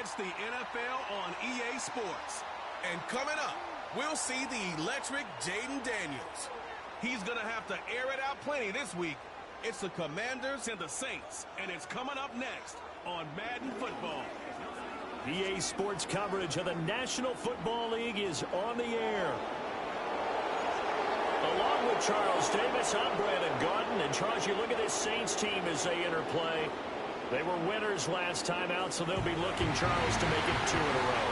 It's the NFL on EA Sports. And coming up, we'll see the electric Jayden Daniels. He's going to have to air it out plenty this week. It's the Commanders and the Saints, and it's coming up next on Madden Football. EA Sports coverage of the National Football League is on the air. Along with Charles Davis, I'm Brandon Gaudin. And Charles, you look at this Saints team as they enter play. They were winners last time out, so they'll be looking, Charles, to make it 2 in a row.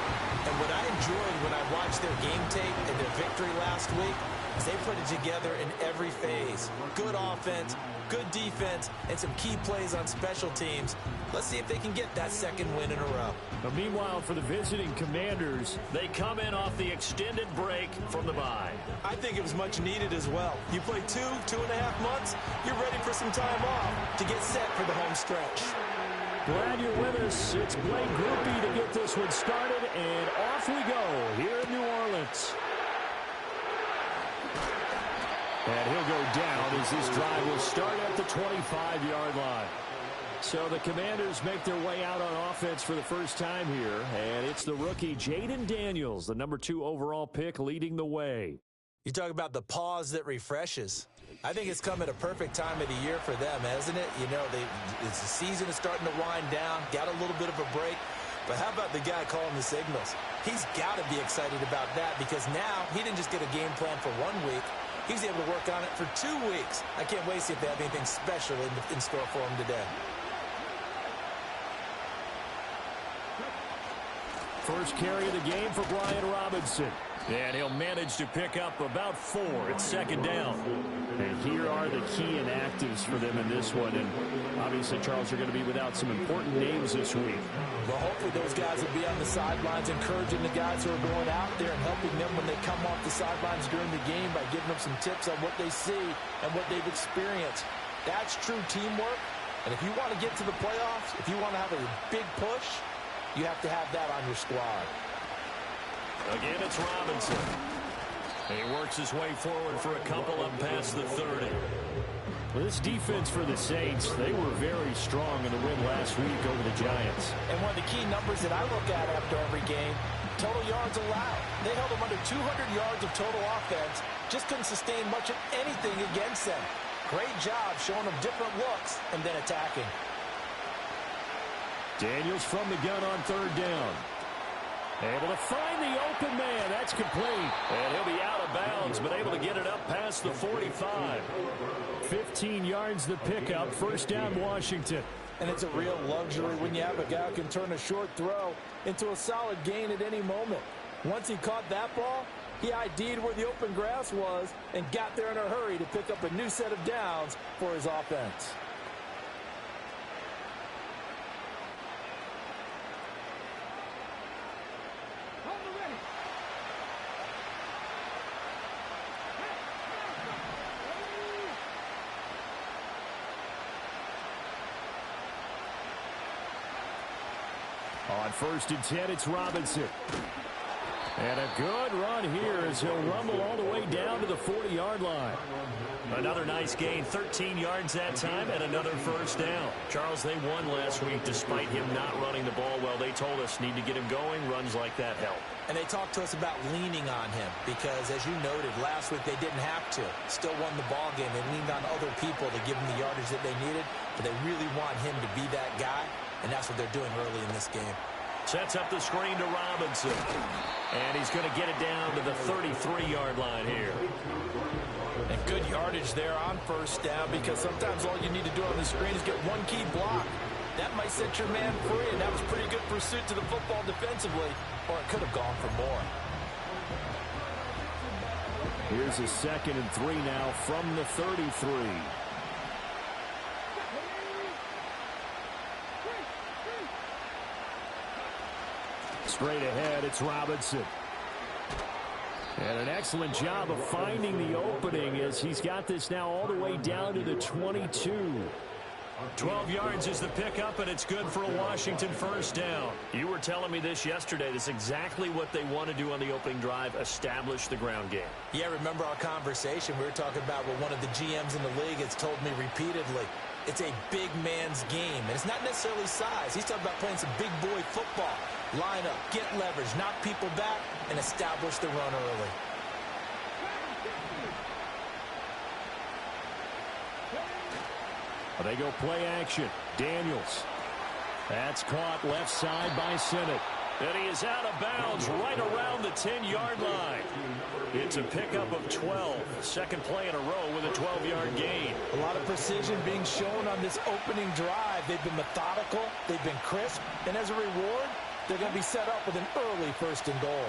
And what I enjoyed when I watched their game tape and their victory last week is they put it together in every phase. Good offense, good defense, and some key plays on special teams. Let's see if they can get that second win in a row. But meanwhile, for the visiting Commanders, they come in off the extended break from the bye. I think it was much needed as well. You play 2.5 months, you're ready for some time off to get set for the home stretch. Glad you're with us. It's Blake Grupe to get this one started, and off we go here in New Orleans. And he'll go down as this drive will start at the 25-yard line. So the Commanders make their way out on offense for the first time here, and it's the rookie Jayden Daniels, the number 2 overall pick, leading the way. You talk about the pause that refreshes. I think it's come at a perfect time of the year for them, hasn't it? You know, the season is starting to wind down, got a little bit of a break. But how about the guy calling the signals? He's got to be excited about that because now he didn't just get a game plan for 1 week. He's able to work on it for 2 weeks. I can't wait to see if they have anything special in store for him today. First carry of the game for Brian Robinson. And he'll manage to pick up about 4 at second down. And here are the key inactives for them in this one. And obviously, Charles, are going to be without some important names this week. Well, hopefully those guys will be on the sidelines encouraging the guys who are going out there and helping them when they come off the sidelines during the game by giving them some tips on what they see and what they've experienced. That's true teamwork. And if you want to get to the playoffs, if you want to have a big push, you have to have that on your squad. Again, it's Robinson. He works his way forward for a couple up past the 30. Well, this defense for the Saints, they were very strong in the win last week over the Giants. And one of the key numbers that I look at after every game, total yards allowed. They held them under 200 yards of total offense, just couldn't sustain much of anything against them. Great job showing them different looks and then attacking. Daniels from the gun on third down. Able to find the open man. That's complete. And he'll be out of bounds, but able to get it up past the 45. 15 yards the pickup. First down, Washington. And it's a real luxury when you have a guy who can turn a short throw into a solid gain at any moment. Once he caught that ball, he ID'd where the open grass was and got there in a hurry to pick up a new set of downs for his offense. On 1st and 10, it's Robinson. And a good run here as he'll rumble all the way down to the 40-yard line. Another nice gain, 13 yards that time, and another first down. Charles, they won last week despite him not running the ball well. They told us need to get him going. Runs like that help. And they talked to us about leaning on him because, as you noted, last week they didn't have to. Still won the ball game. They leaned on other people to give them the yardage that they needed, but they really want him to be that guy, and that's what they're doing early in this game. Sets up the screen to Robinson. And he's going to get it down to the 33-yard line here. And good yardage there on first down because sometimes all you need to do on the screen is get one key block. That might set your man free, and that was pretty good pursuit to the football defensively, or it could have gone for more. Here's a 2nd and 3 now from the 33. Straight ahead, it's Robinson. And an excellent job of finding the opening as he's got this now all the way down to the 22. 12 yards is the pickup, and it's good for a Washington first down. You were telling me this yesterday. That's exactly what they want to do on the opening drive, establish the ground game. Yeah, remember our conversation. We were talking about what one of the GMs in the league has told me repeatedly. It's a big man's game, and it's not necessarily size. He's talking about playing some big boy football. Line up, get leverage, knock people back, and establish the run early. They go play action. Daniels. That's caught left side by Sinnott. And he is out of bounds right around the 10-yard line. It's a pickup of 12. Second play in a row with a 12-yard gain. A lot of precision being shown on this opening drive. They've been methodical. They've been crisp. And as a reward, they're going to be set up with an early 1st and goal.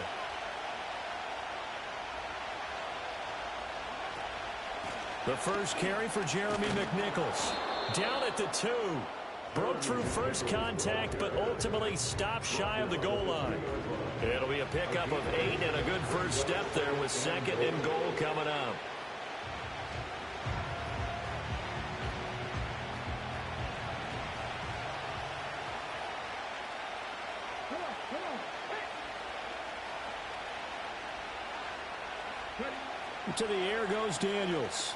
The first carry for Jeremy McNichols. Down at the 2. Broke through first contact, but ultimately stopped shy of the goal line. It'll be a pickup of 8 and a good first step there with 2nd and goal coming up. To the air goes Daniels.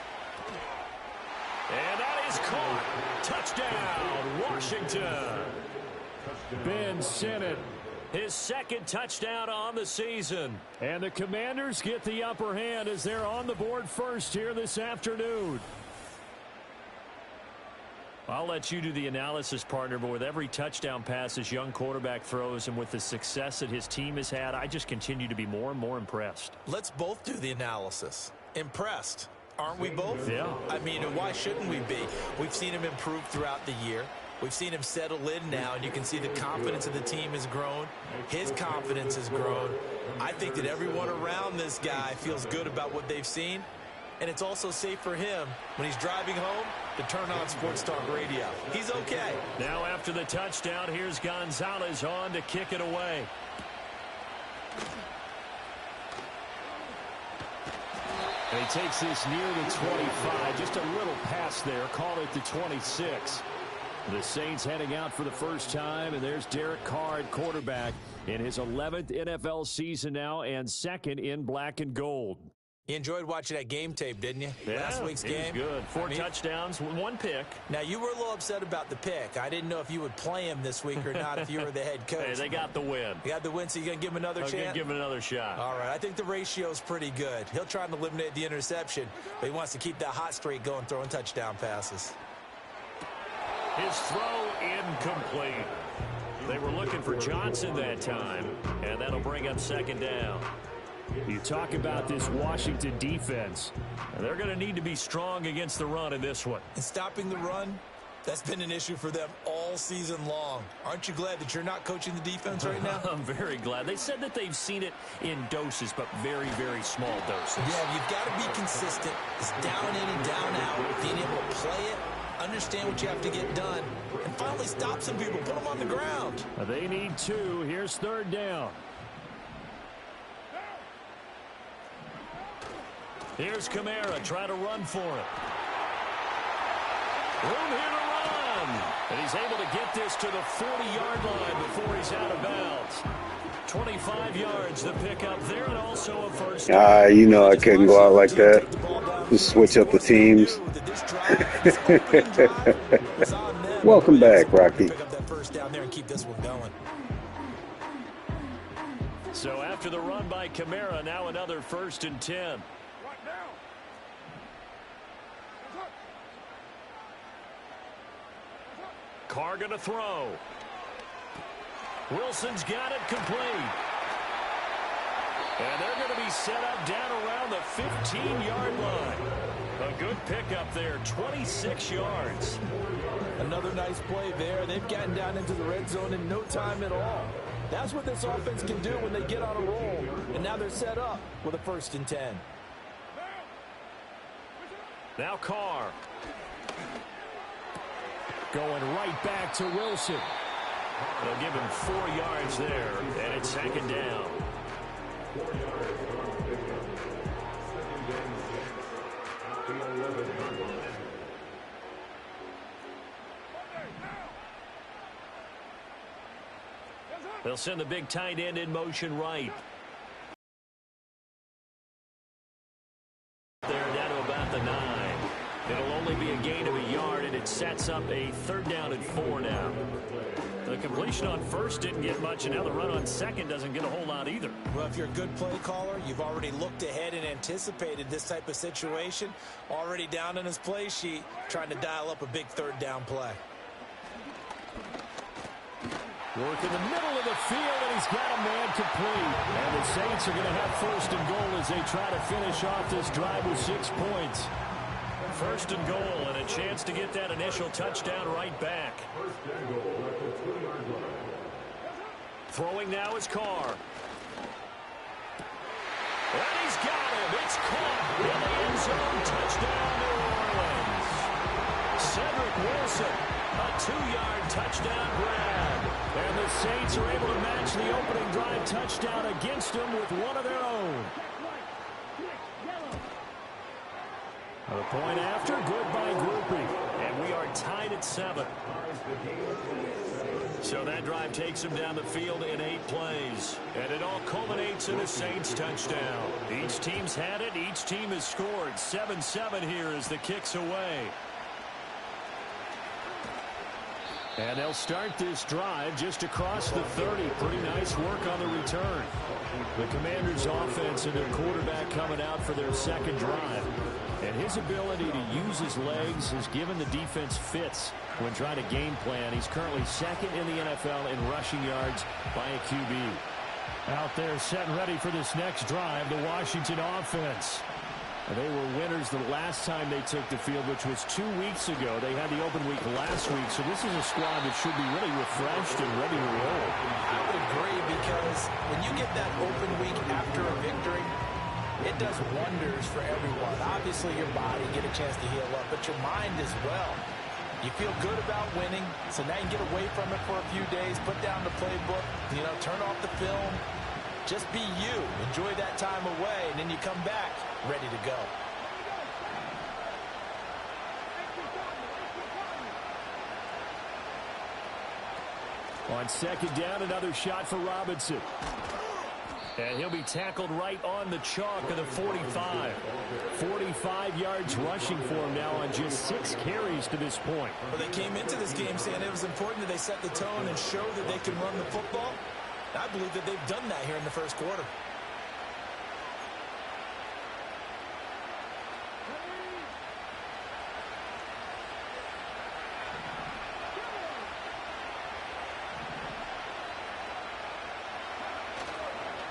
And that is caught. Touchdown, Washington. Ben Sinnott, his 2nd touchdown on the season. And the Commanders get the upper hand as they're on the board first here this afternoon. I'll let you do the analysis, partner, but with every touchdown pass this young quarterback throws and with the success that his team has had, I just continue to be more and more impressed. Let's both do the analysis. Impressed. Aren't we both? Yeah. I mean, why shouldn't we be? We've seen him improve throughout the year. We've seen him settle in now, and you can see the confidence of the team has grown. His confidence has grown. I think that everyone around this guy feels good about what they've seen, and it's also safe for him when he's driving home to turn on Sports Talk Radio. He's okay. Now after the touchdown, here's Gonzalez on to kick it away. And he takes this near the 25. Just a little pass there. Call it the 26. The Saints heading out for the first time. And there's Derek Carr at quarterback in his 11th NFL season now and 2nd in black and gold. You enjoyed watching that game tape, didn't you? Yeah, Last week's game. Good. 4 touchdowns, 1 pick. Now, you were a little upset about the pick. I didn't know if you would play him this week or not if you were the head coach. Hey, they got the win. You got the win, so you're going to give him another chance? I'm going to give him another shot. All right. I think the ratio's pretty good. He'll try and eliminate the interception, but he wants to keep that hot streak going, throwing touchdown passes. His throw incomplete. They were looking for Johnson that time, and that'll bring up 2nd down. You talk about this Washington defense. They're going to need to be strong against the run in this one. And stopping the run, that's been an issue for them all season long. Aren't you glad that you're not coaching the defense right now? I'm very glad. They said that they've seen it in doses, but very, very small doses. Yeah, you've got to be consistent. It's down in and down out. Being able to play it, understand what you have to get done, and finally stop some people, put them on the ground. They need 2. Here's 3rd down. Here's Kamara trying to run for it. Room here to run. And he's able to get this to the 40-yard line before he's out of bounds. 25 yards the pickup there, and also a first. You know I couldn't go out like that. Just switch up the teams. Welcome back, Rocky. Pick up that first down there and keep this one going. So after the run by Kamara, now another 1st and 10. Carr going to throw. Wilson's got it complete. And they're going to be set up down around the 15-yard line. A good pickup there, 26 yards. Another nice play there. They've gotten down into the red zone in no time at all. That's what this offense can do when they get on a roll. And now they're set up with a 1st and 10. Now Carr. Going right back to Wilson. They'll give him 4 yards there, and it's 2nd down. They'll send the big tight end in motion right. They're down to about the 9. It'll only be a gain of a yard, and it sets up a 3rd down and 4 now. The completion on first didn't get much, and now the run on second doesn't get a whole lot either. Well, if you're a good play caller, you've already looked ahead and anticipated this type of situation. Already down in his play sheet, trying to dial up a big third down play. Work in the middle of the field, and he's got a man complete. And the Saints are going to have first and goal as they try to finish off this drive with 6 points. First and goal, and a chance to get that initial touchdown right back. Throwing now is Carr. And he's got him. It's caught in the end zone. Touchdown, New Orleans. Cedric Wilson, a 2-yard touchdown grab. And the Saints are able to match the opening drive touchdown against them with one of their own. A point after, good by Groupie. And we are tied at 7. So that drive takes him down the field in 8 plays. And it all culminates in a Saints touchdown. Each team's had it. Each team has scored. 7-7 here as the kick's away. And they'll start this drive just across the 30. Pretty nice work on the return. The Commanders' offense and their quarterback coming out for their second drive. And his ability to use his legs has given the defense fits when trying to game plan. He's currently second in the NFL in rushing yards by a QB. Out there set and ready for this next drive, the Washington offense. They were winners the last time they took the field, which was 2 weeks ago. They had the open week last week, so this is a squad that should be really refreshed and ready to roll. I would agree, because when you get that open week after a victory, it does wonders for everyone. Obviously, your body get a chance to heal up, but your mind as well. You feel good about winning, so now you get away from it for a few days, put down the playbook, turn off the film. Just be you. Enjoy that time away, and then you come back ready to go. On second down, another shot for Robinson. And he'll be tackled right on the chalk of the 45. 45 yards rushing for him now on just 6 carries to this point. Well, they came into this game saying it was important that they set the tone and show that they can run the football. I believe that they've done that here in the first quarter.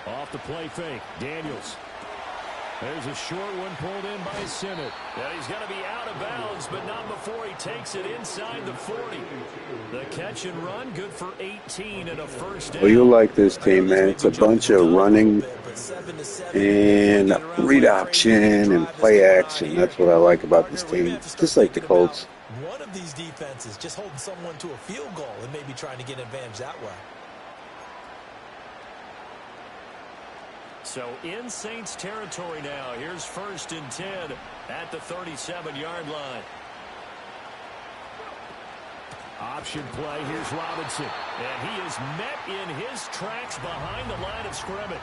Off the play fake, Daniels. There's a short one pulled in by Simmett. And he's going to be out of bounds, but not before he takes it inside the 40. The catch and run, good for 18 and a first down. Well, you like this team, man. It's a bunch of running and read option and play action. That's what I like about this team. Just like the Colts. One of these defenses just holding someone to a field goal and maybe trying to get an advantage that way. So in Saints territory now. Here's first and 10 at the 37-yard line. Option play. Here's Robinson. And he is met in his tracks behind the line of scrimmage.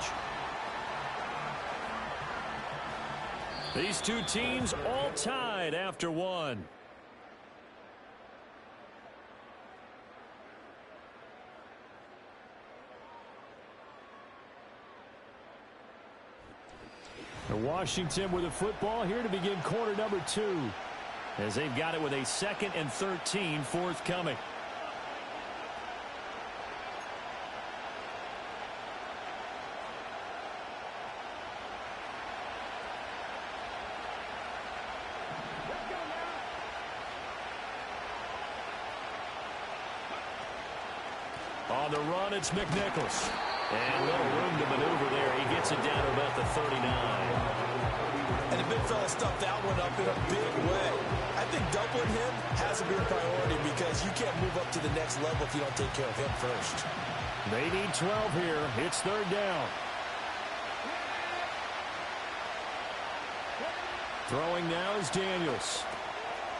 These two teams all tied after one. Washington with the football here to begin quarter number 2, as they've got it with a 2nd and 13 forthcoming. On the run, it's McNichols. And little room to maneuver there. He gets it down to about the 39. And the big fella stuffed that one up in a big way. I think doubling him has to be a priority, because you can't move up to the next level if you don't take care of him first. They need 12 here. It's third down. Throwing now is Daniels.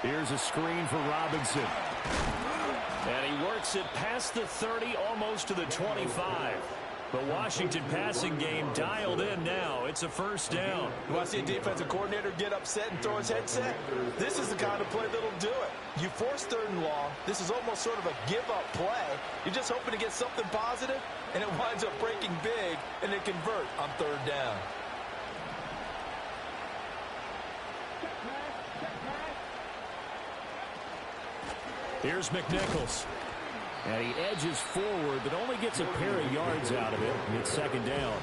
Here's a screen for Robinson. And he works it past the 30, almost to the 25. The Washington passing game dialed in now. It's a first down. You want to see a defensive coordinator get upset and throw his headset? This is the kind of play that'll do it. You force 3rd and long. This is almost sort of a give-up play. You're just hoping to get something positive, and it winds up breaking big, and they convert on 3rd down. Here's McNichols. And he edges forward, but only gets a pair of yards out of it. And it's 2nd down.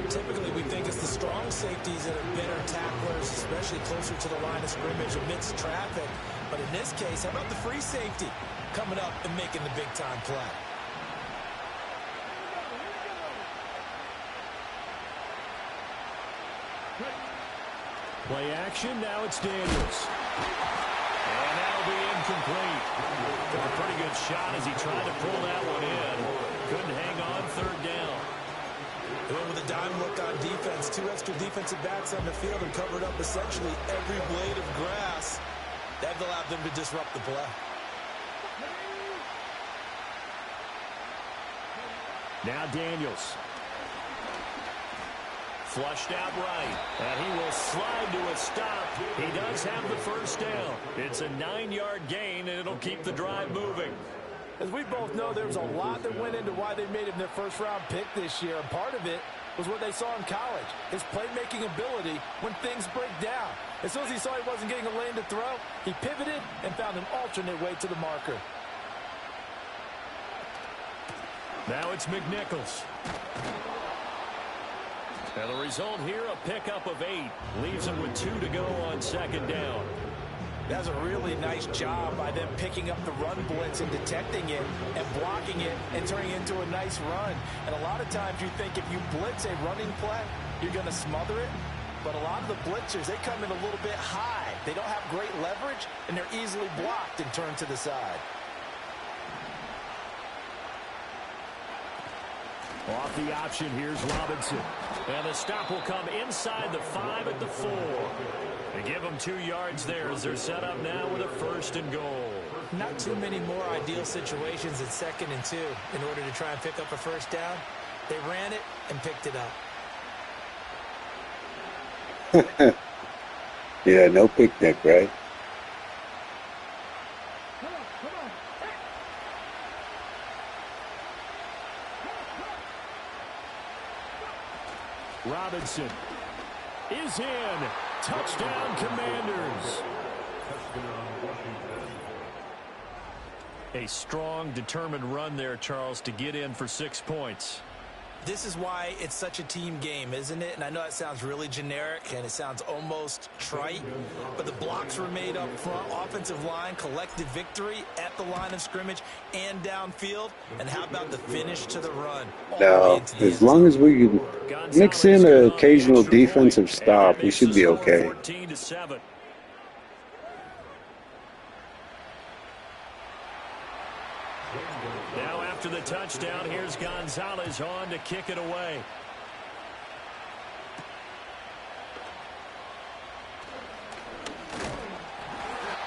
Typically, we think it's the strong safeties that are better tacklers, especially closer to the line of scrimmage amidst traffic. But in this case, how about the free safety coming up and making the big-time play? Play action, now it's Daniels. And that'll be incomplete. Took a pretty good shot as he tried to pull that one in. Couldn't hang on 3rd down. They went with a dime look on defense. 2 extra defensive backs on the field and covered up essentially every blade of grass. That allowed them to disrupt the play. Now Daniels. Flushed out right, and he will slide to a stop. He does have the first down. It's a 9-yard gain, and it'll keep the drive moving. As we both know, there was a lot that went into why they made him their first-round pick this year, and part of it was what they saw in college, his playmaking ability when things break down. As soon as he saw he wasn't getting a lane to throw, he pivoted and found an alternate way to the marker. Now it's McNichols. And the result here, a pickup of 8. Leaves him with 2 to go on 2nd down. That's a really nice job by them picking up the run blitz and detecting it and blocking it and turning it into a nice run. And a lot of times you think if you blitz a running play, you're going to smother it. But a lot of the blitzers, they come in a little bit high. They don't have great leverage, and they're easily blocked and turned to the side. Off the option, here's Robinson. And the stop will come inside the 5 at the 4. They give them 2 yards there as they're set up now with a 1st and goal. Not too many more ideal situations at 2nd and 2 in order to try and pick up a first down. They ran it and picked it up. Yeah, no picnic, right? Robinson is in. Touchdown, Commanders. A strong, determined run there, Charles, to get in for 6 points. This is why it's such a team game, isn't it? And I know that sounds really generic and it sounds almost trite, but the blocks were made up front, offensive line, collective victory at the line of scrimmage and downfield. And how about the finish to the run? Now, as long as we can mix in an occasional defensive stop, we should be okay. 14-7. Now after the touchdown, here's Gonzalez on to kick it away.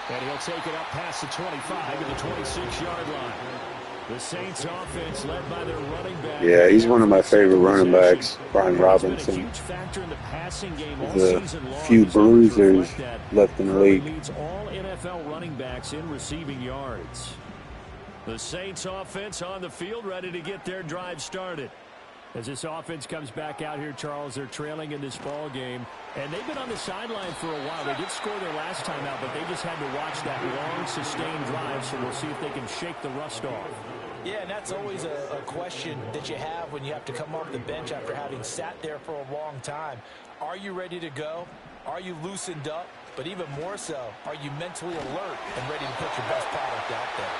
And he'll take it up past the 25 to the 26-yard line. The Saints offense led by their running back. Yeah, he's one of my favorite running backs, Brian Robinson. Been a huge factor in the passing game all the season long. few bruisers left in the league. Leads all NFL running backs in receiving yards. The Saints offense on the field, ready to get their drive started. As this offense comes back out here, Charles, they're trailing in this ball game. And they've been on the sideline for a while. They did score their last time out, but they just had to watch that long, sustained drive. So we'll see if they can shake the rust off. Yeah, and that's always a question that you have when you have to come off the bench after having sat there for a long time. Are you ready to go? Are you loosened up? But even more so, are you mentally alert and ready to put your best product out there?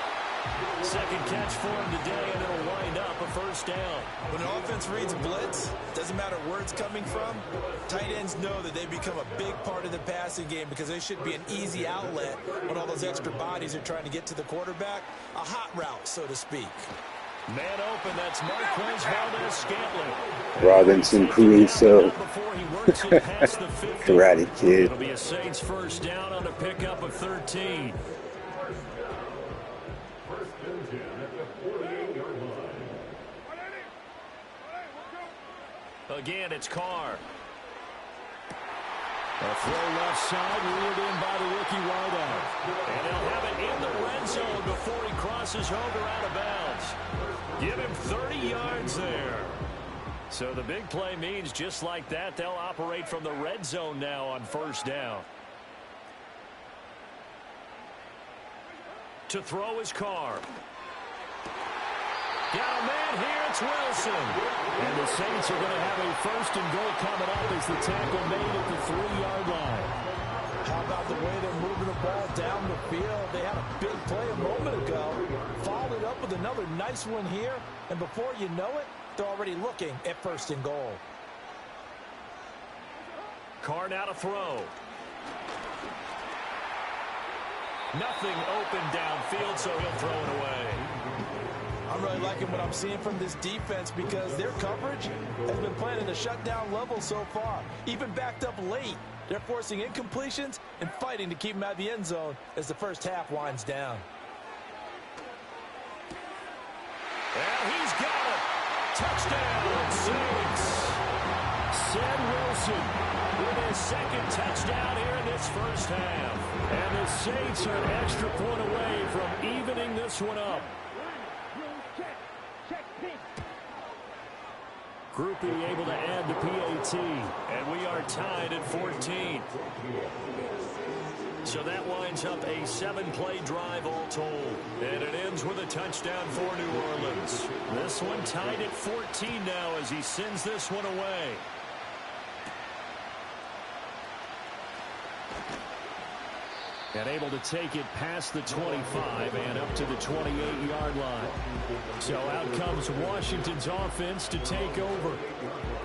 Second catch for him today, and it'll wind up a first down. When an offense reads blitz, doesn't matter where it's coming from, tight ends know that they become a big part of the passing game because they should be an easy outlet when all those extra bodies are trying to get to the quarterback. A hot route, so to speak. Man open, that's Marquez Valdes-Scantling. Robinson Crusoe. Karate Kid. It'll be a Saints first down on a pickup of 13. Again, it's Carr. A throw left side, reeled in by the rookie wideout. And they'll have it in the red zone before he crosses over out of bounds. Give him 30 yards there. So the big play means just like that, they'll operate from the red zone now on first down. To throw his Carr. Got a man here, it's Wilson. And the Saints are going to have a first and goal coming up as the tackle made at the 3-yard line. How about the way they're moving the ball down the field? They had a big play a moment ago. Followed it up with another nice one here. And before you know it, they're already looking at first and goal. Carr now to throw. Nothing open downfield, so he'll throw it away. I'm really liking what I'm seeing from this defense because their coverage has been playing at a shutdown level so far. Even backed up late, they're forcing incompletions and fighting to keep them out of the end zone as the first half winds down. And he's got it. Touchdown, Saints. Ced Wilson with his second touchdown here in this first half. And the Saints are an extra point away from evening this one up. Groupie able to add the PAT, and we are tied at 14. So that winds up a 7-play drive all told, and it ends with a touchdown for New Orleans. This one tied at 14 now as he sends this one away. And able to take it past the 25 and up to the 28-yard line. So out comes Washington's offense to take over.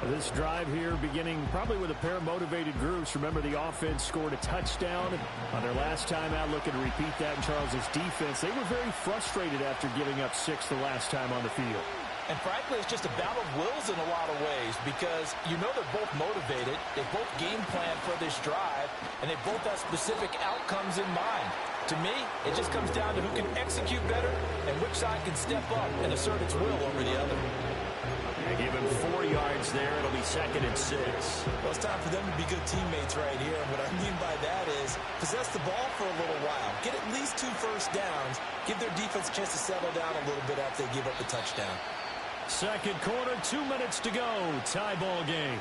This drive here beginning probably with a pair of motivated groups. Remember, the offense scored a touchdown on their last time out, looking to repeat that in Charles's defense. They were very frustrated after giving up 6 the last time on the field. And frankly, it's just a battle of wills in a lot of ways because you know they're both motivated. They both game plan for this drive, and they both have specific outcomes in mind. To me, it just comes down to who can execute better and which side can step up and assert its will over the other. They give him 4 yards there. It'll be 2nd and 6. Well, it's time for them to be good teammates right here. And what I mean by that is possess the ball for a little while. Get at least 2 first downs. Give their defense a chance to settle down a little bit after they give up the touchdown. Second quarter, 2 minutes to go. Tie ball game.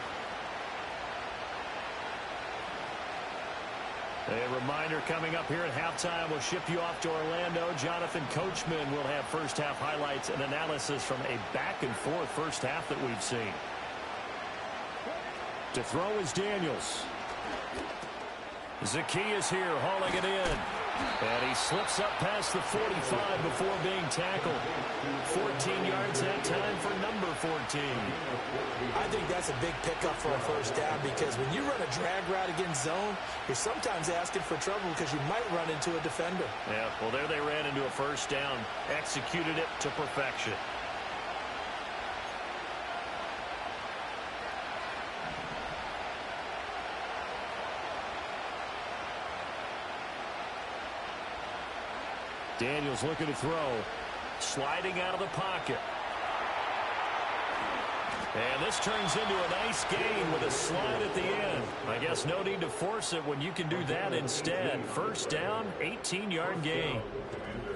A reminder coming up here at halftime. We'll ship you off to Orlando. Jonathan Coachman will have first half highlights and analysis from a back and forth first half that we've seen. To throw is Daniels. Zacchaeus here hauling it in. And he slips up past the 45 before being tackled. 14 yards that time for number 14. I think that's a big pickup for a first down because when you run a drag route against zone, you're sometimes asking for trouble because you might run into a defender. Yeah, well, there they ran into a first down. Executed it to perfection. Daniels looking to throw. Sliding out of the pocket. And this turns into a nice gain with a slide at the end. I guess no need to force it when you can do that instead. First down, 18-yard gain.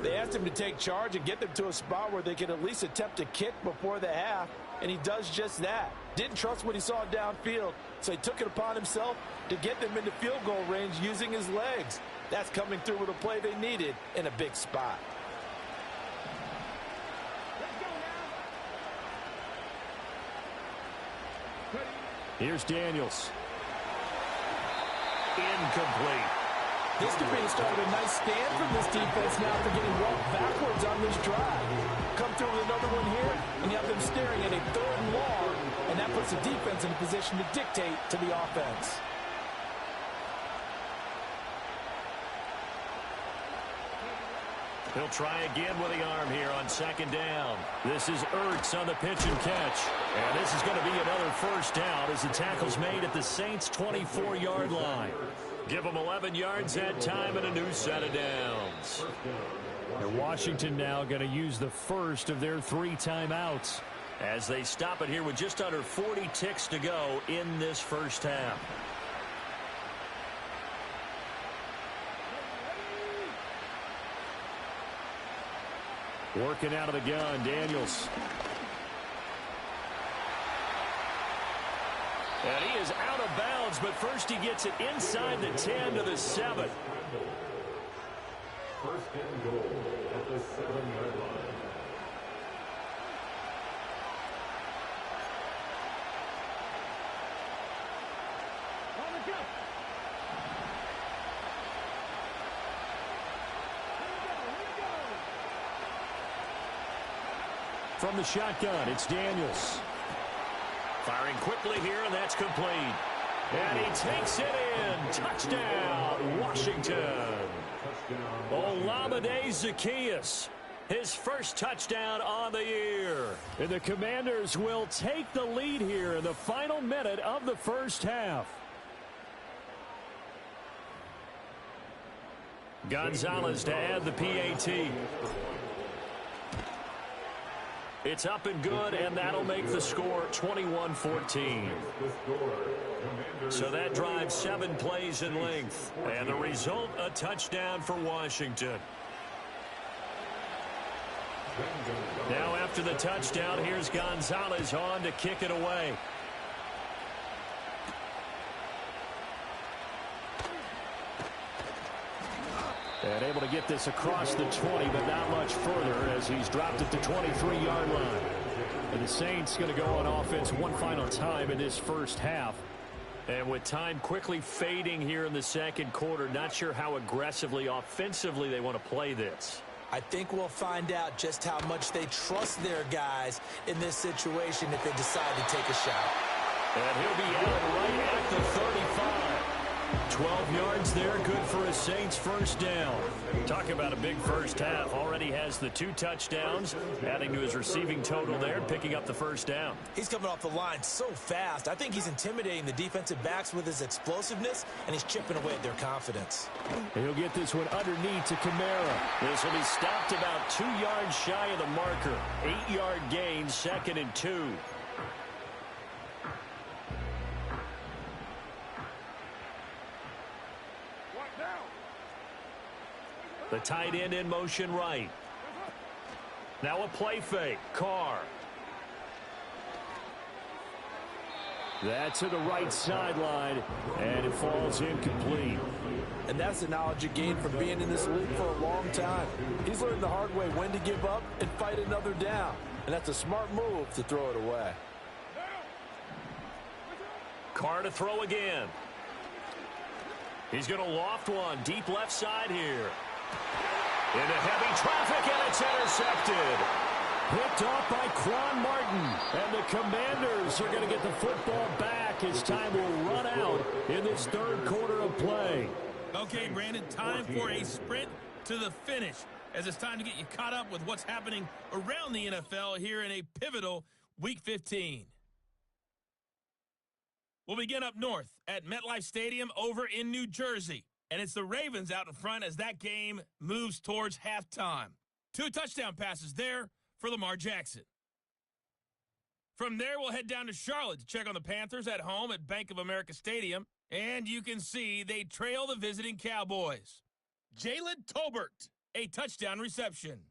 They asked him to take charge and get them to a spot where they could at least attempt a kick before the half, and he does just that. Didn't trust what he saw downfield, so he took it upon himself to get them into field goal range using his legs. That's coming through with a play they needed in a big spot. Here's Daniels. Incomplete. This could be the start of a nice stand from this defense now after getting walked backwards on this drive. Come through with another one here, and you have them staring at a 3rd and long, and that puts the defense in a position to dictate to the offense. He'll try again with the arm here on 2nd down. This is Ertz on the pitch and catch. And this is going to be another first down as the tackle's made at the Saints' 24-yard line. Give them 11 yards that time and a new set of downs. And Washington now going to use the first of their 3 timeouts. as they stop it here with just under 40 ticks to go in this first half. Working out of the gun, Daniels. And he is out of bounds, but first he gets it inside the 10 to the 7. First and goal at the 7-yard line. From the shotgun, it's Daniels. Firing quickly here, and that's complete. And he takes it in. Touchdown, Washington. Olamide Zaccheaus, his first touchdown on the year. And the Commanders will take the lead here in the final minute of the first half. Gonzalez to add the PAT. It's up and good, and that'll make the score 21-14. So that drives 7 plays in length. And the result, a touchdown for Washington. Now after the touchdown, here's Gonzalez on to kick it away. And able to get this across the 20, but not much further as he's dropped it to 23-yard line. And the Saints going to go on offense one final time in this first half. And with time quickly fading here in the second quarter, not sure how aggressively, offensively they want to play this. I think we'll find out just how much they trust their guys in this situation if they decide to take a shot. And he'll be out right at the 35. 12 yards there, good for a Saints first down. Talk about a big first half. Already has the 2 touchdowns, adding to his receiving total there, picking up the first down. He's coming off the line so fast. I think he's intimidating the defensive backs with his explosiveness, and he's chipping away at their confidence. He'll get this one underneath to Kamara. This will be stopped about 2 yards shy of the marker. 8-yard gain, 2nd and 2. The tight end in motion right. Now a play fake. Carr. That's to the right sideline, and it falls incomplete. And that's the knowledge you gain from being in this league for a long time. He's learned the hard way when to give up and fight another down. And that's a smart move to throw it away. Carr to throw again. He's going to loft one deep left side here. Into heavy traffic, and it's intercepted. Picked off by Quan Martin. And the Commanders are going to get the football back as time will run out in this third quarter of play. Okay, Brandon, time for a sprint to the finish, as it's time to get you caught up with what's happening around the NFL here in a pivotal Week 15. We'll begin up north at MetLife Stadium over in New Jersey. And it's the Ravens out in front as that game moves towards halftime. 2 touchdown passes there for Lamar Jackson. From there, we'll head down to Charlotte to check on the Panthers at home at Bank of America Stadium. And you can see they trail the visiting Cowboys. Jalen Tolbert, a touchdown reception.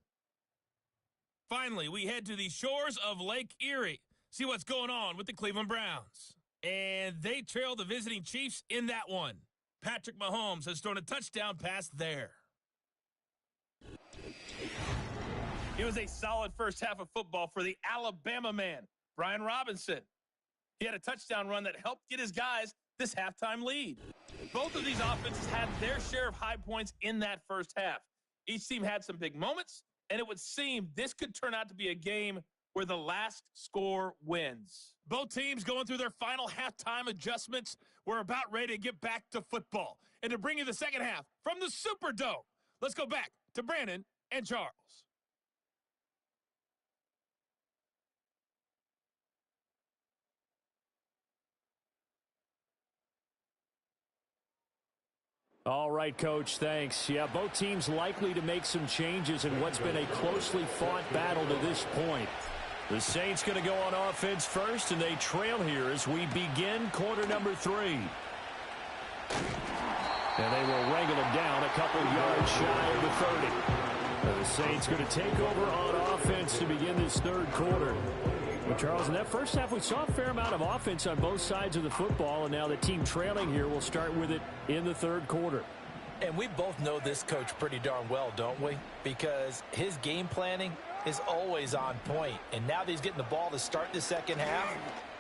Finally, we head to the shores of Lake Erie. See what's going on with the Cleveland Browns. And they trail the visiting Chiefs in that one. Patrick Mahomes has thrown a touchdown pass there. It was a solid first half of football for the Alabama man, Brian Robinson. He had a touchdown run that helped get his guys this halftime lead. Both of these offenses had their share of high points in that first half. Each team had some big moments, and it would seem this could turn out to be a game where the last score wins. Both teams going through their final halftime adjustments. We're about ready to get back to football. And to bring you the second half from the Superdome, let's go back to Brandon and Charles. All right, Coach, thanks. Yeah, both teams likely to make some changes in what's been a closely fought battle to this point. The Saints going to go on offense first, and they trail here as we begin quarter number 3. And they will wrangle him down a couple yards shy of the 30. And the Saints going to take over on offense to begin this third quarter. Well, Charles, in that first half, we saw a fair amount of offense on both sides of the football, and now the team trailing here will start with it in the third quarter. And we both know this coach pretty darn well, don't we? Because his game planning is always on point. And now that he's getting the ball to start the second half,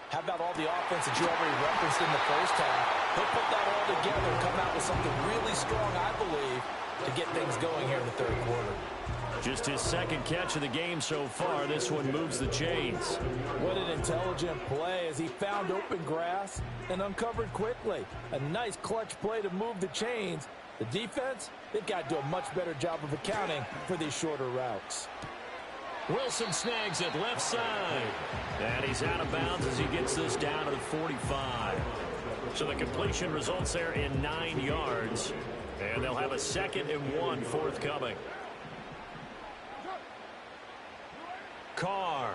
how about all the offense that you already referenced in the first half? He'll put that all together and come out with something really strong, I believe, to get things going here in the third quarter. Just his second catch of the game so far. This one moves the chains. What an intelligent play as he found open grass and uncovered quickly. A nice clutch play to move the chains. The defense, they've got to do a much better job of accounting for these shorter routes. Wilson snags it left side. And he's out of bounds as he gets this down to the 45. So the completion results there in 9 yards. And they'll have a 2nd and 1 forthcoming. Carr.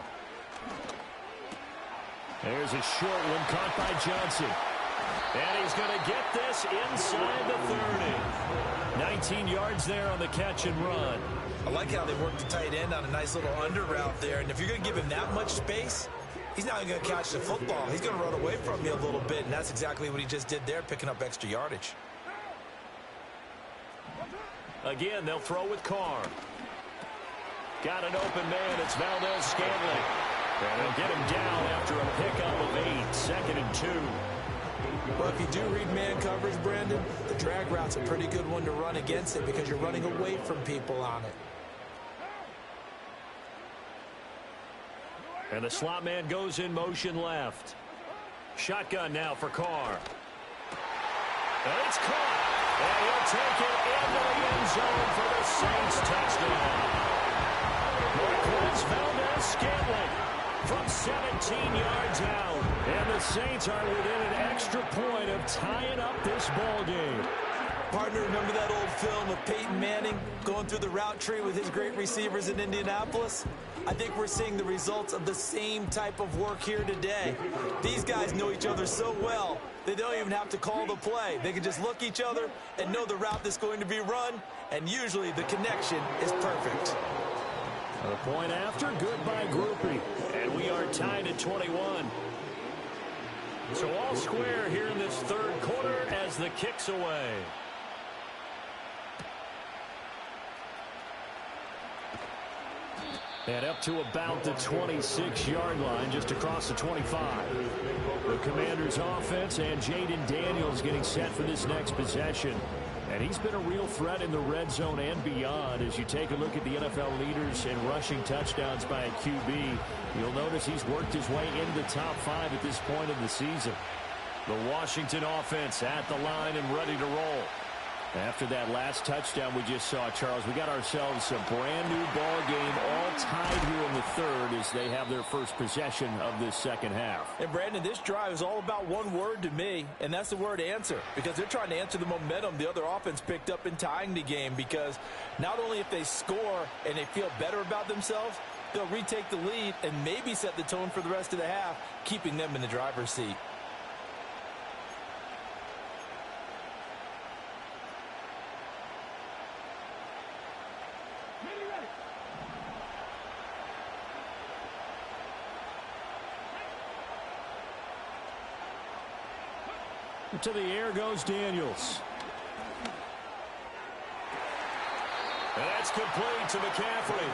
There's a short one caught by Johnson. And he's going to get this inside the 30. 19 yards there on the catch and run. I like how they worked the tight end on a nice little under route there. And if you're going to give him that much space, he's not even going to catch the football. He's going to run away from you a little bit, and that's exactly what he just did there, picking up extra yardage. Again, they'll throw with Carr. Got an open man. It's Valdez-Scantling. And they'll get him down after a pickup of 8. 2nd and 2. Well, if you do read man coverage, Brandon, the drag route's a pretty good one to run against it because you're running away from people on it. And the slot man goes in motion left. Shotgun now for Carr. And it's caught. And he'll take it into the end zone for the Saints touchdown. Marquez Valdez-Scantling from 17 yards out. And the Saints are within an extra point of tying up this ball game. Partner, remember that old film of Peyton Manning going through the route tree with his great receivers in Indianapolis? I think we're seeing the results of the same type of work here today. These guys know each other so well, they don't even have to call the play. They can just look each other and know the route that's going to be run, and usually the connection is perfect. A point after, good by Grupe. And we are tied at 21. So all square here in this third quarter as the kick's away. And up to about the 26-yard line, just across the 25. The Commanders' offense and Jaden Daniels getting set for this next possession. And he's been a real threat in the red zone and beyond. As you take a look at the NFL leaders in rushing touchdowns by a QB, you'll notice he's worked his way into the top 5 at this point of the season. The Washington offense at the line and ready to roll. After that last touchdown we just saw, Charles, we got ourselves a brand-new ball game, all tied here in the third as they have their first possession of this second half. And, Brandon, this drive is all about one word to me, and that's the word answer, because they're trying to answer the momentum the other offense picked up in tying the game, because not only if they score and they feel better about themselves, they'll retake the lead and maybe set the tone for the rest of the half, keeping them in the driver's seat. To the air goes Daniels. And that's complete to McCaffrey.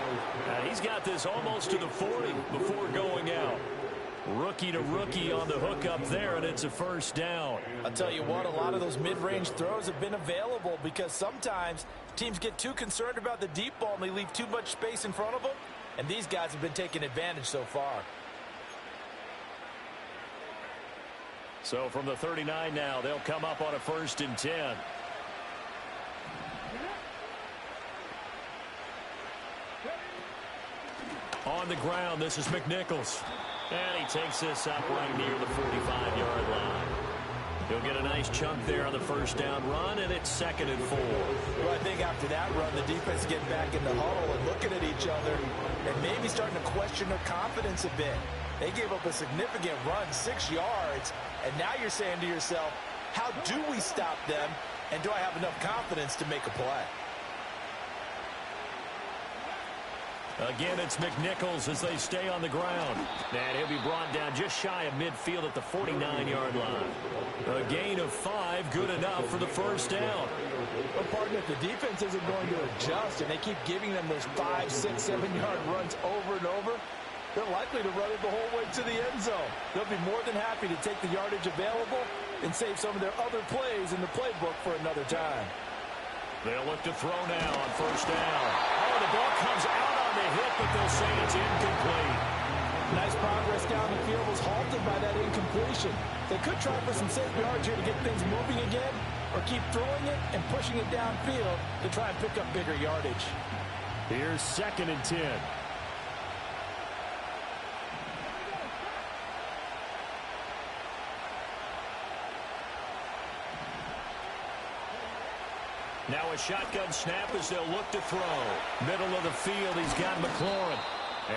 And he's got this almost to the 40 before going out. Rookie to rookie on the hook up there, and it's a first down. I'll tell you what, a lot of those mid-range throws have been available because sometimes teams get too concerned about the deep ball and they leave too much space in front of them. And these guys have been taking advantage so far. So from the 39 now, they'll come up on a 1st and 10. On the ground, this is McNichols. And he takes this up right near the 45-yard line. He'll get a nice chunk there on the first down run, and it's 2nd and 4. Well, I think after that run, the defense getting back in the huddle and looking at each other and and maybe starting to question their confidence a bit. They gave up a significant run, 6 yards, and now you're saying to yourself, how do we stop them, and do I have enough confidence to make a play? Again, it's McNichols as they stay on the ground. And he'll be brought down just shy of midfield at the 49-yard line. A gain of 5, good enough for the first down. Well, partner, if the defense isn't going to adjust and they keep giving them those 5, 6, 7-yard runs over and over, they're likely to run it the whole way to the end zone. They'll be more than happy to take the yardage available and save some of their other plays in the playbook for another time. They'll look to throw now on first down. Oh, the ball comes out on the hit, but they'll say it's incomplete. Nice progress down the field was halted by that incompletion. They could try for some safe yards here to get things moving again, or keep throwing it and pushing it downfield to try and pick up bigger yardage. Here's 2nd and 10. Now a shotgun snap as they'll look to throw. Middle of the field, he's got McLaurin.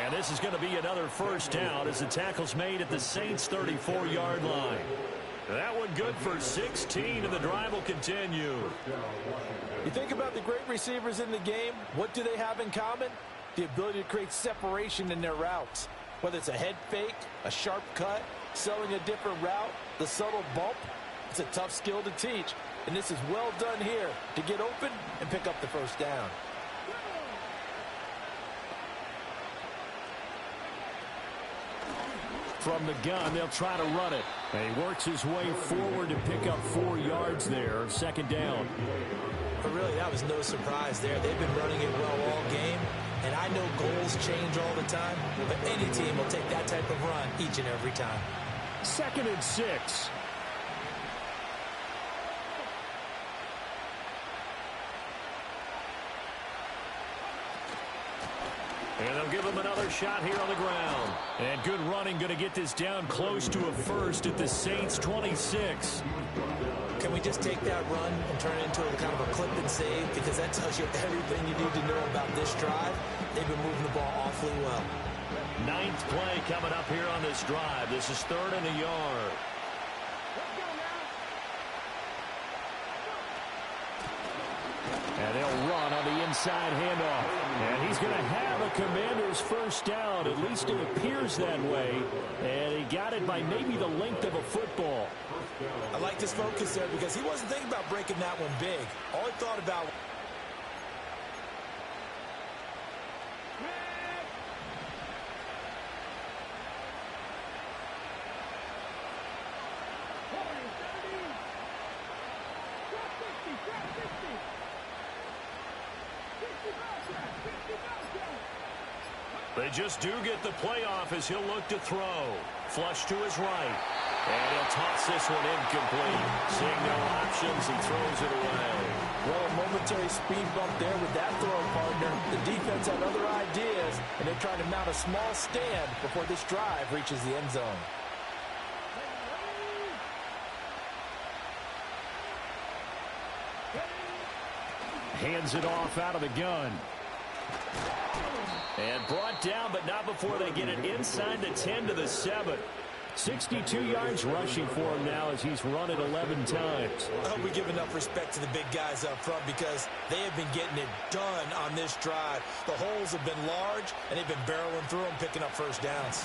And this is going to be another first down as the tackle's made at the Saints' 34-yard line. That one good for 16, and the drive will continue. You think about the great receivers in the game, what do they have in common? The ability to create separation in their routes. Whether it's a head fake, a sharp cut, selling a different route, the subtle bump, it's a tough skill to teach. And this is well done here to get open and pick up the first down. From the gun, they'll try to run it. And he works his way forward to pick up 4 yards there. 2nd down. But really, that was no surprise there. They've been running it well all game. And I know goals change all the time, but any team will take that type of run each and every time. 2nd and 6. And they'll give him another shot here on the ground. And good running, going to get this down close to a first at the Saints' 26. Can we just take that run and turn it into a kind of a clip and save? Because that tells you everything you need to know about this drive. They've been moving the ball awfully well. 9th play coming up here on this drive. This is 3rd and a yard. And they'll run on the inside handoff. And he's going to have a Commander's first down. At least it appears that way. And he got it by maybe the length of a football. I like this focus there because he wasn't thinking about breaking that one big. All he thought about... They just do get the playoff as he'll look to throw. Flush to his right. And he'll toss this one incomplete. Seeing no options, he throws it away. Well, a momentary speed bump there with that throw, partner. The defense had other ideas, and they're trying to mount a small stand before this drive reaches the end zone. Hands it off out of the gun. And brought down, but not before they get it inside the 10 to the 7. 62 yards rushing for him now as he's run it 11 times. I hope we give enough respect to the big guys up front because they have been getting it done on this drive. The holes have been large, and they've been barreling through them, picking up first downs.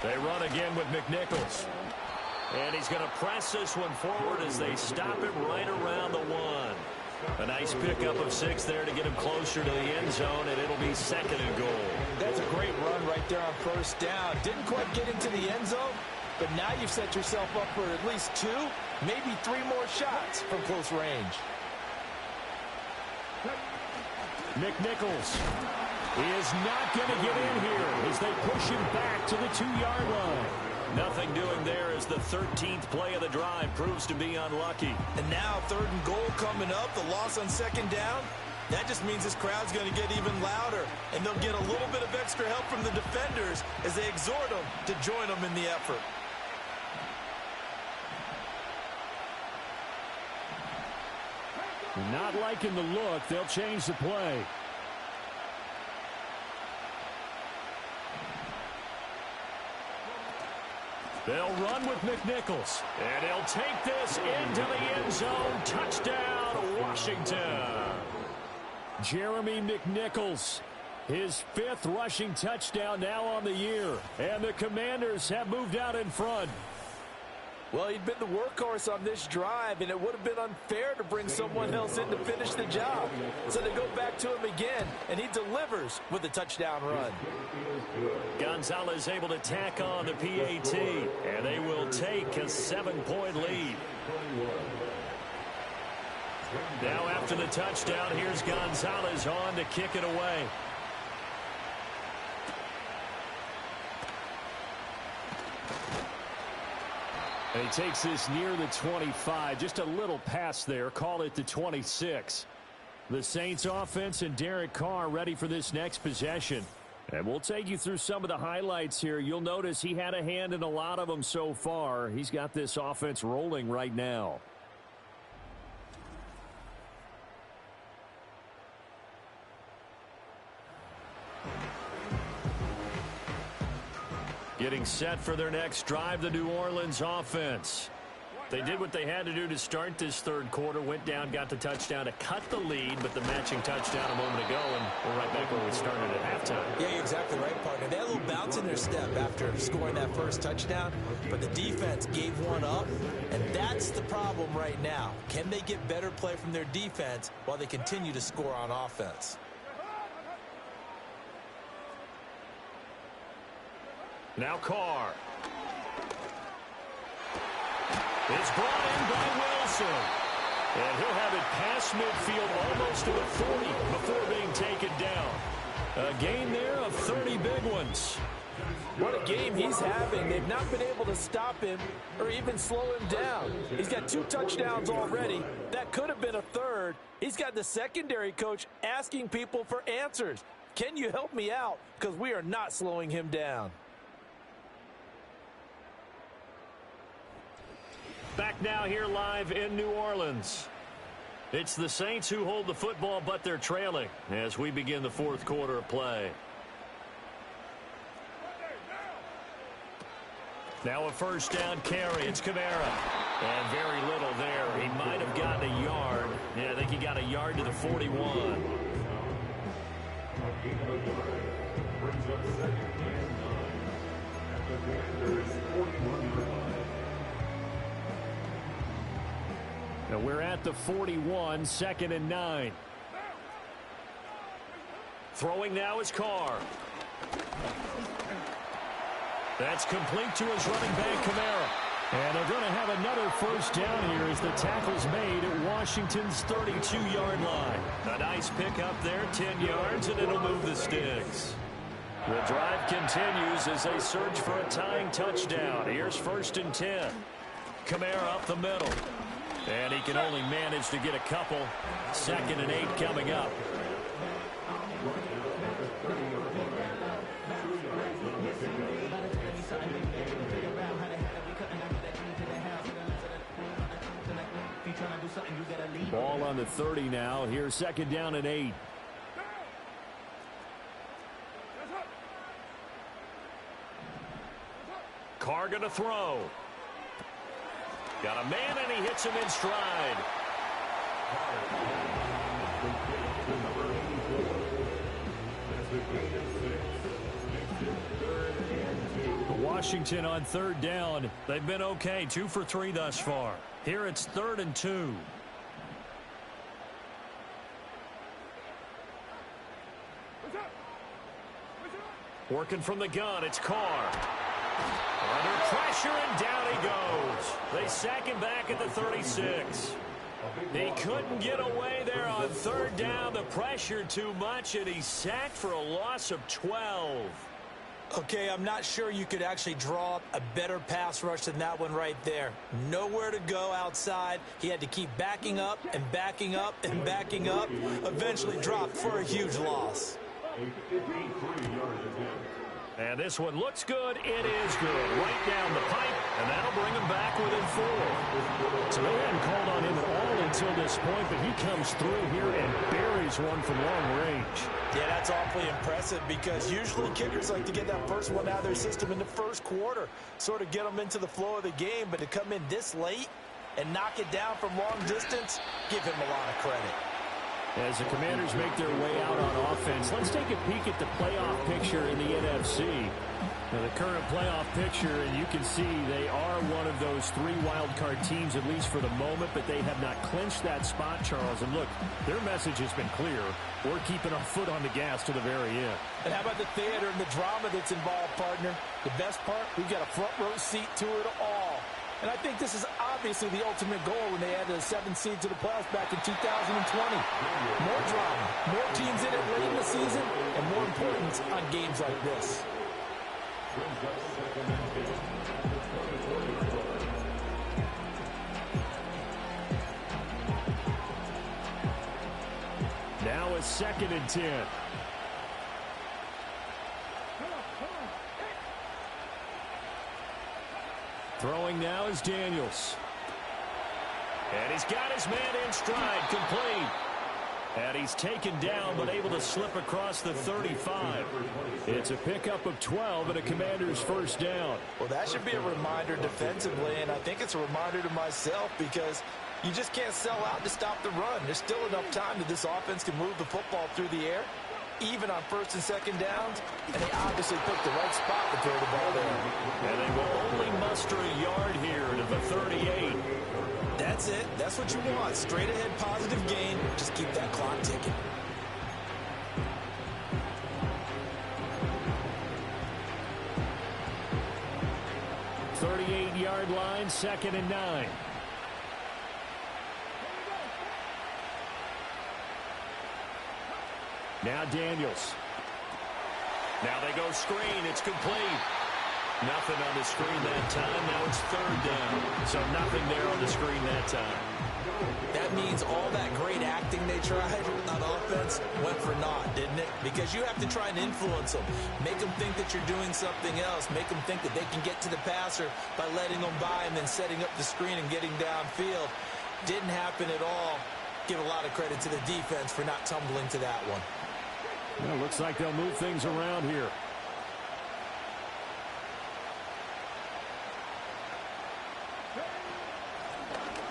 They run again with McNichols. And he's going to press this one forward as they stop it right around the 1. A nice pickup of 6 there to get him closer to the end zone, and it'll be 2nd and goal. That's a great run right there on first down. Didn't quite get into the end zone, but now you've set yourself up for at least 2, maybe 3 more shots from close range. McNichols is not going to get in here as they push him back to the 2-yard line. Nothing doing there as the 13th play of the drive proves to be unlucky. And now 3rd and goal coming up, the loss on 2nd down. That just means this crowd's going to get even louder, and they'll get a little bit of extra help from the defenders as they exhort them to join them in the effort. Not liking the look. They'll change the play. They'll run with McNichols. And he'll take this into the end zone. Touchdown, Washington. Jeremy McNichols, his 5th rushing touchdown now on the year. And the Commanders have moved out in front. Well, he'd been the workhorse on this drive, and it would have been unfair to bring someone else in to finish the job. So they go back to him again, and he delivers with a touchdown run. Gonzalez able to tack on the PAT, and they will take a 7-point lead. Now after the touchdown, here's Gonzalez on to kick it away. And he takes this near the 25. Just a little pass there. Call it the 26. The Saints offense and Derek Carr ready for this next possession. And we'll take you through some of the highlights here. You'll notice he had a hand in a lot of them so far. He's got this offense rolling right now. Getting set for their next drive, the New Orleans offense. They did what they had to do to start this third quarter, went down, got the touchdown to cut the lead, but the matching touchdown a moment ago, and we're right back where we started at halftime. Yeah, you're exactly right, partner. They had a little bounce in their step after scoring that first touchdown, but the defense gave one up, and that's the problem right now. Can they get better play from their defense while they continue to score on offense? Now Carr. It's brought in by Wilson. And he'll have it past midfield almost to the 40 before being taken down. A gain there of 30 big ones. What a game he's having. They've not been able to stop him or even slow him down. He's got 2 touchdowns already. That could have been a third. He's got the secondary coach asking people for answers. Can you help me out? Because we are not slowing him down. Back now here live in New Orleans. It's the Saints who hold the football, but they're trailing as we begin the fourth quarter of play. Now a first down carry. It's Kamara. And very little there. He might have gotten a yard. Yeah, I think he got a yard to the 41. Now we're at the 41, 2nd and 9. Throwing now is Carr. That's complete to his running back, Kamara. And they're going to have another first down here as the tackle's made at Washington's 32-yard line. A nice pickup there, 10 yards, and it'll move the sticks. The drive continues as they search for a tying touchdown. Here's 1st and 10. Kamara up the middle. And he can only manage to get a couple. 2nd and 8 coming up. Ball on the 30 now. Here's 2nd down and 8. Carr going to throw. Got a man, and he hits him in stride. Washington on 3rd down. They've been okay, 2 for 3 thus far. Here it's 3rd and 2. Working from the gun, it's Carr. Under pressure, and down he goes. They sack him back at the 36. He couldn't get away there on 3rd down. The pressure too much, and he's sacked for a loss of 12. Okay, I'm not sure you could actually draw up a better pass rush than that one right there. Nowhere to go outside. He had to keep backing up and backing up and backing up. Eventually dropped for a huge loss. And this one looks good. It is good. Right down the pipe, and that'll bring him back within 4. So they hadn't called on him at all until this this point, but he comes through here and buries one from long range. Yeah, that's awfully impressive because usually kickers like to get that first one out of their system in the first quarter, sort of get them into the flow of the game, but to come in this late and knock it down from long distance, give him a lot of credit. As the Commanders make their way out on offense, let's take a peek at the playoff picture in the NFC. Now, the current playoff picture, and you can see they are one of those 3 wildcard teams, at least for the moment, but they have not clinched that spot, Charles. And look, their message has been clear. We're keeping our foot on the gas to the very end. And how about the theater and the drama that's involved, partner? The best part, we've got a front row seat to it all. And I think this is obviously the ultimate goal when they added a 7th seed to the playoffs back in 2020. More drama, more teams in it late in the season, and more importance on games like this. Now a 2nd and 10. Throwing now is Daniels. And he's got his man in stride, complete. And he's taken down, but able to slip across the 35. It's a pickup of 12 and a Commander's first down. Well, that should be a reminder defensively, and I think it's a reminder to myself because you just can't sell out to stop the run. There's still enough time that this offense can move the football through the air, even on 1st and 2nd downs, and they obviously picked the right spot to throw the ball there. And they will only muster a yard here to the 38. That's it. That's what you want. Straight ahead positive gain. Just keep that clock ticking. Yard line, 2nd and 9. Now Daniels. Now they go screen. It's complete. Nothing on the screen that time. Now it's 3rd down. So nothing there on the screen that time. That means all that great acting they tried on offense went for naught, didn't it? Because you have to try and influence them. Make them think that you're doing something else. Make them think that they can get to the passer by letting them by and then setting up the screen and getting downfield. Didn't happen at all. Give a lot of credit to the defense for not tumbling to that one. Well, looks like they'll move things around here.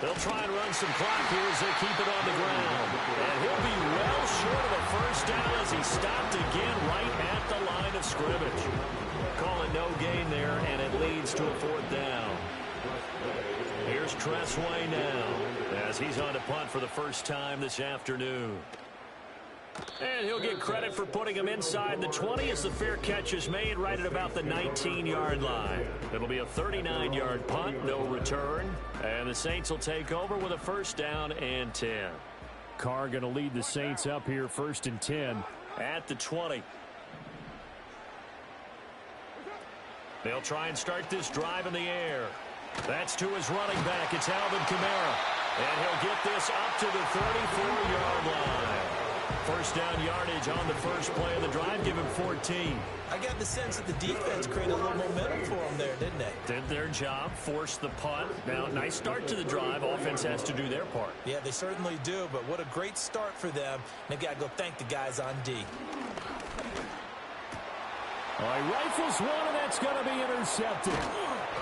They'll try and run some clock here as they keep it on the ground. And he'll be well short of a first down as he stopped again right at the line of scrimmage. Calling no gain there, and it leads to a 4th down. Here's Tressway now as he's on to punt for the first time this afternoon. And he'll get credit for putting him inside the 20 as the fair catch is made right at about the 19-yard line. It'll be a 39-yard punt, no return. And the Saints will take over with a 1st down and 10. Carr going to lead the Saints up here 1st and 10 at the 20. They'll try and start this drive in the air. That's to his running back. It's Alvin Kamara. And he'll get this up to the 34-yard line. 1st down yardage on the first play of the drive. Give him 14. I got the sense that the defense created a little momentum for them there, didn't they? Did their job, forced the punt. Now, nice start to the drive. Offense has to do their part. Yeah, they certainly do, but what a great start for them. They've got to go thank the guys on D. All right, rifles one, and that's going to be intercepted.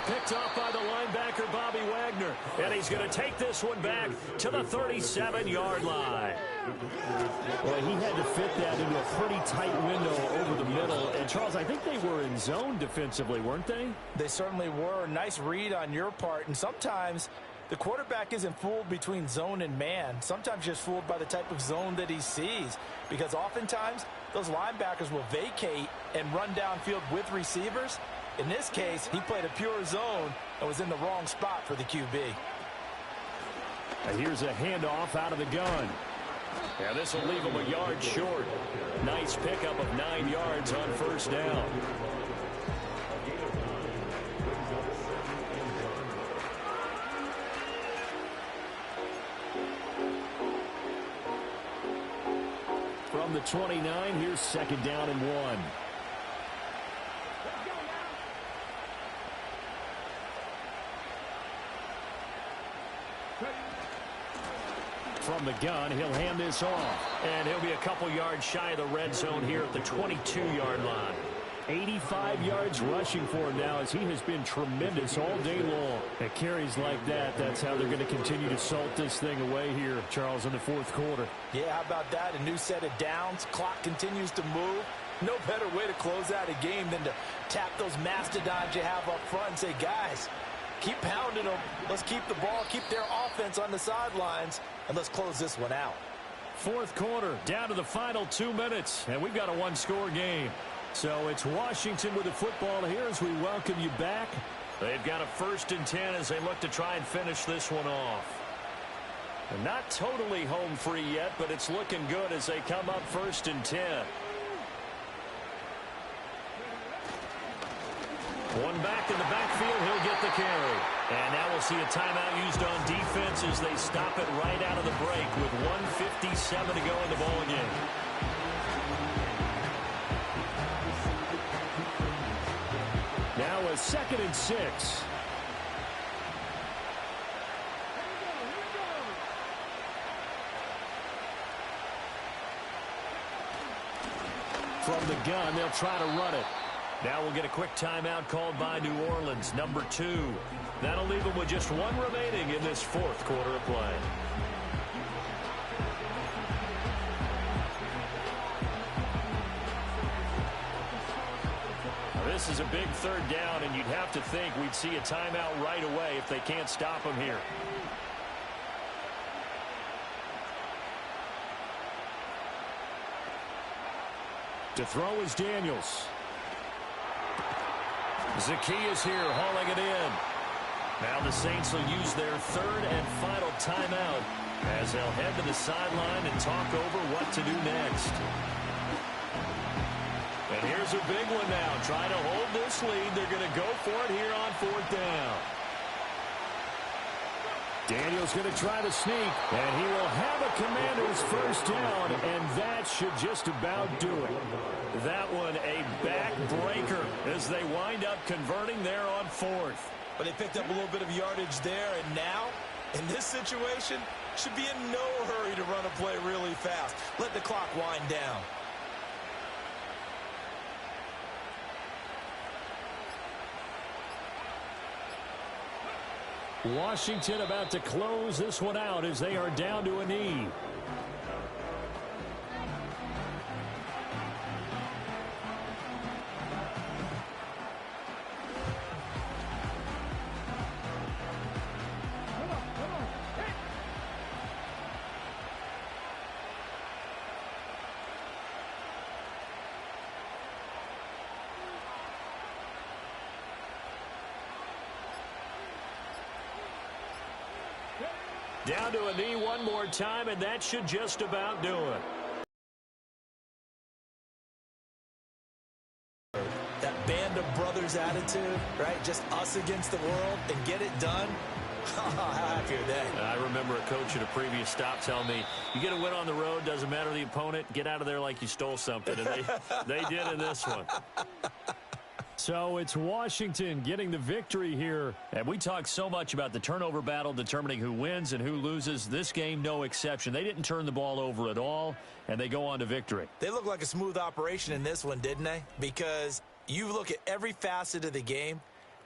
Picked off by the linebacker, Bobby Wagner. And he's going to take this one back to the 37-yard line. Well, he had to fit that into a pretty tight window over the middle. And, Charles, I think they were in zone defensively, weren't they? They certainly were. Nice read on your part. And sometimes the quarterback isn't fooled between zone and man. Sometimes just fooled by the type of zone that he sees. Because oftentimes those linebackers will vacate and run downfield with receivers. In this case, he played a pure zone and was in the wrong spot for the QB. And here's a handoff out of the gun. Yeah, this will leave him a yard short. Nice pickup of 9 yards on 1st down. From the 29, here's 2nd down and 1. from the gun. He'll hand this off. And he'll be a couple yards shy of the red zone here at the 22-yard line. 85 yards rushing for him now as he has been tremendous all day long. At carries like that, that's how they're going to continue to salt this thing away here, Charles, in the fourth quarter. Yeah, how about that? A new set of downs. Clock continues to move. No better way to close out a game than to tap those mastodons you have up front and say, guys, keep pounding them. Let's keep the ball, keep their offense on the sidelines, and let's close this one out. Fourth quarter, down to the final 2 minutes, and we've got a one-score game. So it's Washington with the football here as we welcome you back. They've got a 1st and 10 as they look to try and finish this one off. And not totally home free yet, but it's looking good as they come up 1st and 10. One back in the backfield, he'll get the carry. And now we'll see a timeout used on defense as they stop it right out of the break with 1:57 to go in the ball game. Now a 2nd and 6. From the gun, they'll try to run it. Now we'll get a quick timeout called by New Orleans, number 2. That'll leave them with just 1 remaining in this fourth quarter of play. This is a big 3rd down, and you'd have to think we'd see a timeout right away if they can't stop him here. To throw is Daniels. Zacchaeus here hauling it in. Now the Saints will use their 3rd and final timeout as they'll head to the sideline and talk over what to do next. And here's a big one now. Trying to hold this lead. They're going to go for it here on 4th down. Daniels going to try to sneak, and he will have a Commanders 1st down, and that should just about do it. That one a backbreaker as they wind up converting there on 4th. But they picked up a little bit of yardage there, and now, in this situation, should be in no hurry to run a play really fast. Let the clock wind down. Washington about to close this one out as they are down to a knee. Down to a knee one more time, and that should just about do it. That band of brothers attitude, right? Just us against the world and get it done. How happy are they? I remember a coach at a previous stop telling me, you get a win on the road, doesn't matter the opponent, get out of there like you stole something. And they did in this one. So it's Washington getting the victory here. And we talk so much about the turnover battle determining who wins and who loses. This game, no exception. They didn't turn the ball over at all, and they go on to victory. They look like a smooth operation in this one, didn't they? Because you look at every facet of the game,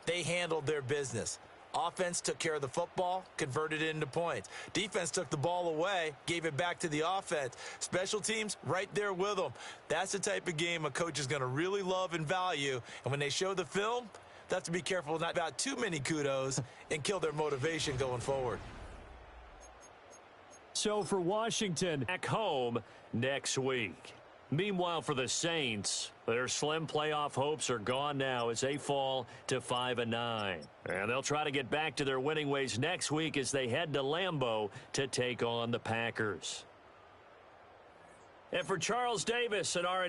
they handled their business. Offense took care of the football, converted it into points. Defense took the ball away, gave it back to the offense. Special teams, right there with them. That's the type of game a coach is going to really love and value. And when they show the film, they have to be careful not about too many kudos and kill their motivation going forward. So for Washington, back home next week. Meanwhile, for the Saints, their slim playoff hopes are gone now as they fall to 5-9. And they'll try to get back to their winning ways next week as they head to Lambeau to take on the Packers. And for Charles Davis and our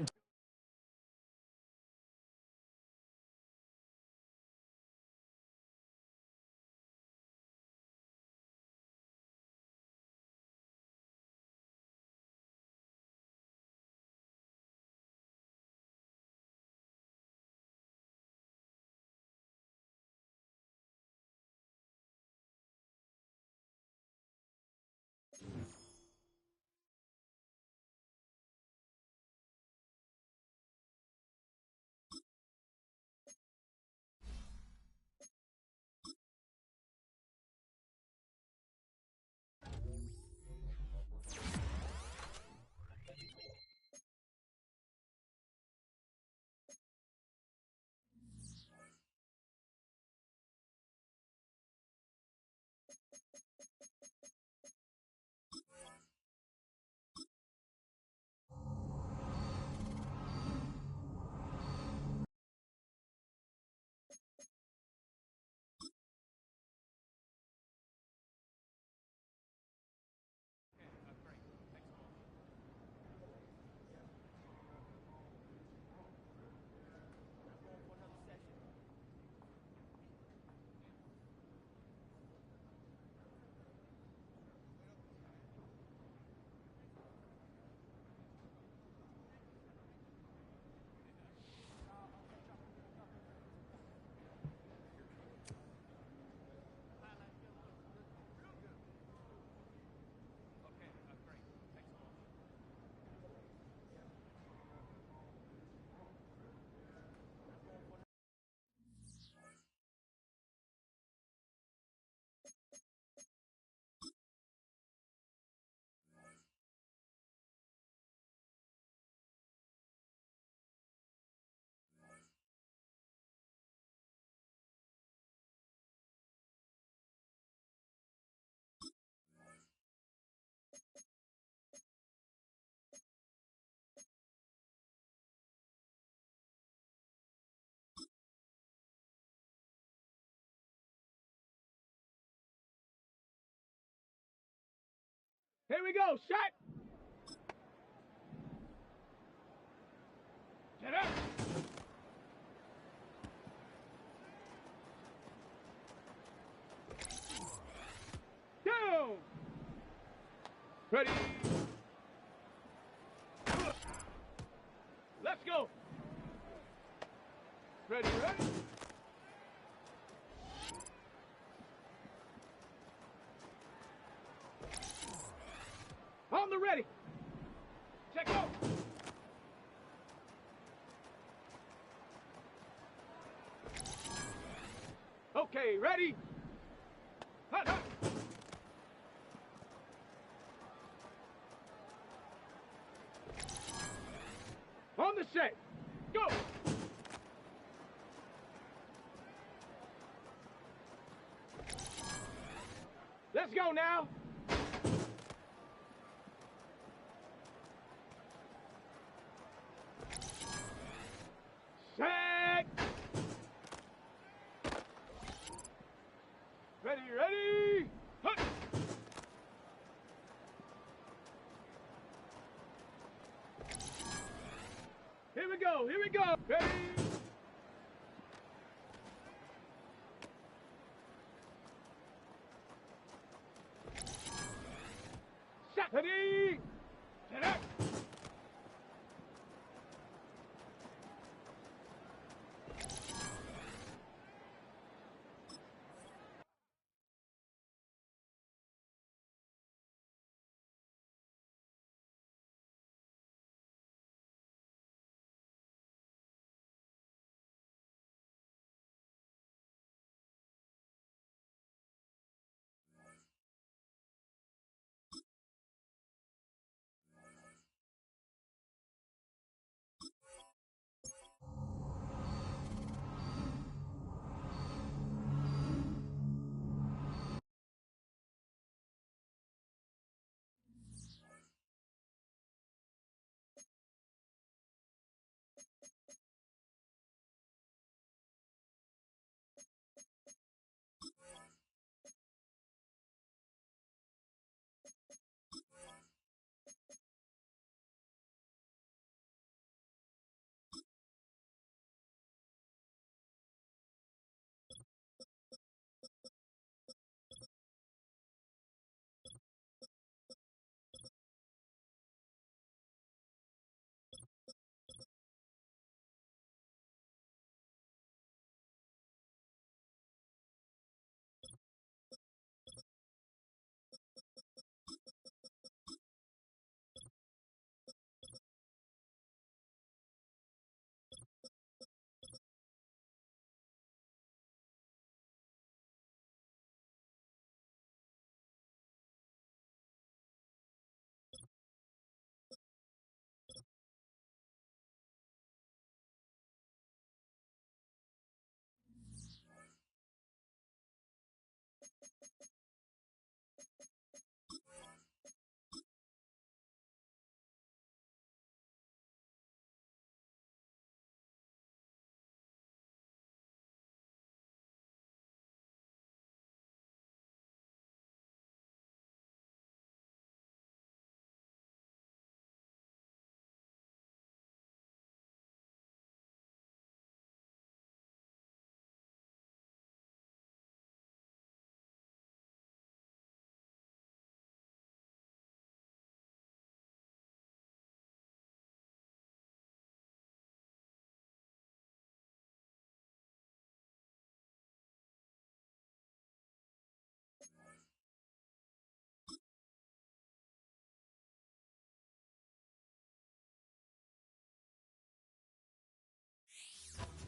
Here we go. Shot. Get up. Down. Ready. Let's go. Ready, ready. On the ready. Check out. Okay, ready. Hut, hut. On the set. Go. Let's go now. Set. Ready, ready. Hut. Here we go, here we go. Ready. Shot. Ready. Get up.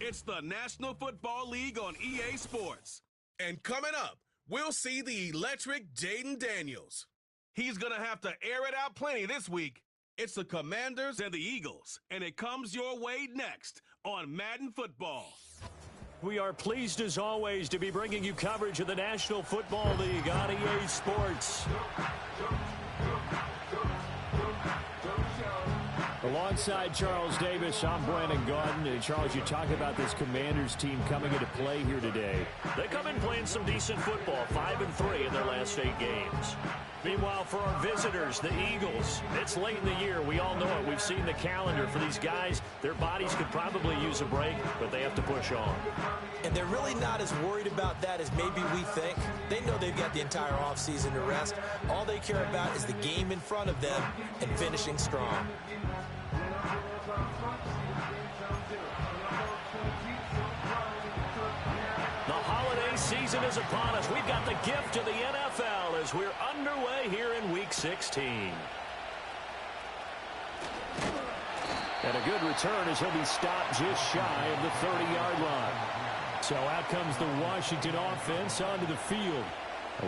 It's the National Football League on EA Sports. And coming up, we'll see the electric Jayden Daniels. He's going to have to air it out plenty this week. It's the Commanders and the Eagles, and it comes your way next on Madden Football. We are pleased, as always, to be bringing you coverage of the National Football League on EA Sports. Alongside Charles Davis, I'm Brandon Gaudin. And Charles, you talk about this Commanders team coming into play here today. They come in playing some decent football, 5-3 in their last 8 games. Meanwhile, for our visitors, the Eagles, it's late in the year. We all know it. We've seen the calendar for these guys. Their bodies could probably use a break, but they have to push on. And they're really not as worried about that as maybe we think. They know they've got the entire offseason to rest. All they care about is the game in front of them and finishing strong. The holiday season is upon us. We've got the gift of the NFL as we're underway here in Week 16. And a good return as he'll be stopped just shy of the 30-yard line. So out comes the Washington offense onto the field.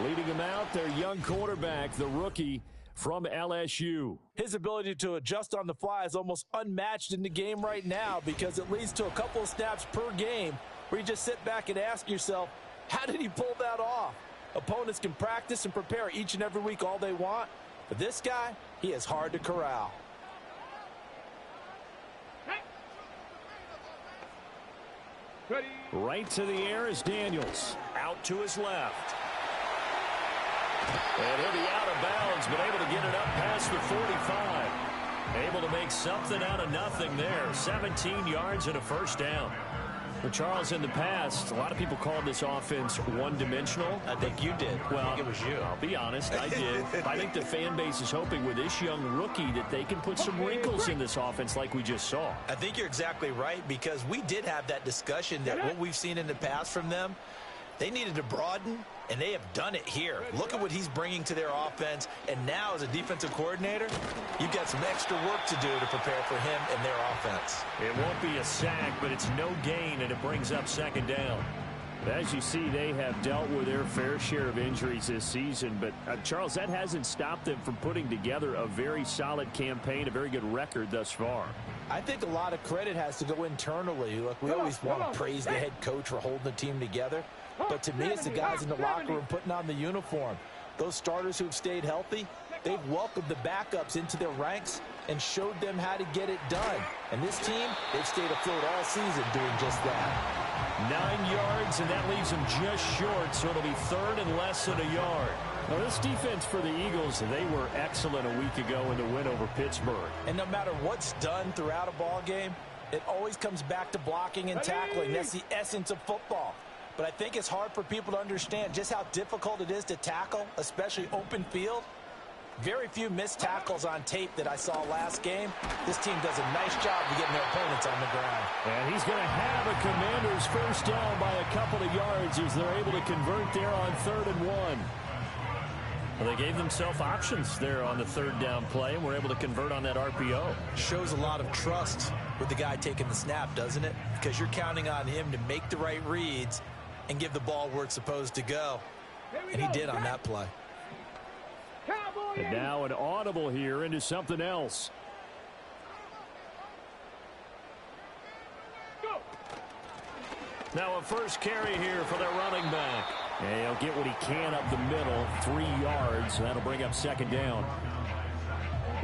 Leading them out, their young quarterback, the rookie from LSU. His ability to adjust on the fly is almost unmatched in the game right now because it leads to a couple of snaps per game where you just sit back and ask yourself, how did he pull that off? Opponents can practice and prepare each and every week all they want, but this guy, he is hard to corral. Ready. Right to the air is Daniels. Out to his left. And he'll be out of bounds, but able to get it up past the 45. Able to make something out of nothing there. 17 yards and a first down. Well, Charles, in the past, a lot of people called this offense one-dimensional. I think you did. Well, I think it was you. I'll be honest, I did. I think the fan base is hoping with this young rookie that they can put some wrinkles in this offense like we just saw. I think you're exactly right because we did have that discussion that what we've seen in the past from them, they needed to broaden, and they have done it here. Look at what he's bringing to their offense, and now as a defensive coordinator, you've got some extra work to do to prepare for him and their offense. It won't be a sack, but it's no gain, and it brings up second down. As you see, they have dealt with their fair share of injuries this season, but Charles, that hasn't stopped them from putting together a very solid campaign, a very good record thus far. I think a lot of credit has to go internally. Look, we always want to praise the head coach for holding the team together. But to me, it's the guys in the locker room putting on the uniform. Those starters who've stayed healthy, they've welcomed the backups into their ranks and showed them how to get it done. And this team, they've stayed afloat all season doing just that. 9 yards, and that leaves them just short, so it'll be third and less than a yard. Now, this defense for the Eagles, they were excellent a week ago in the win over Pittsburgh. And no matter what's done throughout a ball game, it always comes back to blocking and tackling. That's the essence of football. But I think it's hard for people to understand just how difficult it is to tackle, especially open field. Very few missed tackles on tape that I saw last game. This team does a nice job of getting their opponents on the ground. And he's going to have a Commanders first down by a couple of yards as they're able to convert there on 3rd and 1. Well, they gave themselves options there on the third down play, and were able to convert on that RPO. Shows a lot of trust with the guy taking the snap, doesn't it? Because you're counting on him to make the right reads and give the ball where it's supposed to go. And he did on that play. And now an audible here into something else. Now a first carry here for their running back. And he'll get what he can up the middle, 3 yards. That'll bring up second down.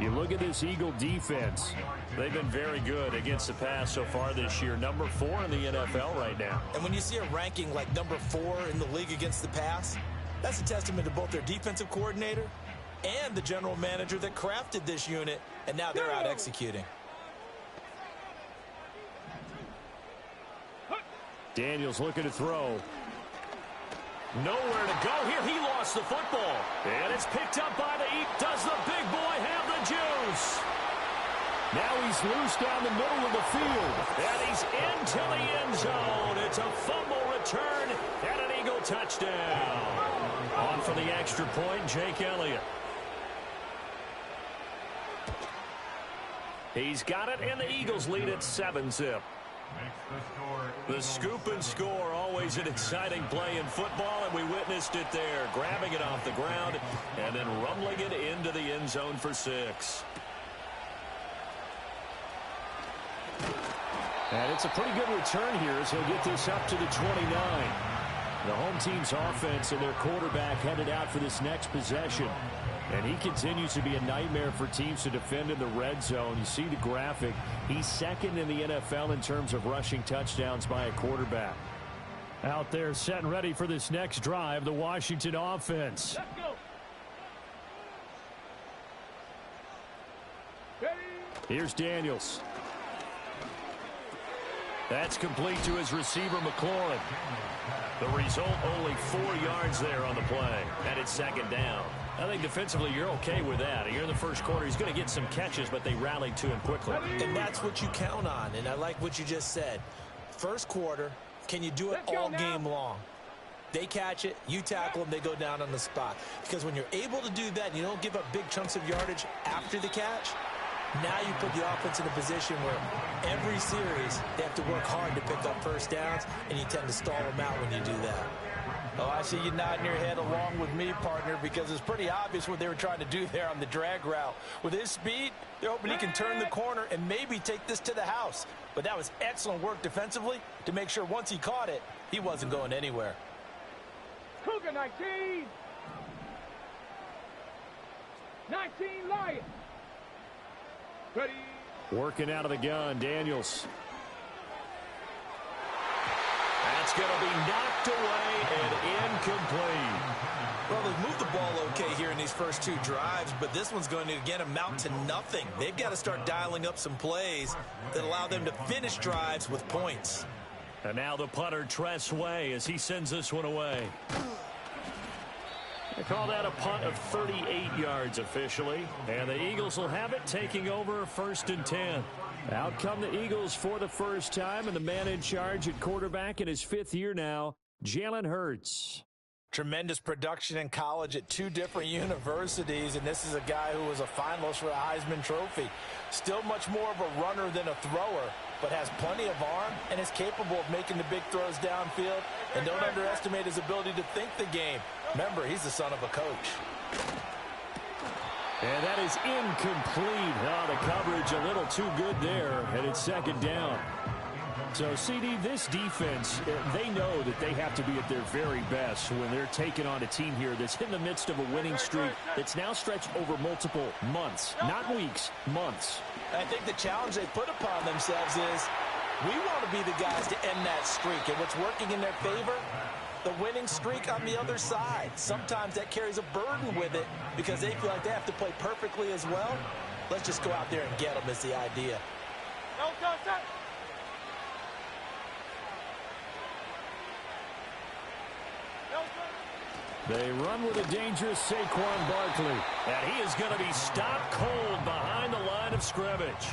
You look at this Eagle defense. They've been very good against the pass so far this year. Number 4 in the NFL right now. And when you see a ranking like number 4 in the league against the pass, that's a testament to both their defensive coordinator and the general manager that crafted this unit, and now they're out executing. Daniels looking to throw. Nowhere to go here. He lost the football. And it's picked up by the Eagles. Does the big boy have the juice? Now he's loose down the middle of the field. And he's into the end zone. It's a fumble return and an Eagle touchdown. On for the extra point, Jake Elliott. He's got it, and the Eagles lead at 7-zip. The scoop and score, always an exciting play in football, and we witnessed it there. Grabbing it off the ground and then rumbling it into the end zone for 6. And it's a pretty good return here as he'll get this up to the 29. The home team's offense and their quarterback headed out for this next possession. And he continues to be a nightmare for teams to defend in the red zone. You see the graphic. He's second in the NFL in terms of rushing touchdowns by a quarterback. Out there set and ready for this next drive, the Washington offense. Let's go. Ready. Here's Daniels. That's complete to his receiver, McLaurin. The result, only 4 yards there on the play. And it's second down. I think defensively you're okay with that. You're in the first quarter. He's going to get some catches, but they rallied to him quickly. And that's what you count on. And I like what you just said. First quarter, can you do it all game long? They catch it, you tackle them, they go down on the spot. Because when you're able to do that and you don't give up big chunks of yardage after the catch, now you put the offense in a position where every series they have to work hard to pick up first downs, and you tend to stall them out when you do that. Oh, I see you nodding your head along with me, partner, because it's pretty obvious what they were trying to do there on the drag route. With his speed, they're hoping he can turn the corner and maybe take this to the house. But that was excellent work defensively to make sure once he caught it, he wasn't going anywhere. Cougar 19. 19 Lions. Ready. Working out of the gun, Daniels. That's going to be knocked away and incomplete. Well, they've moved the ball okay here in these first 2 drives, but this one's going to, again, amount to nothing. They've got to start dialing up some plays that allow them to finish drives with points. And now the punter, Tress Way, as he sends this one away. They call that a punt of 38 yards officially. And the Eagles will have it, taking over 1st and 10. Out come the Eagles for the first time, and the man in charge at quarterback in his 5th year now, Jalen Hurts. Tremendous production in college at 2 different universities, and this is a guy who was a finalist for a Heisman Trophy. Still much more of a runner than a thrower, but has plenty of arm and is capable of making the big throws downfield. And don't underestimate his ability to think the game. Remember, he's the son of a coach. And that is incomplete. Oh, the coverage a little too good there, and it's second down. So, CD, this defense, they know that they have to be at their very best when they're taking on a team here that's in the midst of a winning streak that's now stretched over multiple months, not weeks, months. I think the challenge they put upon themselves is we want to be the guys to end that streak. And what's working in their favor? The winning streak on the other side. Sometimes that carries a burden with it because they feel like they have to play perfectly as well. Let's just go out there and get them is the idea. They run with a dangerous Saquon Barkley. And he is going to be stopped cold behind the line of scrimmage.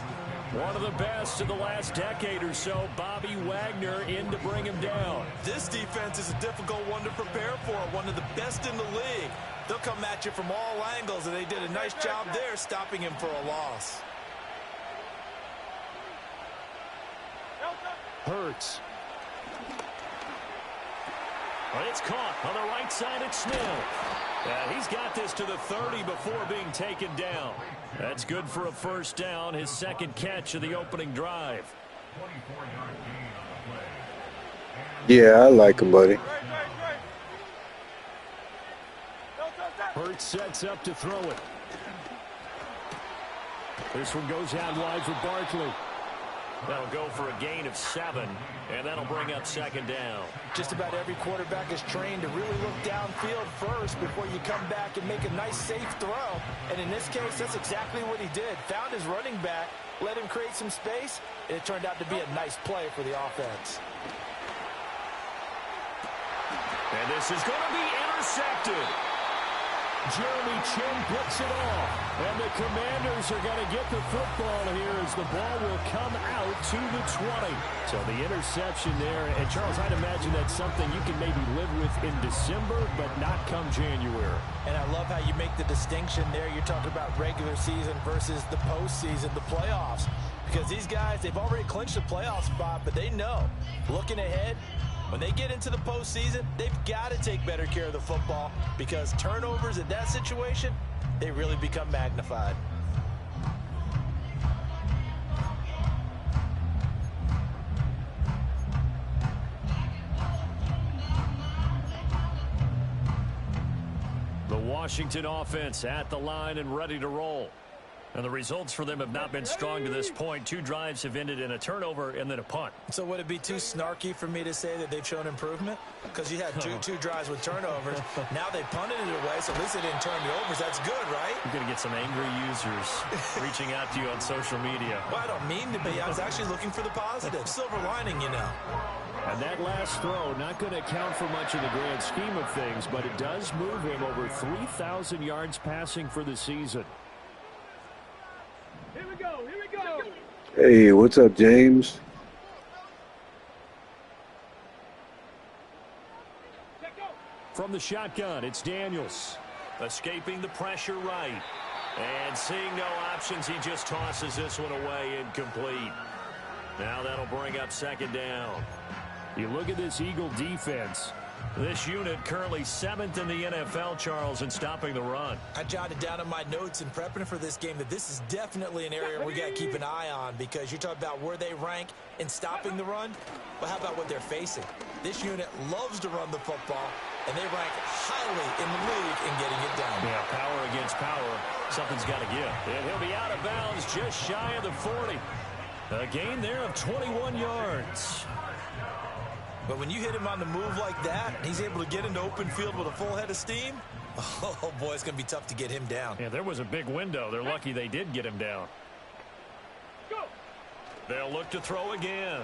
One of the best of the last decade or so, Bobby Wagner in to bring him down. This defense is a difficult one to prepare for, one of the best in the league. They'll come at you from all angles, and they did a nice job there stopping him for a loss. Hurts. But it's caught on the right side at Smith. And he's got this to the 30 before being taken down. That's good for a first down, his 2nd catch of the opening drive. Yeah, I like him, buddy. Hurts sets up to throw it. This one goes out wide for Barkley. That'll go for a gain of 7, and that'll bring up 2nd down. Just about every quarterback is trained to really look downfield first before you come back and make a nice, safe throw. And in this case, that's exactly what he did. Found his running back, let him create some space, and it turned out to be a nice play for the offense. And this is going to be intercepted. Jeremy Chin puts it off. And the Commanders are going to get the football here as the ball will come out to the 20. So the interception there. And, Charles, I'd imagine that's something you can maybe live with in December, but not come January. And I love how you make the distinction there. You're talking about regular season versus the postseason, the playoffs. Because these guys, they've already clinched the playoff spot, but they know, looking ahead, when they get into the postseason, they've got to take better care of the football because turnovers in that situation, they really become magnified. Washington offense at the line and ready to roll. And the results for them have not been strong to this point. 2 drives have ended in a turnover and then a punt. So would it be too snarky for me to say that they've shown improvement? Because you had two drives with turnovers. Now they punted it away, so at least they didn't turn the overs. That's good, right? You're going to get some angry users reaching out to you on social media. Well, I don't mean to be. I was actually looking for the positive. Silver lining, you know. And that last throw, not going to account for much in the grand scheme of things, but it does move him over 3,000 yards passing for the season. Here we go. Here we go. Hey, what's up, James? From the shotgun, it's Daniels. Escaping the pressure right. And seeing no options, he just tosses this one away, incomplete. Now that'll bring up second down. You look at this Eagle defense. This unit currently 7th in the NFL, Charles, in stopping the run. I jotted down in my notes in prepping for this game that this is definitely an area we got to keep an eye on, because you're talking about where they rank in stopping the run. But how about what they're facing? This unit loves to run the football, and they rank highly in the league in getting it done. Yeah, power against power. Something's got to give. And he'll be out of bounds just shy of the 40. A gain there of 21 yards. But when you hit him on the move like that, he's able to get into open field with a full head of steam. Oh, boy, it's going to be tough to get him down. Yeah, there was a big window. They're lucky they did get him down. Go. They'll look to throw again.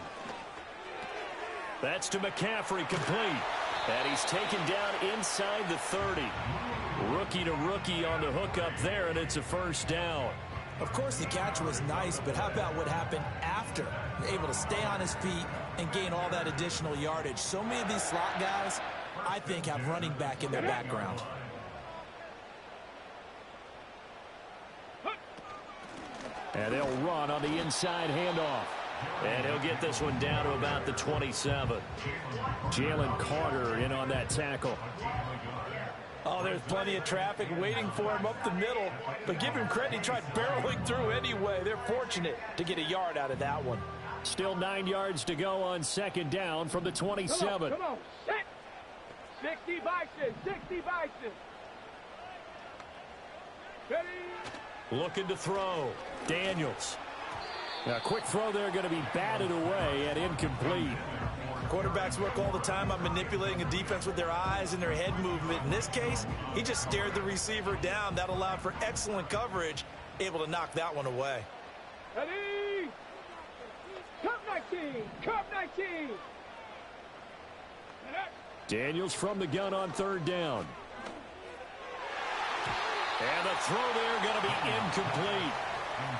That's to McCaffrey, complete. And he's taken down inside the 30. Rookie to rookie on the hook up there, and it's a first down. Of course, the catch was nice, but how about what happened after? Able to stay on his feet and gain all that additional yardage. So many of these slot guys, I think, have running back in their background. And they'll run on the inside handoff. And he'll get this one down to about the 27. Jalen Carter in on that tackle. Oh, there's plenty of traffic waiting for him up the middle. But give him credit, he tried barreling through anyway. They're fortunate to get a yard out of that one. Still 9 yards to go on second down from the 27. Come on. Set. 60 Bison. 60 Bison. Ready. Looking to throw. Daniels. A quick throw there going to be batted away and incomplete. Quarterbacks work all the time on manipulating a defense with their eyes and their head movement. In this case, he just stared the receiver down. That allowed for excellent coverage, able to knock that one away. Ready. Cup 19. Cup 19. Daniels from the gun on third down. And the throw there going to be incomplete.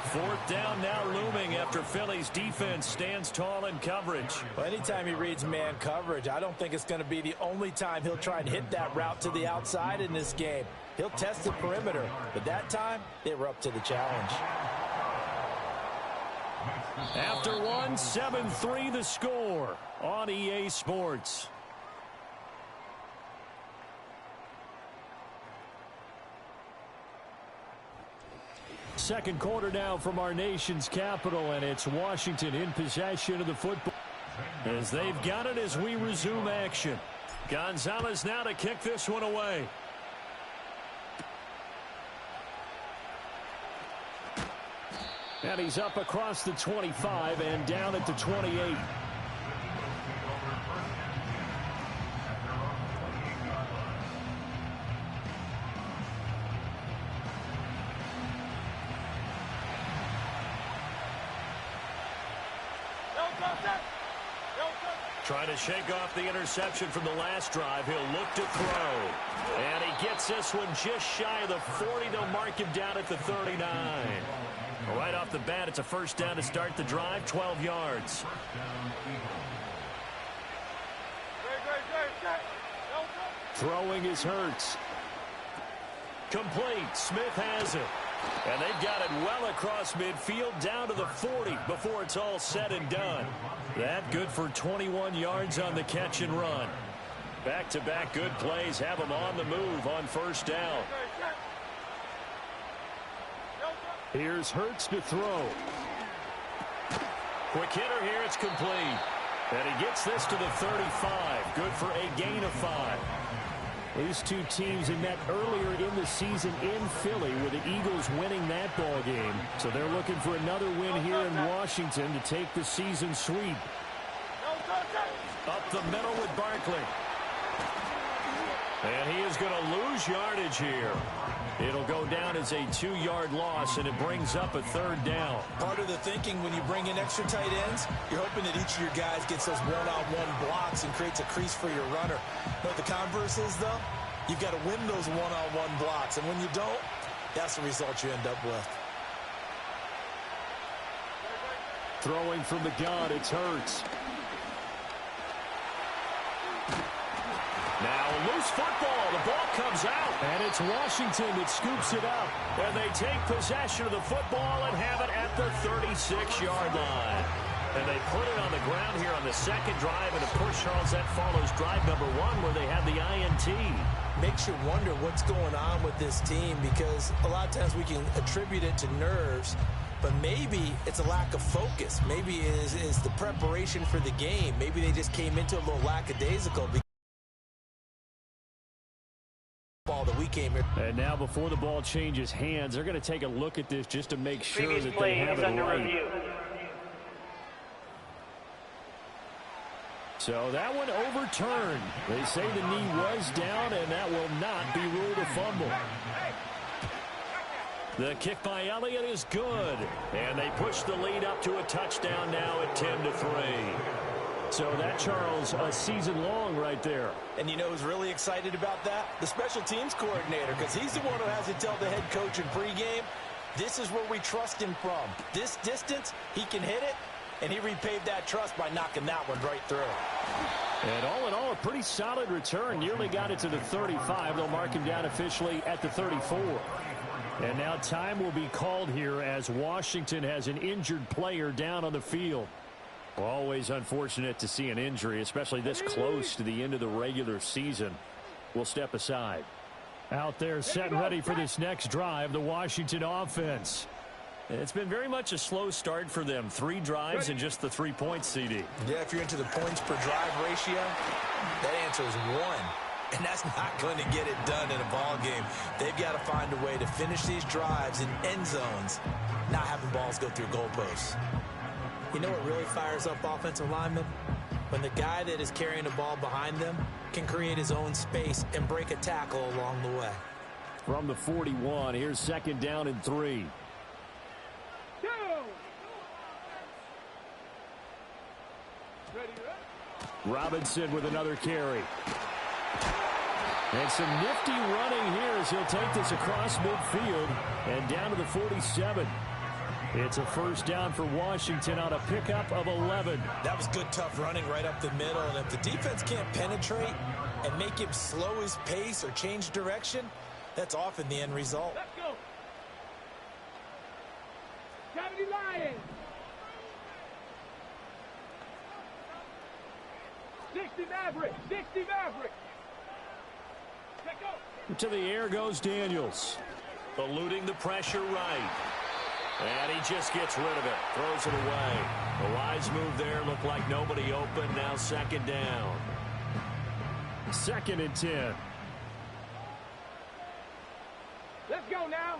Fourth down now looming after Philly's defense stands tall in coverage. Well, anytime he reads man coverage, I don't think it's going to be the only time he'll try and hit that route to the outside in this game. He'll test the perimeter, but that time they were up to the challenge. After one, 7-3 the score on EA Sports. Second quarter now from our nation's capital, and it's Washington in possession of the football as they've got it as we resume action. Gonzalez now to kick this one away. And he's up across the 25 and down at the 28. Trying to shake off the interception from the last drive. He'll look to throw. And he gets this one just shy of the 40. They'll mark him down at the 39. Right off the bat, it's a first down to start the drive, 12 yards. Throwing is Hurts. Complete. Smith has it. And they've got it well across midfield down to the 40 before it's all said and done. That good for 21 yards on the catch and run. Back-to-back good plays have them on the move on first down. Here's Hurts to throw. Quick hitter here. It's complete. And he gets this to the 35. Good for a gain of 5. These two teams had met earlier in the season in Philly with the Eagles winning that ball game. So they're looking for another win here in Washington to take the season sweep. Up the middle with Barkley. And he is going to lose yardage here. It'll go down as a 2-yard loss, and it brings up a 3rd down. Part of the thinking when you bring in extra tight ends, you're hoping that each of your guys gets those one-on-one blocks and creates a crease for your runner. But the converse is, though, you've got to win those one-on-one blocks. And when you don't, that's the result you end up with. Throwing from the gun, it's Hurts. Now a loose football. The ball comes out. And it's Washington that scoops it up. And they take possession of the football and have it at the 36-yard line. And they put it on the ground here on the 2nd drive. And, of course, Charles, that follows drive number 1 where they had the INT. Makes you wonder what's going on with this team, because a lot of times we can attribute it to nerves, but maybe it's a lack of focus. Maybe it is the preparation for the game. Maybe they just came into a little lackadaisical. That we came here. And now before the ball changes hands, they're going to take a look at this just to make sure that they have it right. So that one overturned. They say the knee was down, and that will not be ruled a fumble. The kick by Elliott is good. And they push the lead up to a touchdown now at 10-3. So that, Charles, a season long right there. And you know who's really excited about that? The special teams coordinator, because he's the one who has to tell the head coach in pregame, this is where we trust him from. This distance, he can hit it, and he repaid that trust by knocking that one right through. And all in all, a pretty solid return. Nearly got it to the 35. They'll mark him down officially at the 34. And now time will be called here as Washington has an injured player down on the field. Always unfortunate to see an injury, especially this close to the end of the regular season. We'll step aside. Out there set and ready for this next drive, the Washington offense. It's been very much a slow start for them. 3 drives and just the 3 points, CD. Yeah, if you're into the points per drive ratio, that answer is 1. And that's not going to get it done in a ball game. They've got to find a way to finish these drives in end zones, not having balls go through goalposts. You know what really fires up offensive linemen? When the guy that is carrying the ball behind them can create his own space and break a tackle along the way. From the 41, here's 2nd down and 3. Robinson with another carry. And some nifty running here as he'll take this across midfield and down to the 47. It's a 1st down for Washington on a pickup of 11. That was good, tough running right up the middle. And if the defense can't penetrate and make him slow his pace or change direction, that's often the end result. Let's go. 70 Lions. 60 Maverick. 60 Maverick. Let's go. To the air goes Daniels. Eluding the pressure right. And he just gets rid of it. Throws it away. The wise move there. Looked like nobody open. Now 2nd down. 2nd and 10. Let's go now.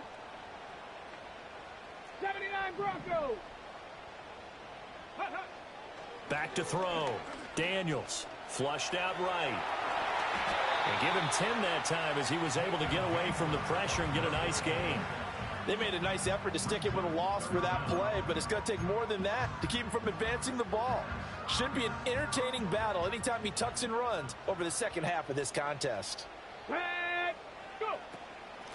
79 Broncos. Back to throw. Daniels flushed out right. And give him 10 that time as he was able to get away from the pressure and get a nice gain. They made a nice effort to stick it with a loss for that play, but it's going to take more than that to keep him from advancing the ball. Should be an entertaining battle anytime he tucks and runs over the 2nd half of this contest. Go.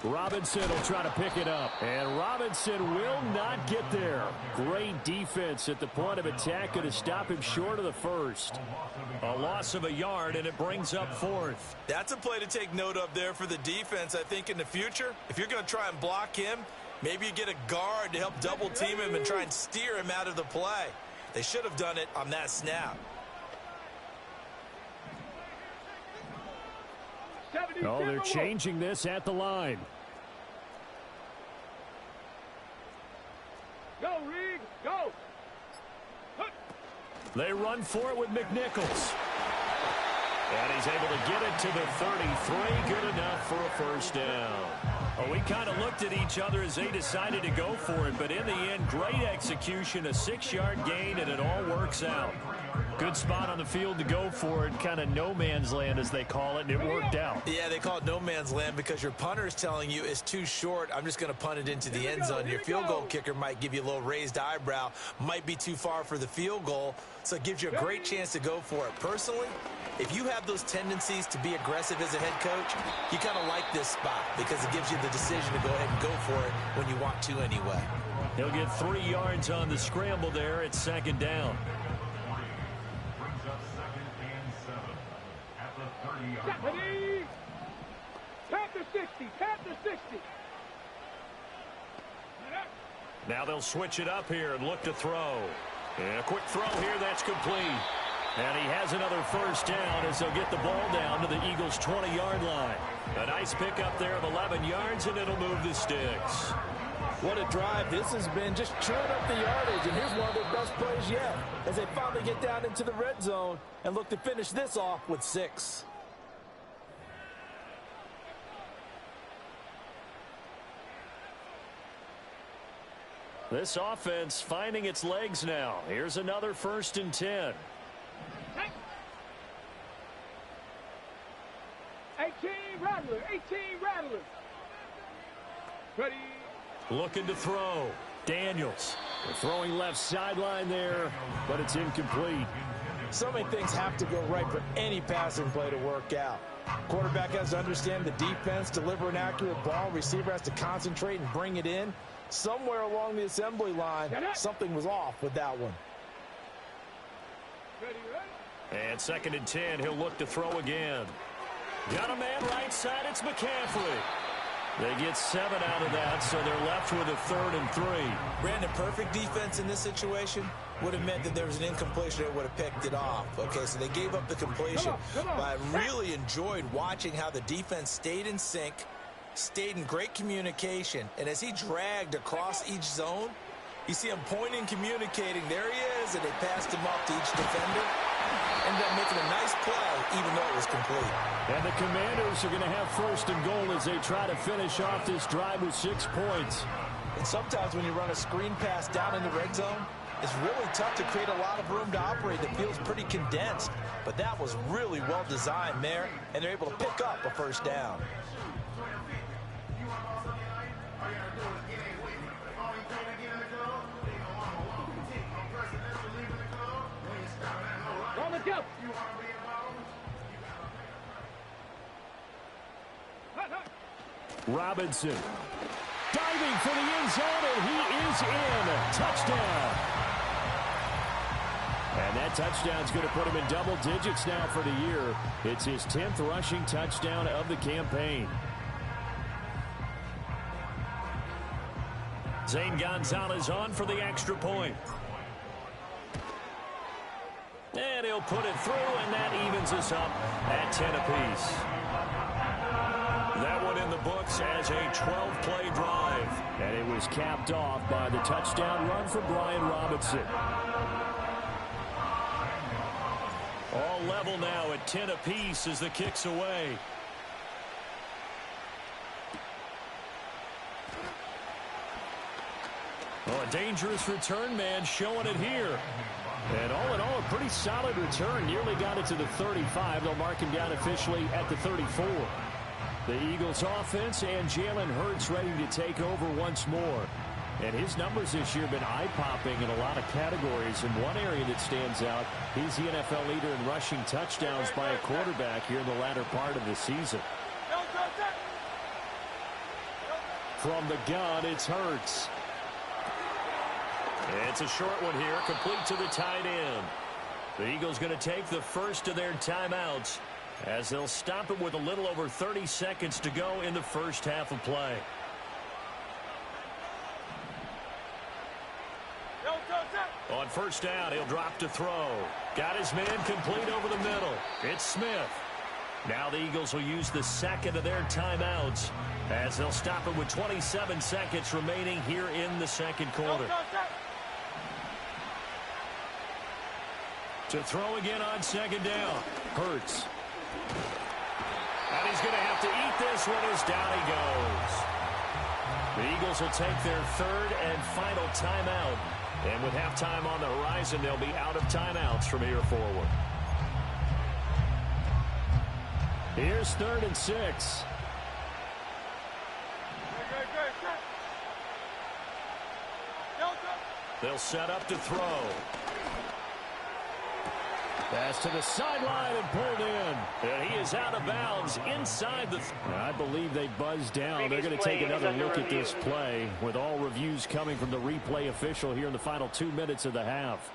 Robinson will try to pick it up, and Robinson will not get there. Great defense at the point of attack, going to stop him short of the 1st. A loss of a yard, and it brings up 4th. That's a play to take note of there for the defense, I think, in the future. If you're going to try and block him, maybe you get a guard to help double team him and try and steer him out of the play. They should have done it on that snap. Oh, they're changing this at the line. Go, Reed. Go. They run for it with McNichols. And he's able to get it to the 33. Good enough for a first down. Well, we kind of looked at each other as they decided to go for it, but in the end, great execution, a 6-yard gain, and it all works out. Good spot on the field to go for it, kind of no man's land as they call it, and it worked out. Yeah, they call it no man's land because your punter is telling you it's too short. I'm just going to punt it into the end zone. Your field goal kicker might give you a little raised eyebrow, might be too far for the field goal, so it gives you a great chance to go for it. Personally, if you have those tendencies to be aggressive as a head coach, you kind of like this spot because it gives you the decision to go ahead and go for it when you want to anyway. He'll get 3 yards on the scramble there at second down. Brings up 2nd and 7 at the 30-yard line. Panther 60, Panther 60. Now they'll switch it up here and look to throw. And a quick throw here, that's complete. And he has another first down as they'll get the ball down to the Eagles' 20-yard line. A nice pickup there of 11 yards, and it'll move the sticks. What a drive this has been, just chewing up the yardage, and here's one of their best plays yet as they finally get down into the red zone and look to finish this off with 6. This offense finding its legs now. Here's another 1st and 10. 18 Rattler, 18 Rattler. Ready. Looking to throw. Daniels. They're throwing left sideline there, but it's incomplete. So many things have to go right for any passing play to work out. Quarterback has to understand the defense, deliver an accurate ball. Receiver has to concentrate and bring it in. Somewhere along the assembly line, something was off with that one. Ready, ready. And 2nd and 10, he'll look to throw again. Got a man right side, it's McCaffrey. They get 7 out of that, so they're left with a 3rd and 3. Brandon, perfect defense in this situation would have meant that there was an incompletion that would have picked it off. Okay, so they gave up the completion. But I really enjoyed watching how the defense stayed in sync, stayed in great communication, and as he dragged across each zone, you see him pointing, communicating. There he is, and they passed him off to each defender. Ended up making a nice play, even though it was complete. And the Commanders are going to have 1st and goal as they try to finish off this drive with 6 points. And sometimes when you run a screen pass down in the red zone, it's really tough to create a lot of room to operate that feels pretty condensed. But that was really well designed there, and they're able to pick up a first down. Go. Robinson diving for the end zone, and he is in. Touchdown. And that touchdown's going to put him in double digits now for the year. It's his 10th rushing touchdown of the campaign. Zane Gonzalez on for the extra point. And he'll put it through, and that evens us up at 10 apiece. That one in the books as a 12-play drive. And it was capped off by the touchdown run for Brian Robinson. All level now at 10 apiece as the kick's away. Oh, a dangerous return man showing it here. And all in all, a pretty solid return. Nearly got it to the 35. They'll mark him down officially at the 34. The Eagles offense and Jalen Hurts ready to take over once more. And his numbers this year have been eye-popping in a lot of categories. In one area that stands out, he's the NFL leader in rushing touchdowns by a quarterback here in the latter part of the season. From the gun, it's Hurts. It's a short one here, complete to the tight end. The Eagles going to take the first of their timeouts as they'll stop it with a little over 30 seconds to go in the first half of play. On first down, he'll drop to throw. Got his man complete over the middle. It's Smith. Now the Eagles will use the second of their timeouts as they'll stop it with 27 seconds remaining here in the second quarter. To throw again on second down. Hurts And he's going to have to eat this one as down he goes. The Eagles will take their third and final timeout. And with halftime on the horizon, they'll be out of timeouts from here forward. Here's 3rd and 6. They'll set up to throw. Pass to the sideline and pulled in. And he is out of bounds inside the... I believe they buzzed down. They're going to take another look at this play with all reviews coming from the replay official here in the final 2 minutes of the half.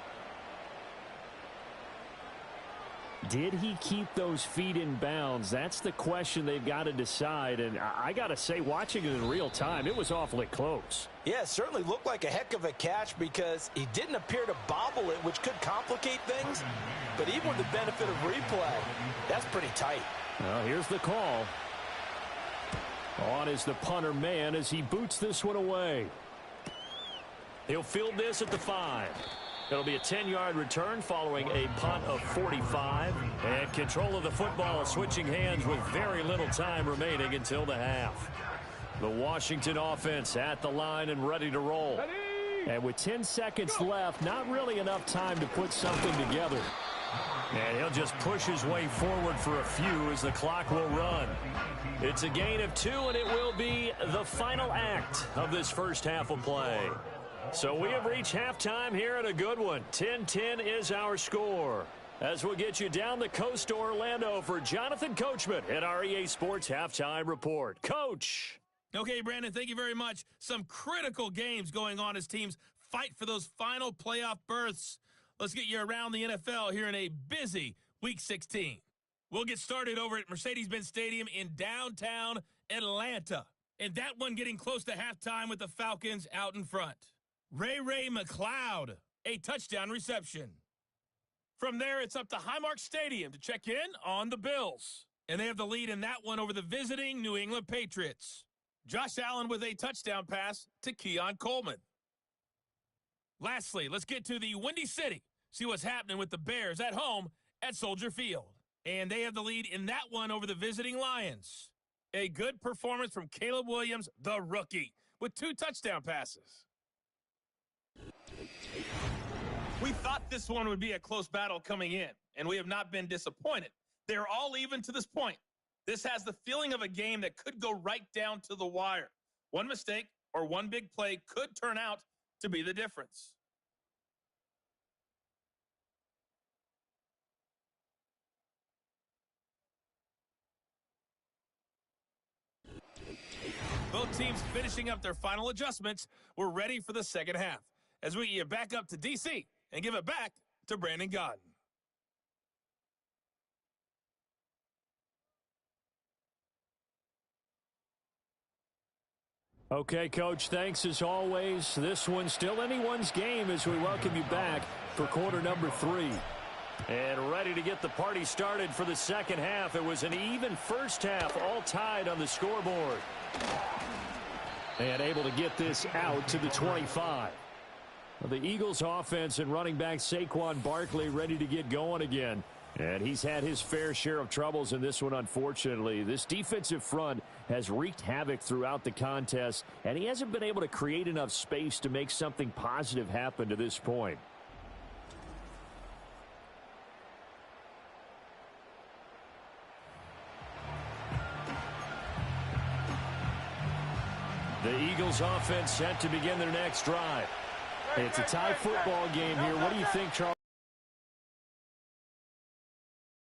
Did he keep those feet in bounds? That's the question they've got to decide. And I got to say, watching it in real time, it was awfully close. Yeah, it certainly looked like a heck of a catch because he didn't appear to bobble it, which could complicate things. But even with the benefit of replay, that's pretty tight. Well, here's the call. On is the punter man as he boots this one away. He'll field this at the 5. It'll be a 10-yard return following a punt of 45. And control of the football switching hands with very little time remaining until the half. The Washington offense at the line and ready to roll. And with 10 seconds left, not really enough time to put something together. And he'll just push his way forward for a few as the clock will run. It's a gain of 2, and it will be the final act of this first half of play. So we have reached halftime here at a good one. 10-10 is our score. As we'll get you down the coast to Orlando for Jonathan Coachman at our EA Sports Halftime Report. Coach. Okay, Brandon, thank you very much. Some critical games going on as teams fight for those final playoff berths. Let's get you around the NFL here in a busy Week 16. We'll get started over at Mercedes-Benz Stadium in downtown Atlanta. And that one getting close to halftime with the Falcons out in front. Ray McCloud, a touchdown reception. From there, it's up to Highmark Stadium to check in on the Bills. And they have the lead in that one over the visiting New England Patriots. Josh Allen with a touchdown pass to Keon Coleman. Lastly, let's get to the Windy City. See what's happening with the Bears at home at Soldier Field. And they have the lead in that one over the visiting Lions. A good performance from Caleb Williams, the rookie, with 2 touchdown passes. We thought this one would be a close battle coming in, and we have not been disappointed. They're all even to this point. This has the feeling of a game that could go right down to the wire. One mistake or one big play could turn out to be the difference. Both teams finishing up their final adjustments. We're ready for the second half as we get back up to D.C. and give it back to Brandon Gaudin. Okay, Coach, thanks as always. This one's still anyone's game as we welcome you back for quarter number 3. And ready to get the party started for the second half. It was an even first half, all tied on the scoreboard. And able to get this out to the 25. The Eagles offense and running back Saquon Barkley ready to get going again. And he's had his fair share of troubles in this one, unfortunately. This defensive front has wreaked havoc throughout the contest, and he hasn't been able to create enough space to make something positive happen to this point. The Eagles offense set to begin their next drive. It's a tie football game here. What do you think, Charles?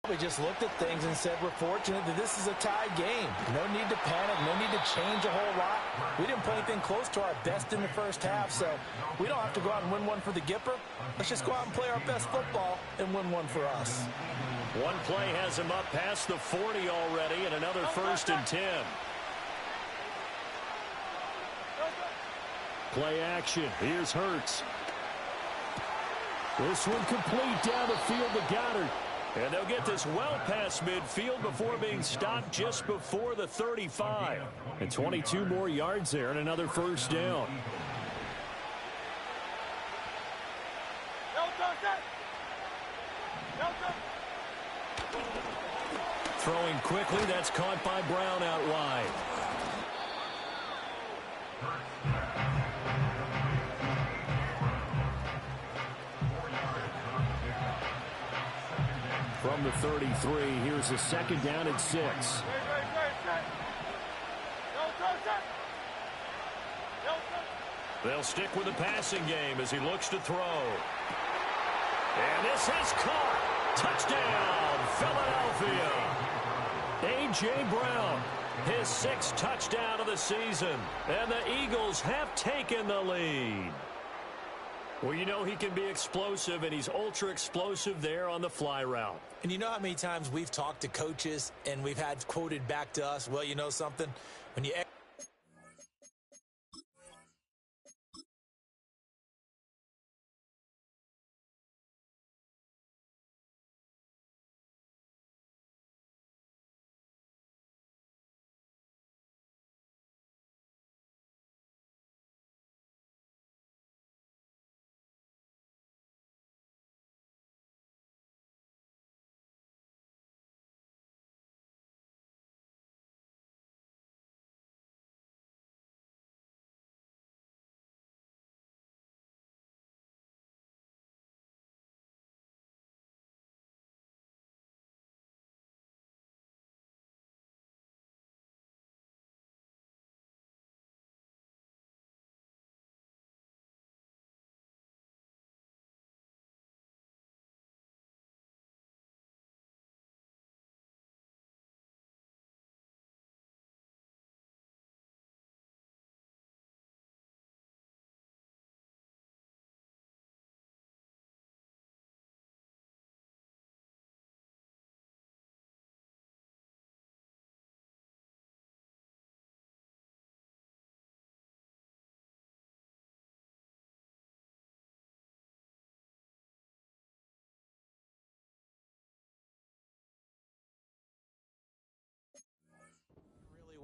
We just looked at things and said we're fortunate that this is a tie game. No need to panic, no need to change a whole lot. We didn't play anything close to our best in the first half, so we don't have to go out and win one for the Gipper. Let's just go out and play our best football and win one for us. One play has him up past the 40 already, and another 1st and 10. Play action. Here's Hurts. This one complete down the field to Goddard. And they'll get this well past midfield before being stopped just before the 35. And 22 more yards there and another first down. throwing quickly. That's caught by Brown out wide. From the 33, here's a second down and 6. They'll stick with the passing game as he looks to throw. And this is caught. Touchdown, Philadelphia. A.J. Brown, his 6th touchdown of the season. And the Eagles have taken the lead. Well, you know he can be explosive, and he's ultra explosive there on the fly route. And you know how many times we've talked to coaches and we've had quoted back to us, well, you know something? When you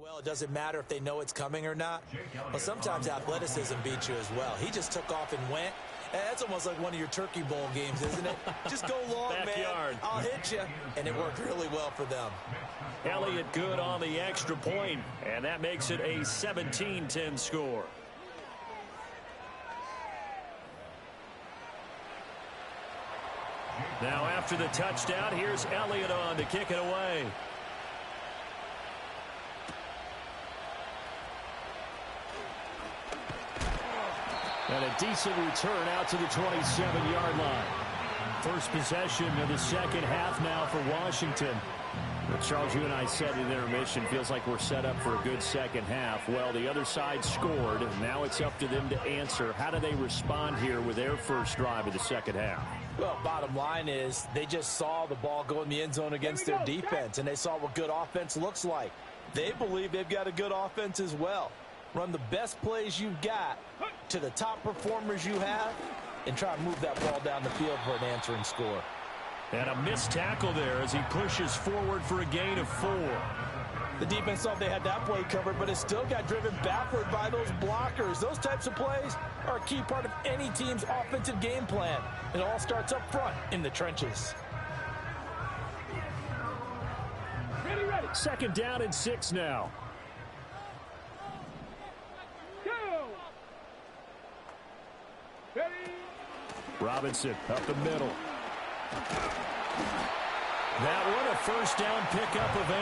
well, it doesn't matter if they know it's coming or not. Well, sometimes athleticism beats you as well. He just took off and went. That's almost like one of your Turkey Bowl games, isn't it? Just go long, Backyard. man. I'll hit you. And it worked really well for them. Elliott good on the extra point, and that makes it a 17-10 score. Now after the touchdown, here's Elliott on to kick it away. And a decent return out to the 27-yard line. First possession of the second half now for Washington. Well, Charles, you and I said in intermission, feels like we're set up for a good second half. Well, the other side scored. Now it's up to them to answer. How do they respond here with their first drive of the second half? Well, bottom line is they just saw the ball go in the end zone against their defense, and they saw what good offense looks like. They believe they've got a good offense as well. Run the best plays you've got to the top performers you have and try to move that ball down the field for an answering score. And a missed tackle there as he pushes forward for a gain of 4. The defense thought they had that play covered, but it still got driven backward by those blockers. Those types of plays are a key part of any team's offensive game plan. It all starts up front in the trenches. Ready. Second down and 6 now. Robinson up the middle. That one a first down pickup of 8.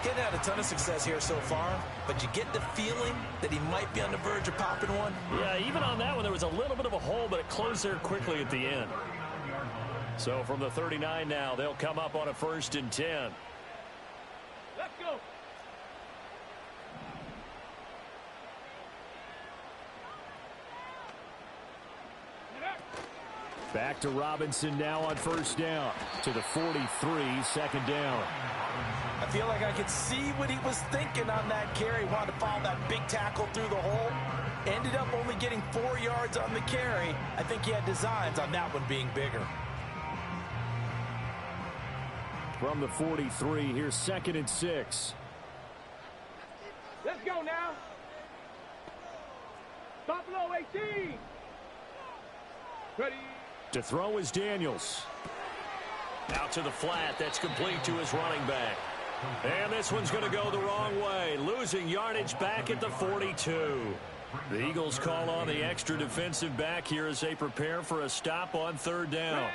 Getting had a ton of success here so far, but you get the feeling that he might be on the verge of popping one. Yeah, even on that one, there was a little bit of a hole, but it closed there quickly at the end. So from the 39 now, they'll come up on a 1st and 10. Let's go. Back to Robinson now on first down. To the 43, second down. I feel like I could see what he was thinking on that carry. Wanted to follow that big tackle through the hole. Ended up only getting 4 yards on the carry. I think he had designs on that one being bigger. From the 43, here's 2nd and 6. Let's go now. Buffalo 18. Ready. To throw is Daniels. Out to the flat. That's complete to his running back. And this one's going to go the wrong way. Losing yardage back at the 42. The Eagles call on the extra defensive back here as they prepare for a stop on third down.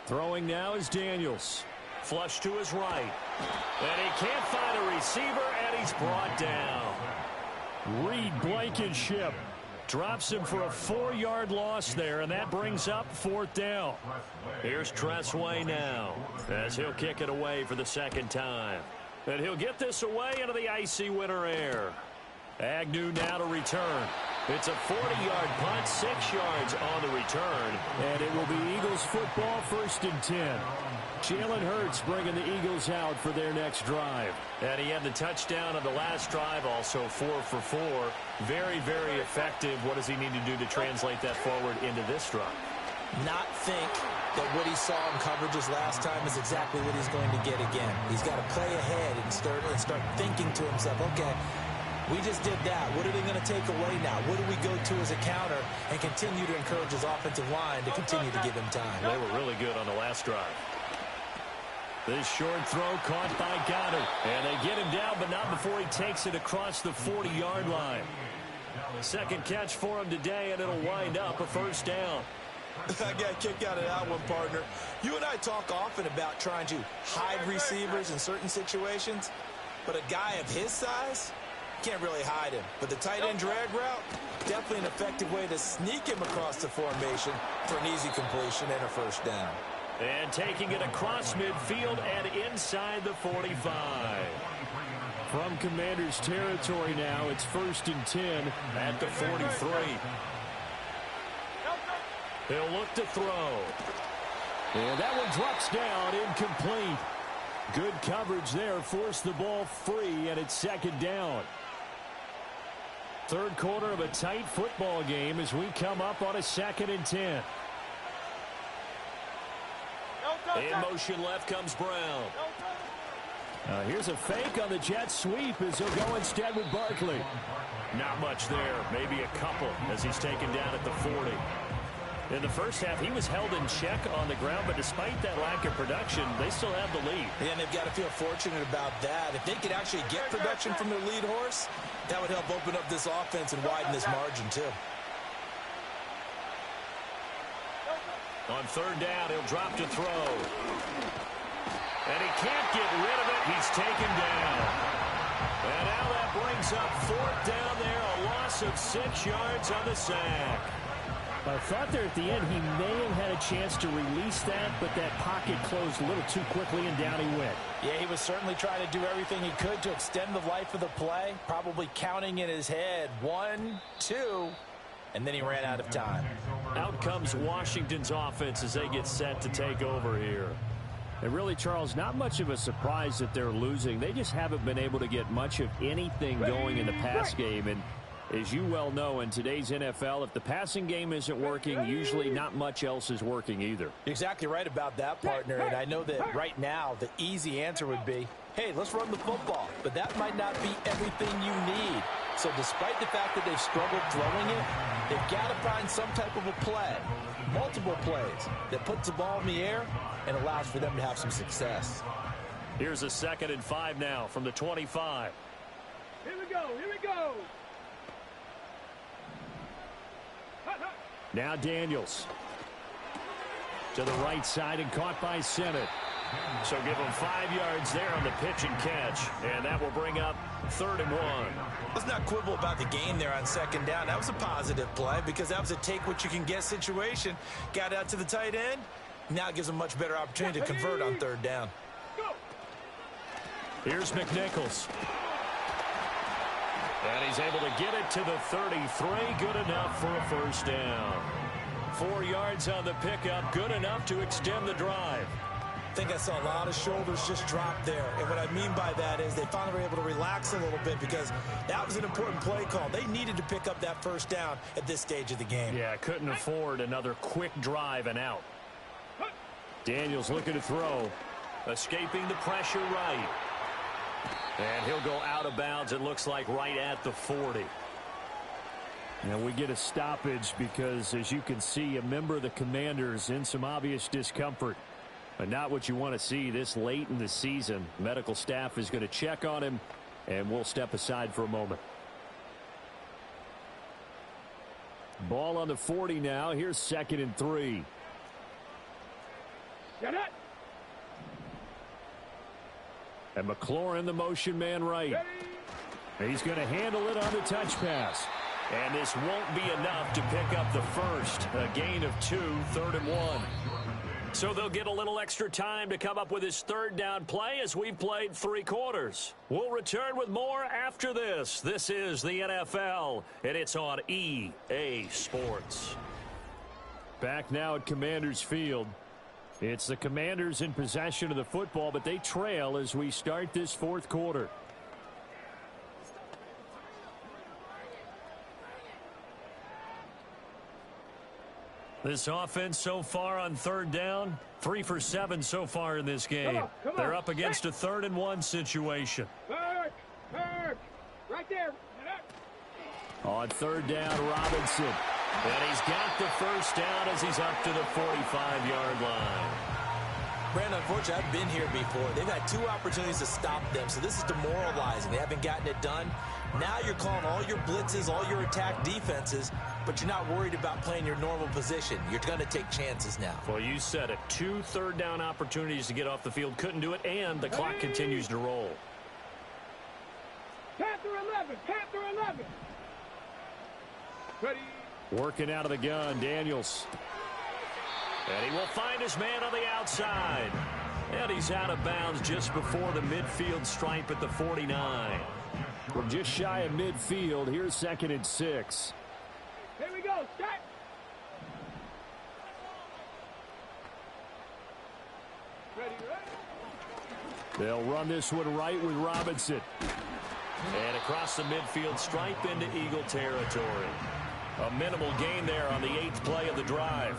Throwing now is Daniels. Flush to his right. And he can't find a receiver, and he's brought down. Reed Blankenship drops him for a 4-yard loss there, and that brings up fourth down. Here's Tressway now as he'll kick it away for the second time. And he'll get this away into the icy winter air. Agnew now to return. It's a 40-yard punt, 6 yards on the return. And it will be Eagles football, 1st and 10. Jalen Hurts bringing the Eagles out for their next drive. And he had the touchdown of the last drive, also 4 for 4. Very, very effective. What does he need to do to translate that forward into this drive? Not think that what he saw in coverages last time is exactly what he's going to get again. He's got to play ahead and start thinking to himself, okay, we just did that. What are they going to take away now? What do we go to as a counter? And continue to encourage his offensive line to continue to give him time. They were really good on the last drive. This short throw caught by Goddard. And they get him down, but not before he takes it across the 40-yard line. Second catch for him today, and it'll wind up a first down. I got a kick out of that one, partner. You and I talk often about trying to hide receivers in certain situations, but a guy of his size can't really hide him. But the tight end drag route, definitely an effective way to sneak him across the formation for an easy completion and a first down. And taking it across midfield and inside the 45. From Commanders territory now, it's 1st and 10 at the 43. He'll look to throw. And that one drops down, incomplete. Good coverage there, forced the ball free, and it's second down. Third quarter of a tight football game as we come up on a 2nd and 10. In motion left comes Brown. Here's a fake on the jet sweep as he'll go instead with Barkley. Not much there, maybe a couple as he's taken down at the 40. In the first half, he was held in check on the ground, but despite that lack of production, they still have the lead. And they've got to feel fortunate about that. If they could actually get production from their lead horse, that would help open up this offense and widen this margin, too. On third down, he'll drop to throw. And he can't get rid of it. He's taken down. And now that brings up fourth down there, a loss of 6 yards on the sack. I thought there at the end he may have had a chance to release that, but that pocket closed a little too quickly and down he went. Yeah, he was certainly trying to do everything he could to extend the life of the play, probably counting in his head 1, 2, and then he ran out of time. Out comes Washington's offense as they get set to take over here. And really, Charles, not much of a surprise that they're losing. They just haven't been able to get much of anything going in the pass game. And as you well know, in today's NFL, if the passing game isn't working, usually not much else is working either. You're exactly right about that, partner. And I know that right now the easy answer would be, hey, let's run the football. But that might not be everything you need. So despite the fact that they've struggled throwing it, they've got to find some type of a play, multiple plays, that puts the ball in the air and allows for them to have some success. Here's a 2nd and 5 now from the 25. Here we go, here we go. Now Daniels. To the right side and caught by Sennett. So give him 5 yards there on the pitch and catch. And that will bring up 3rd and 1. Let's not quibble about the gain there on second down. That was a positive play because that was a take-what-you-can-get situation. Got out to the tight end. Now it gives them a much better opportunity to convert on third down. Here's McNichols. And he's able to get it to the 33. Good enough for a first down. 4 yards on the pickup. Good enough to extend the drive. I think I saw a lot of shoulders just drop there. And what I mean by that is they finally were able to relax a little bit because that was an important play call. They needed to pick up that first down at this stage of the game. Yeah, couldn't afford another quick drive and out. Daniels looking to throw. Escaping the pressure right. And he'll go out of bounds, it looks like, right at the 40. And we get a stoppage because, as you can see, a member of the Commanders in some obvious discomfort. But not what you want to see this late in the season. Medical staff is going to check on him, and we'll step aside for a moment. Ball on the 40 now. Here's 2nd and 3. Get it. And McLaurin, the motion man right. Ready. He's going to handle it on the touch pass. And this won't be enough to pick up the first. A gain of 2, 3rd and 1. So they'll get a little extra time to come up with his 3rd down play as we've played 3 quarters. We'll return with more after this. This is the NFL, and it's on EA Sports. Back now at Commanders Field. It's the Commanders in possession of the football, but they trail as we start this 4th quarter. This offense so far on 3rd down, 3 for 7 so far in this game. Come on. They're up against a 3rd and 1 situation. Kirk. Right there. On 3rd down, Robinson. And he's got the first down as he's up to the 45-yard line. Brandon, unfortunately, I've been here before. They've had 2 opportunities to stop them, so this is demoralizing. They haven't gotten it done. Now you're calling all your blitzes, all your attack defenses, but you're not worried about playing your normal position. You're going to take chances now. Well, you said it. 2 3rd down opportunities to get off the field. Couldn't do it, and the clock continues to roll. Panther 11. Panther 11. Ready. Working out of the gun, Daniels. And he will find his man on the outside. And he's out of bounds just before the midfield stripe at the 49. We're just shy of midfield. Here's 2nd and 6. Here we go. Start. Ready. They'll run this one right with Robinson. And across the midfield stripe into Eagle territory. A minimal gain there on the 8th play of the drive.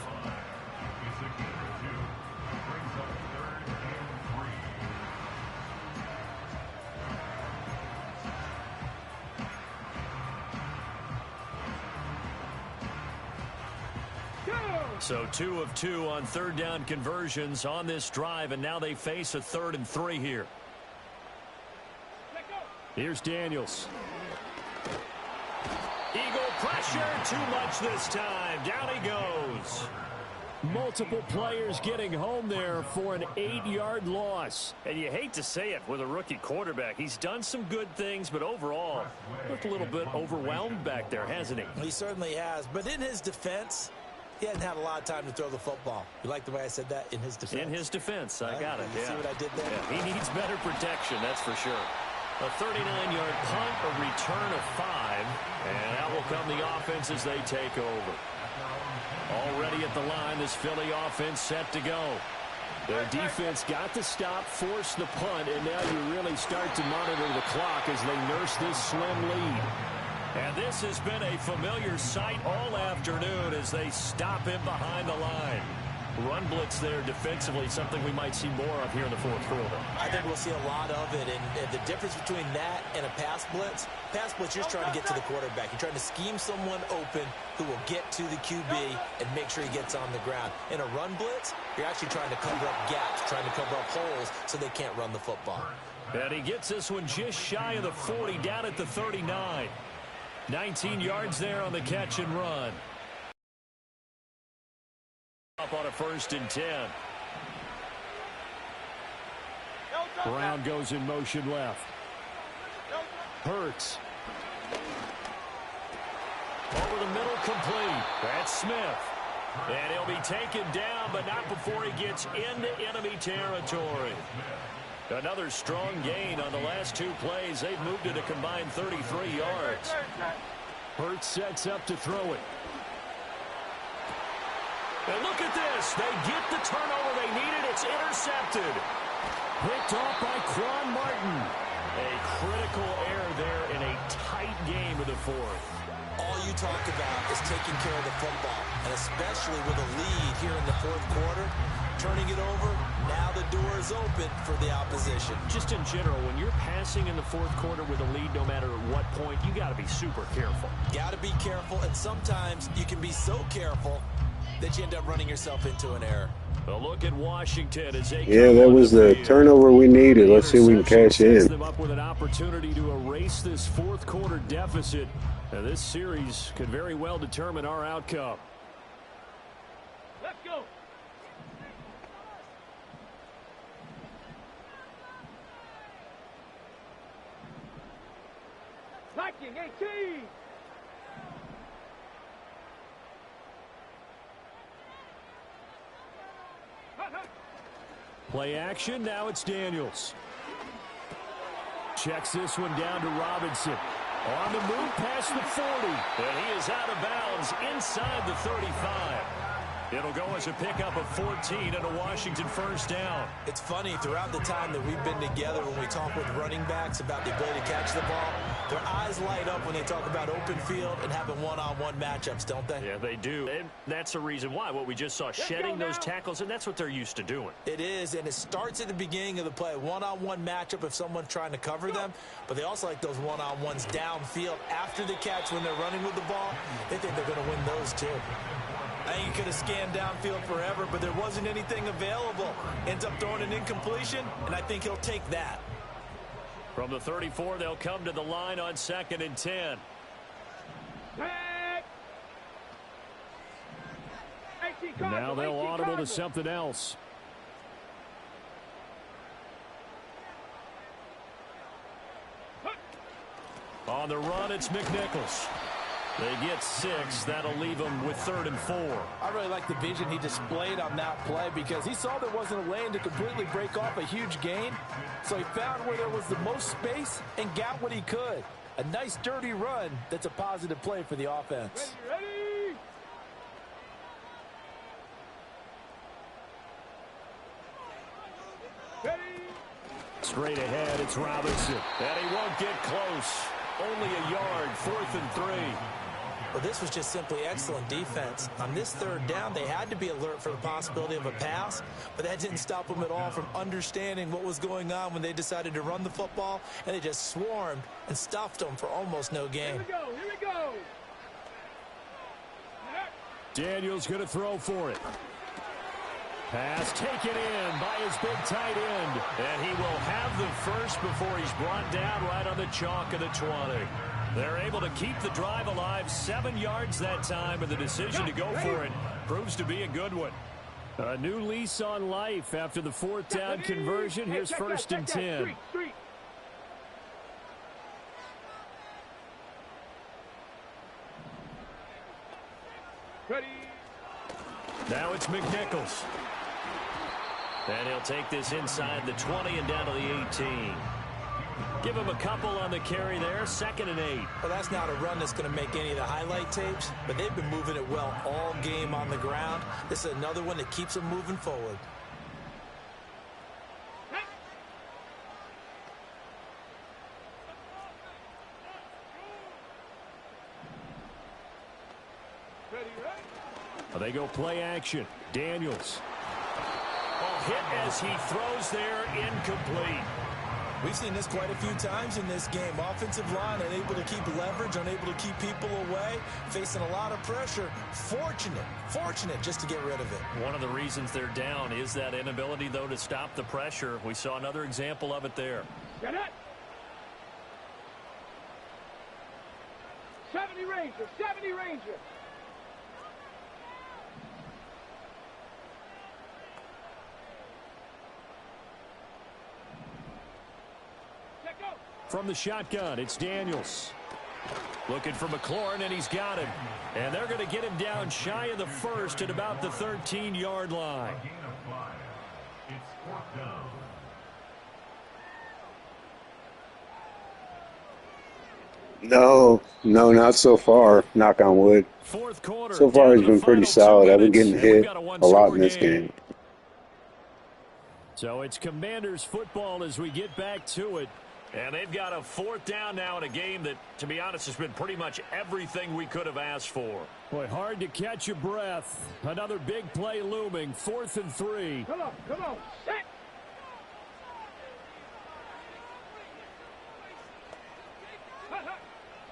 So 2 of 2 on 3rd down conversions on this drive, and now they face a 3rd and 3 here. Here's Daniels. Eagle pressure, too much this time. Down he goes. Multiple players getting home there for an 8-yard loss. And you hate to say it with a rookie quarterback. He's done some good things, but overall, looked a little bit overwhelmed back there, hasn't he? He certainly has. But in his defense, he hasn't had a lot of time to throw the football. You like the way I said that? In his defense? In his defense. I got it. You see what I did there? Yeah, he needs better protection, that's for sure. A 39-yard punt, a return of 5, and out will come the offense as they take over. Already at the line, this Philly offense set to go. Their defense got the stop, forced the punt, and now you really start to monitor the clock as they nurse this slim lead. And this has been a familiar sight all afternoon as they stop him behind the line. Run blitz there defensively, something we might see more of here in the 4th quarter. I think we'll see a lot of it, and the difference between that and a pass blitz, you're just trying to get to the quarterback. You're trying to scheme someone open who will get to the QB and make sure he gets on the ground. In a run blitz, you're actually trying to cover up gaps, trying to cover up holes so they can't run the football. And he gets this one just shy of the 40, down at the 39. 19 yards there on the catch and run. Up on a 1st and 10. Brown goes in motion left. Hurts. Over the middle, complete. That's Smith. And he'll be taken down, but not before he gets into enemy territory. Another strong gain on the last 2 plays. They've moved it a combined 33 yards. Hurts sets up to throw it. And look at this. They get the turnover they needed. It's intercepted. Picked off by Quan Martin. A critical error there in a tight game of the 4th. All you talk about is taking care of the football, and especially with a lead here in the 4th quarter, turning it over, now the door is open for the opposition. Just in general, when you're passing in the 4th quarter with a lead, no matter what that point, you got to be super careful. Got to be careful, and sometimes you can be so careful that you end up running yourself into an error. A look at Washington as they that was the turnover we needed. Let's see if we can cash in. Them up with an opportunity to erase this fourth quarter deficit. Now, this series could very well determine our outcome. Let's go. Viking 18. Play action. Now it's Daniels. Checks this one down to Robinson. On the move past the 40. And he is out of bounds inside the 35. It'll go as a pickup of 14 and a Washington first down. It's funny, throughout the time that we've been together, when we talk with running backs about the ability to catch the ball, their eyes light up when they talk about open field and having one-on-one matchups, don't they? Yeah, they do. And that's the reason why. What we just saw, shedding those tackles, and that's what they're used to doing. It is, and it starts at the beginning of the play. One-on-one matchup if someone's trying to cover them, but they also like those one-on-ones downfield after the catch when they're running with the ball. They think they're going to win those too. I think he could have scanned downfield forever, but there wasn't anything available. Ends up throwing an incompletion, and I think he'll take that. From the 34, they'll come to the line on 2nd and 10. Now they'll audible to something else. On the run, it's McNichols. They get 6. That'll leave them with 3rd and 4. I really like the vision he displayed on that play because he saw there wasn't a lane to completely break off a huge gain. So he found where there was the most space and got what he could. A nice, dirty run that's a positive play for the offense. Ready? Ready? Straight ahead, it's Robinson. And he won't get close. Only a yard, 4th and 3. Well, this was just simply excellent defense. On this 3rd down, they had to be alert for the possibility of a pass, but that didn't stop them at all from understanding what was going on when they decided to run the football, and they just swarmed and stuffed them for almost no gain. Here we go. Daniels going to throw for it. Pass taken in by his big tight end. And he will have the first before he's brought down right on the chalk of the 20. They're able to keep the drive alive, 7 yards that time, and the decision to go for it proves to be a good one. A new lease on life after the 4th down conversion. Here's 1st and 10. Ready? Now it's McNichols. And he'll take this inside the 20 and down to the 18. Give him a couple on the carry there, 2nd and 8. Well, that's not a run that's going to make any of the highlight tapes, but they've been moving it well all game on the ground. This is another one that keeps them moving forward. They go play action. Daniels. Hit as he throws there, incomplete. We've seen this quite a few times in this game. Offensive line unable to keep leverage, unable to keep people away, facing a lot of pressure. Fortunate just to get rid of it. One of the reasons they're down is that inability, though, to stop the pressure. We saw another example of it there. Get it. 70 Ranger. From the shotgun, it's Daniels. Looking for McLaurin, and he's got him. And they're going to get him down shy of the 1st at about the 13-yard line. Gain of 5. It's 4th down. No, not so far. Knock on wood. Fourth quarter. So far, he's been pretty solid. I've been getting hit a lot in this game. So it's Commanders football as we get back to it. And they've got a 4th down now in a game that, to be honest, has been pretty much everything we could have asked for. Boy, hard to catch your breath. Another big play looming. 4th and 3. Come on. Set.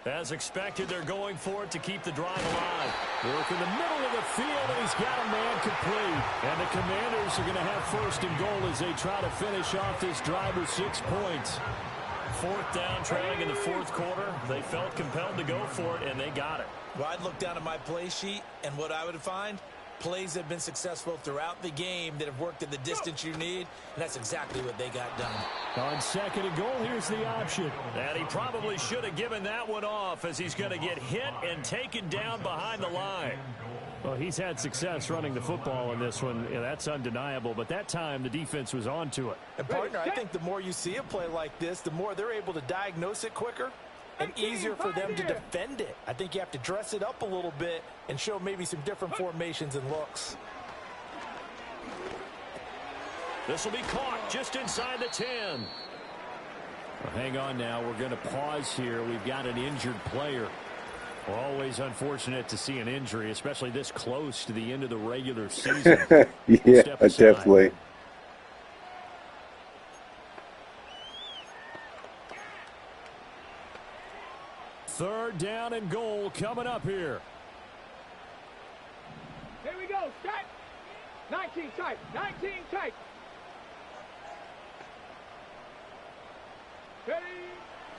As expected, they're going for it to keep the drive alive. Work in the middle of the field, and he's got a man complete. And the Commanders are going to have first and goal as they try to finish off this drive with 6 points. Fourth down, trailing in the fourth quarter. They felt compelled to go for it, and they got it. Well, I'd look down at my play sheet, and what I would find, plays have been successful throughout the game that have worked at the distance you need, and that's exactly what they got done. On second and goal, here's the option. And he probably should have given that one off as he's going to get hit and taken down behind the line. Well, he's had success running the football in this one. Yeah, that's undeniable. But that time, the defense was on to it. And, partner, I think the more you see a play like this, the more they're able to diagnose it quicker and easier for them to defend it. I think you have to dress it up a little bit and show maybe some different formations and looks. This will be caught just inside the 10. Well, hang on now. We're going to pause here. We've got an injured player. We're always unfortunate to see an injury, especially this close to the end of the regular season. Yeah, definitely. Third down and goal coming up here. Here we go. Set. 19 tight. 19 tight. Ready.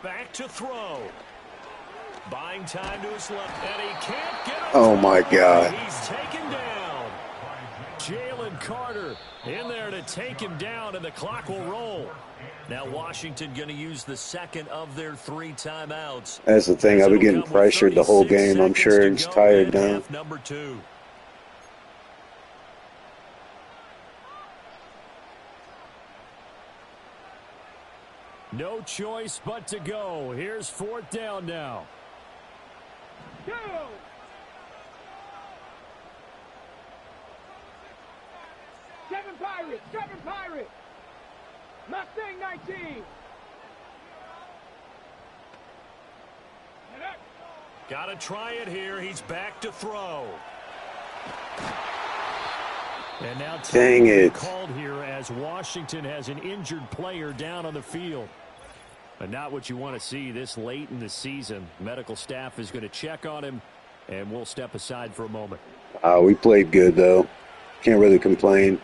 Back to throw. Buying time to his left, and he can't get it. Oh, my God. He's taken down. Jalen Carter in there to take him down, and the clock will roll. Now Washington going to use the second of their 3 timeouts. That's the thing. I've been getting pressured the whole game. I'm sure he's tired now. Number 2. No choice but to go. Here's fourth down now. Go. 7 Pirates. 7 Pirates. Mustang 19. Got to try it here. He's back to throw. And now dang it. Called here as Washington has an injured player down on the field. But not what you want to see this late in the season. Medical staff is going to check on him, and we'll step aside for a moment. We played good, though. Can't really complain.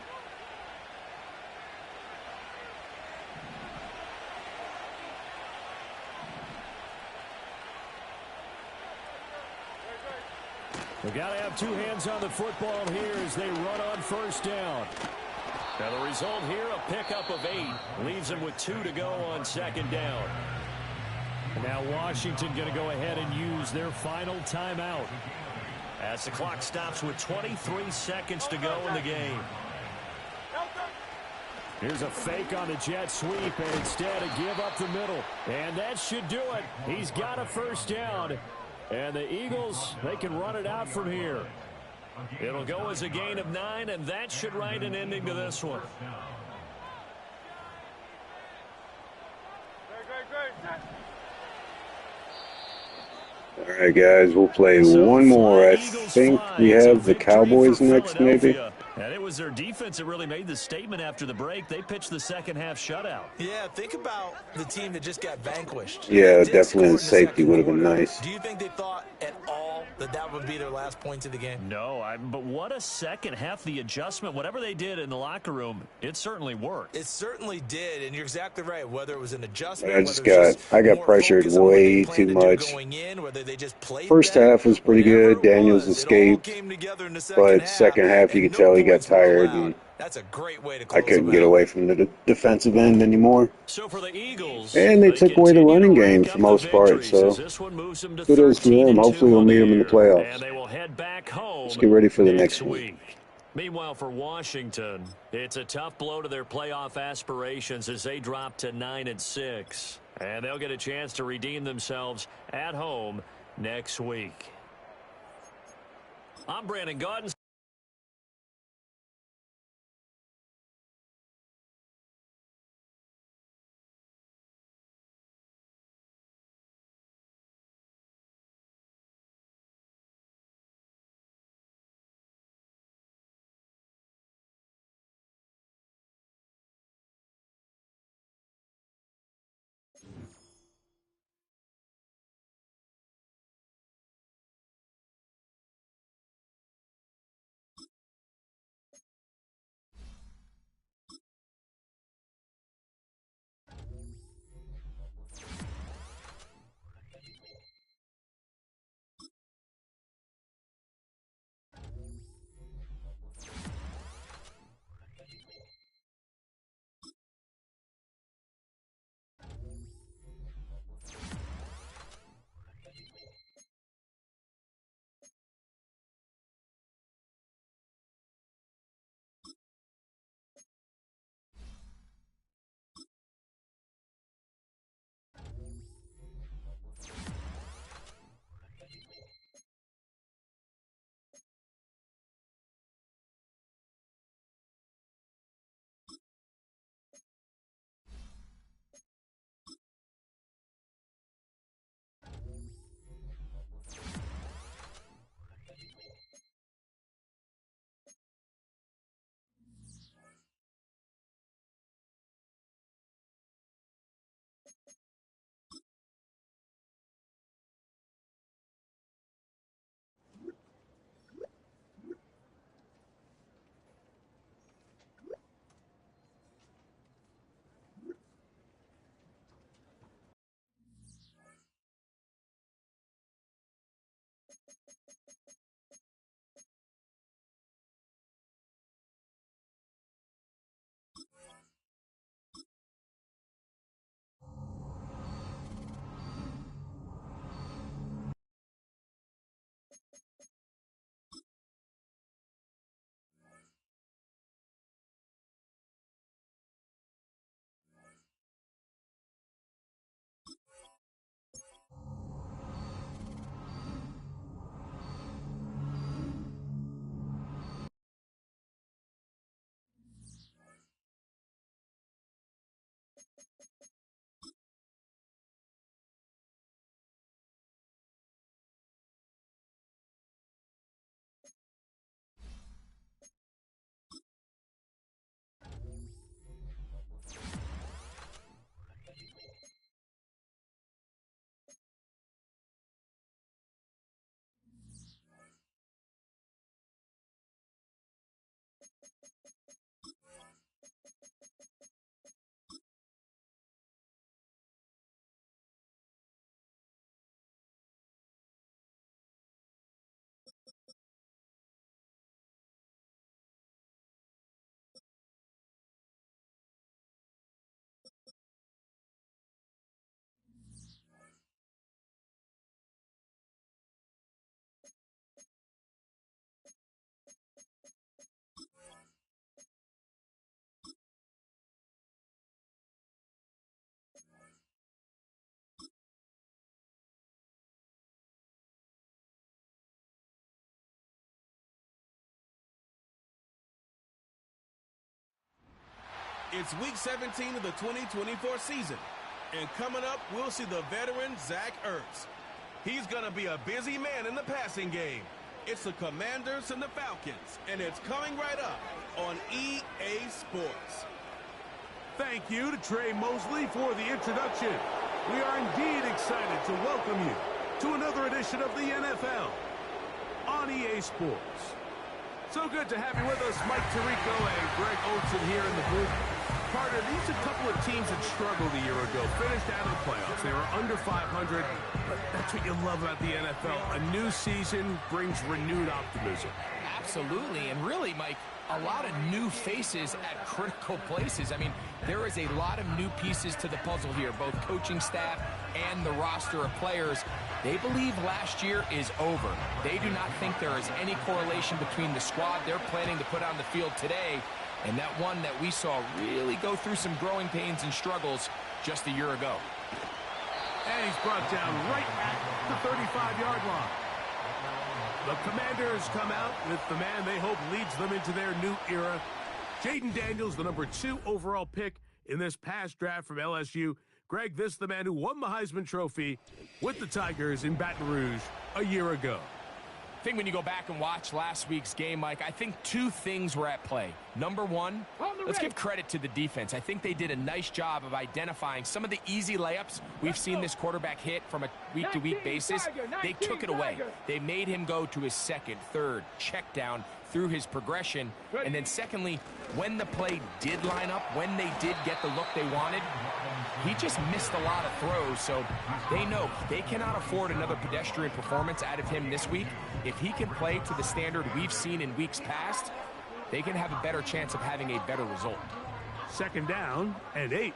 We got to have 2 hands on the football here as they run on first down. Now the result here, a pickup of 8. Leaves them with 2 to go on second down. And now Washington going to go ahead and use their final timeout. As the clock stops with 23 seconds to go in the game. Here's a fake on the jet sweep, and instead a give up the middle. And that should do it. He's got a first down. And the Eagles, they can run it out from here. It'll go as a gain of 9, and that should write an ending to this one. All right, guys, we'll play one more. I think we have the Cowboys next, maybe. And it was their defense that really made the statement after the break. They pitched the second half shutout. Yeah, think about the team that just got vanquished. Yeah, definitely the safety would have been nice. Do you think they thought at all that that would be their last points of the game? No, but what a second half. The adjustment, whatever they did in the locker room, it certainly worked. It certainly did, and you're exactly right. Whether it was an adjustment, I got pressured way too much. First half was pretty good. Daniels escaped, but second half you could tell he got tired, and that's a great way to I couldn't get away from the defensive end anymore. So for the Eagles, and they took away the running game for the most part, so kudos to them. Hopefully we'll meet them in the playoffs. And they will head back home. Let's get ready for the next week. Meanwhile, for Washington, it's a tough blow to their playoff aspirations as they drop to 9-6. And they'll get a chance to redeem themselves at home next week. I'm Brandon Gaudin. It's Week 17 of the 2024 season. And coming up, we'll see the veteran Zach Ertz. He's going to be a busy man in the passing game. It's the Commanders and the Falcons, and it's coming right up on EA Sports. Thank you to Trey Mosley for the introduction. We are indeed excited to welcome you to another edition of the NFL on EA Sports. So good to have you with us, Mike Tirico and Greg Olsen here in the booth. Carter, these are a couple of teams that struggled a year ago, finished out of the playoffs. They were under 500, but that's what you love about the NFL. A new season brings renewed optimism. Absolutely, and really, Mike, a lot of new faces at critical places. I mean, there is a lot of new pieces to the puzzle here, both coaching staff and the roster of players. They believe last year is over. They do not think there is any correlation between the squad they're planning to put on the field today and that one that we saw really go through some growing pains and struggles just a year ago. And he's brought down right at the 35-yard line. The Commanders come out with the man they hope leads them into their new era. Jayden Daniels, the number 2 overall pick in this past draft from LSU. Greg, this is the man who won the Heisman Trophy with the Tigers in Baton Rouge a year ago. I think when you go back and watch last week's game, Mike, I think 2 things were at play. Number one, let's give credit to the defense. I think they did a nice job of identifying some of the easy layups we've seen this quarterback hit from a week-to-week basis. They took it away. They made him go to his second, third check down through his progression. And then secondly, when the play did line up, when they did get the look they wanted, he just missed a lot of throws, so they know they cannot afford another pedestrian performance out of him this week. If he can play to the standard we've seen in weeks past, they can have a better chance of having a better result. 2nd down and 8.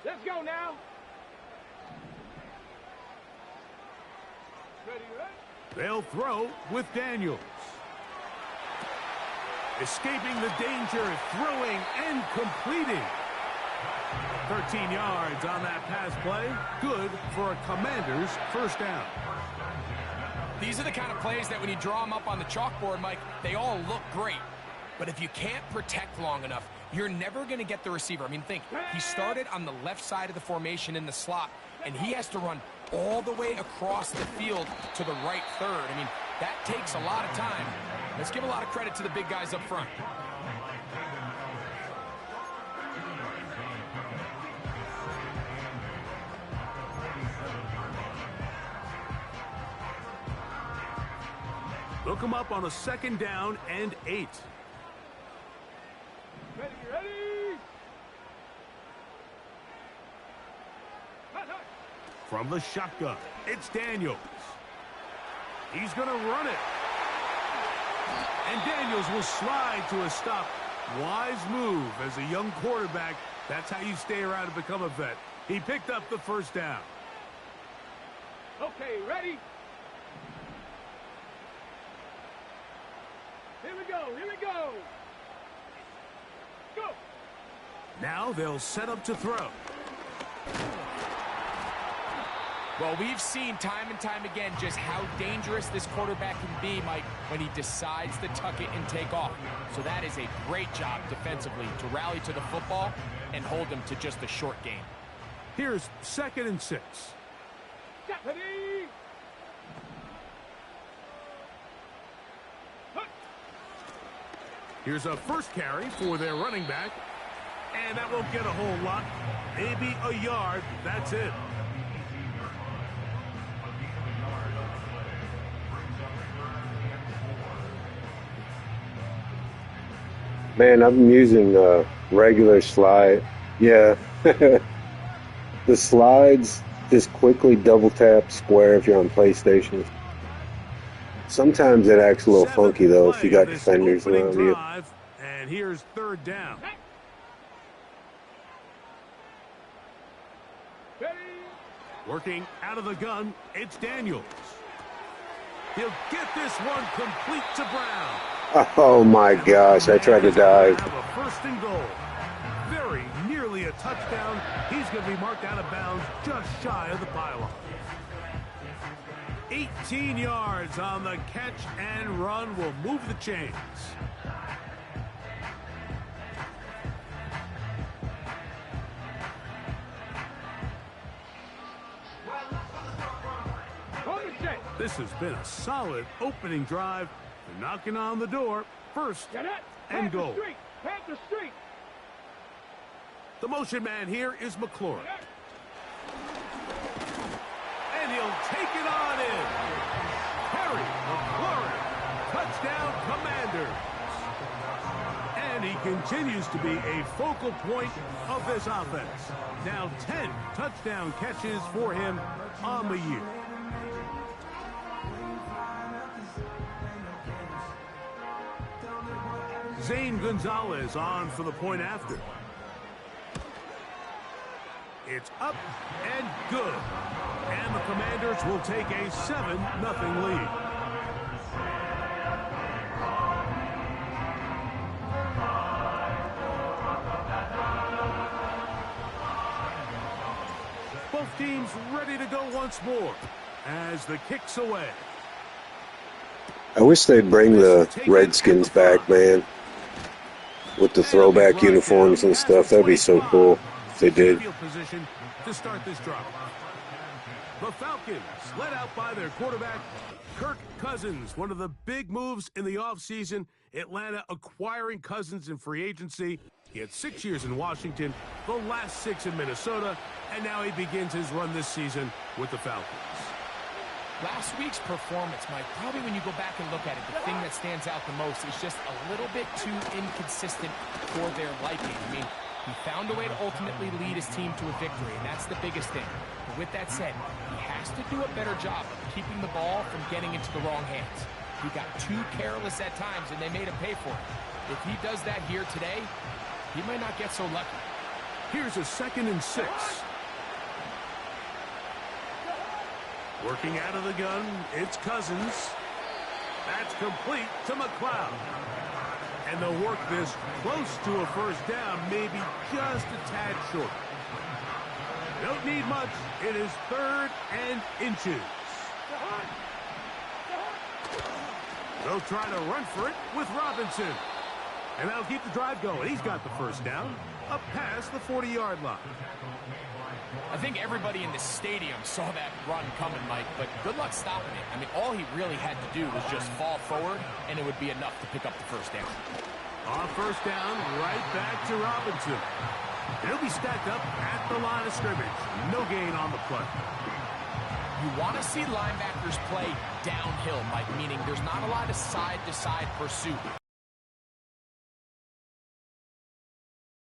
Let's go now. Ready? They'll throw with Daniels. Escaping the danger, throwing and completing. 13 yards on that pass play. Good for a Commanders first down. These are the kind of plays that when you draw them up on the chalkboard, Mike, they all look great. But if you can't protect long enough, you're never going to get the receiver. I mean, think, he started on the left side of the formation in the slot, and he has to run all the way across the field to the right third. I mean, that takes a lot of time. Let's give a lot of credit to the big guys up front. Look him up on a 2nd down and 8. Ready? From the shotgun, it's Daniels. He's going to run it. And Daniels will slide to a stop. Wise move as a young quarterback. That's how you stay around and become a vet. He picked up the first down. Okay, ready? Here we go. Go. Now they'll set up to throw. Well, we've seen time and time again just how dangerous this quarterback can be, Mike, when he decides to tuck it and take off. So that is a great job defensively to rally to the football and hold them to just a short game. Here's 2nd and 6. Ready? Here's a first carry for their running back. And that won't get a whole lot. Maybe a yard. That's it. Man, I'm using regular slide. Yeah. The slides just quickly double tap square if you're on PlayStation. Sometimes it acts a little funky though if you got defenders around you. And here's 3rd down. Working out of the gun, it's Daniels. He'll get this one complete to Brown. Oh my gosh, I tried to dive. Have a 1st and goal. Very nearly a touchdown. He's going to be marked out of bounds just shy of the pylon. 18 yards on the catch and run will move the chains. This has been a solid opening drive. They're knocking on the door. First and goal. Panther Street. The motion man here is McLaurin. And he'll take it on in. Terry McLaurin. Touchdown, Commanders. And he continues to be a focal point of this offense. Now 10 touchdown catches for him on the year. Zane Gonzalez on for the point after. It's up and good. And the Commanders will take a 7-0 lead. Both teams ready to go once more as the kick's away. I wish they'd bring the Redskins back, man. With the throwback uniforms and stuff. That'd be so cool if they did. Position to start this drive. The Falcons, led out by their quarterback, Kirk Cousins. One of the big moves in the offseason, Atlanta acquiring Cousins in free agency. He had 6 years in Washington, the last 6 in Minnesota, and now he begins his run this season with the Falcons. Last week's performance, Mike, probably when you go back and look at it, the thing that stands out the most is just a little bit too inconsistent for their liking. I mean, he found a way to ultimately lead his team to a victory, and that's the biggest thing. But with that said, he has to do a better job of keeping the ball from getting into the wrong hands. He got too careless at times, and they made him pay for it. If he does that here today, he might not get so lucky. Here's a 2nd and 6. Working out of the gun, it's Cousins. That's complete to McLeod. And they'll work this close to a first down, maybe just a tad short. Don't need much. It is 3rd and inches. They'll try to run for it with Robinson. And that'll keep the drive going. He's got the first down up past the 40-yard line. I think everybody in the stadium saw that run coming, Mike, but good luck stopping it. I mean, all he really had to do was just fall forward, and it would be enough to pick up the first down. On first down, right back to Robinson. He'll be stacked up at the line of scrimmage. No gain on the play. You want to see linebackers play downhill, Mike, meaning there's not a lot of side-to-side pursuit.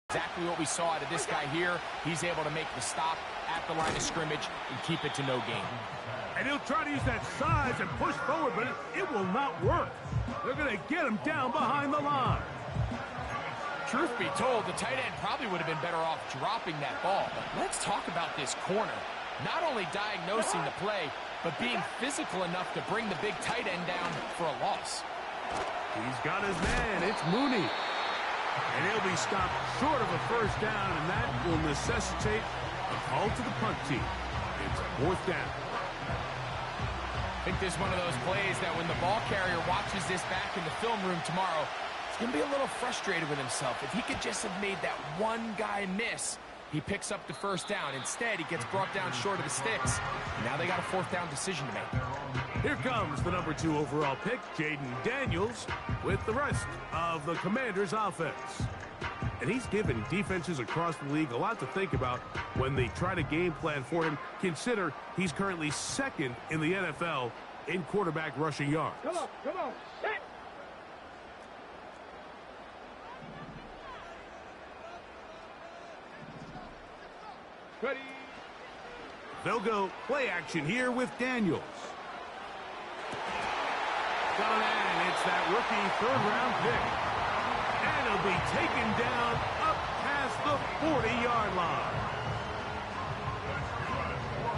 Exactly what we saw out of this guy here. He's able to make the stop at the line of scrimmage and keep it to no gain. And he'll try to use that size and push forward, but it will not work. They're going to get him down behind the line. Truth be told, the tight end probably would have been better off dropping that ball. But let's talk about this corner. Not only diagnosing the play, but being physical enough to bring the big tight end down for a loss. He's got his man. It's Mooney. And he'll be stopped short of a first down, and that will necessitate a call to the punt team. It's 4th down. I think this is one of those plays that when the ball carrier watches this back in the film room tomorrow, he's going to be a little frustrated with himself. If he could just have made that one guy miss, he picks up the first down. Instead, he gets brought down short of the sticks. Now they got a 4th down decision to make. Here comes the number 2 overall pick, Jaden Daniels, with the rest of the Commanders' offense. And he's given defenses across the league a lot to think about when they try to game plan for him. Consider he's currently 2nd in the NFL in quarterback rushing yards. Come on, set. Ready. They'll go play action here with Daniels. Got a man. It's that rookie 3rd-round pick. And he'll be taken down up past the 40-yard line.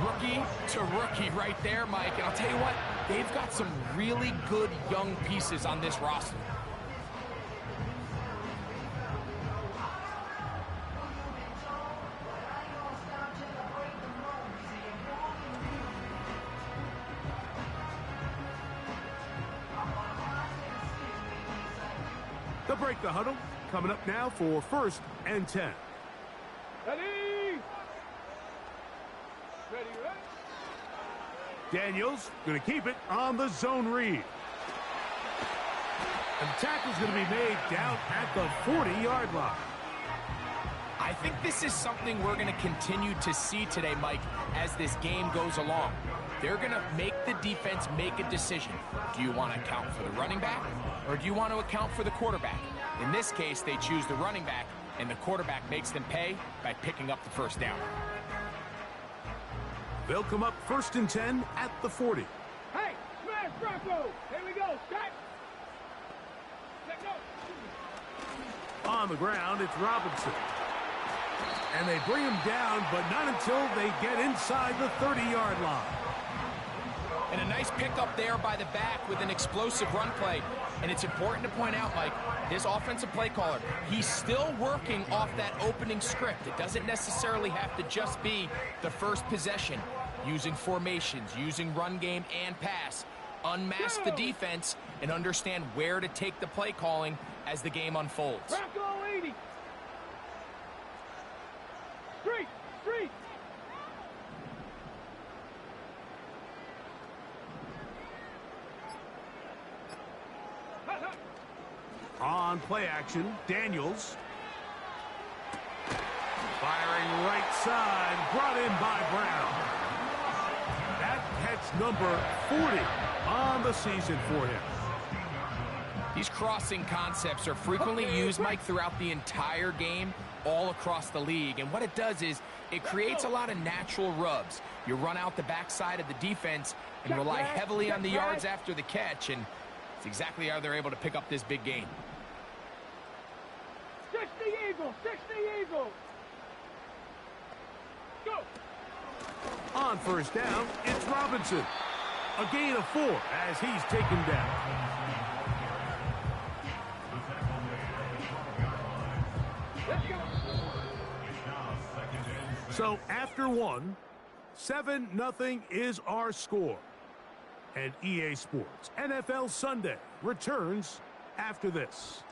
Rookie to rookie right there, Mike. And I'll tell you what, they've got some really good young pieces on this roster. They'll break the huddle. Coming up now for 1st and 10. Ready. Ready. Daniels going to keep it on the zone read. And the tackle's going to be made down at the 40-yard line. I think this is something we're going to continue to see today, Mike, as this game goes along. They're going to make the defense make a decision. Do you want to account for the running back, or do you want to account for the quarterback? In this case, they choose the running back, and the quarterback makes them pay by picking up the first down. They'll come up 1st and 10 at the 40. Hey, smash Bronco. Here we go. Start. Let go. On the ground, it's Robinson. And they bring him down, but not until they get inside the 30-yard line. And a nice pickup there by the back with an explosive run play. And it's important to point out, Mike, this offensive play caller, he's still working off that opening script. It doesn't necessarily have to just be the first possession. Using formations, using run game and pass. Unmask the defense and understand where to take the play calling as the game unfolds. Bronco 80. Street. On play action, Daniels. Firing right side, brought in by Brown. That catch number 40 on the season for him. These crossing concepts are frequently used, Mike, throughout the entire game, all across the league. And what it does is it creates a lot of natural rubs. You run out the backside of the defense and rely heavily on the yards after the catch, and it's exactly how they're able to pick up this big gain. 60 Eagles. Go. On 1st down, it's Robinson. A gain of 4 as he's taken down. So after 1, 7-0 is our score. And EA Sports NFL Sunday returns after this.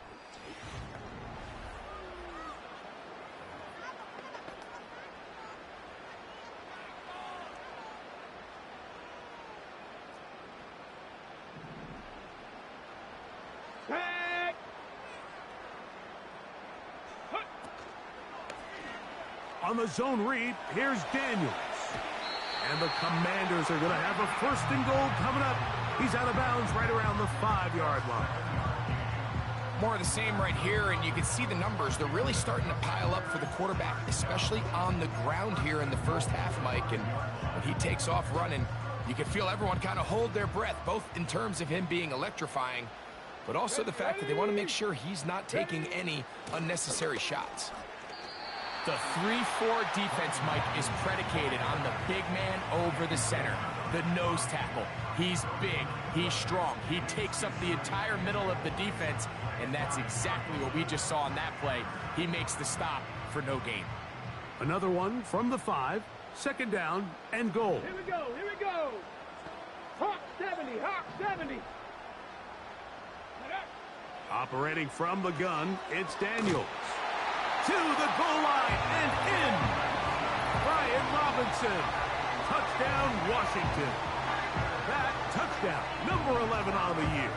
On the zone read, here's Daniels. And the Commanders are going to have a 1st and goal coming up. He's out of bounds right around the 5-yard line. More of the same right here, and you can see the numbers. They're really starting to pile up for the quarterback, especially on the ground here in the first half, Mike. And when he takes off running, you can feel everyone kind of hold their breath, both in terms of him being electrifying, but also the fact that they want to make sure he's not taking any unnecessary shots. The 3-4 defense, Mike, is predicated on the big man over the center, the nose tackle. He's big, he's strong, he takes up the entire middle of the defense, and that's exactly what we just saw on that play. He makes the stop for no gain. Another one from the 5, 2nd down and goal. Here we go. Hawk 70. Operating from the gun, it's Daniels. To the goal line and in. Brian Robinson. Touchdown, Washington. That touchdown, number 11 on the year.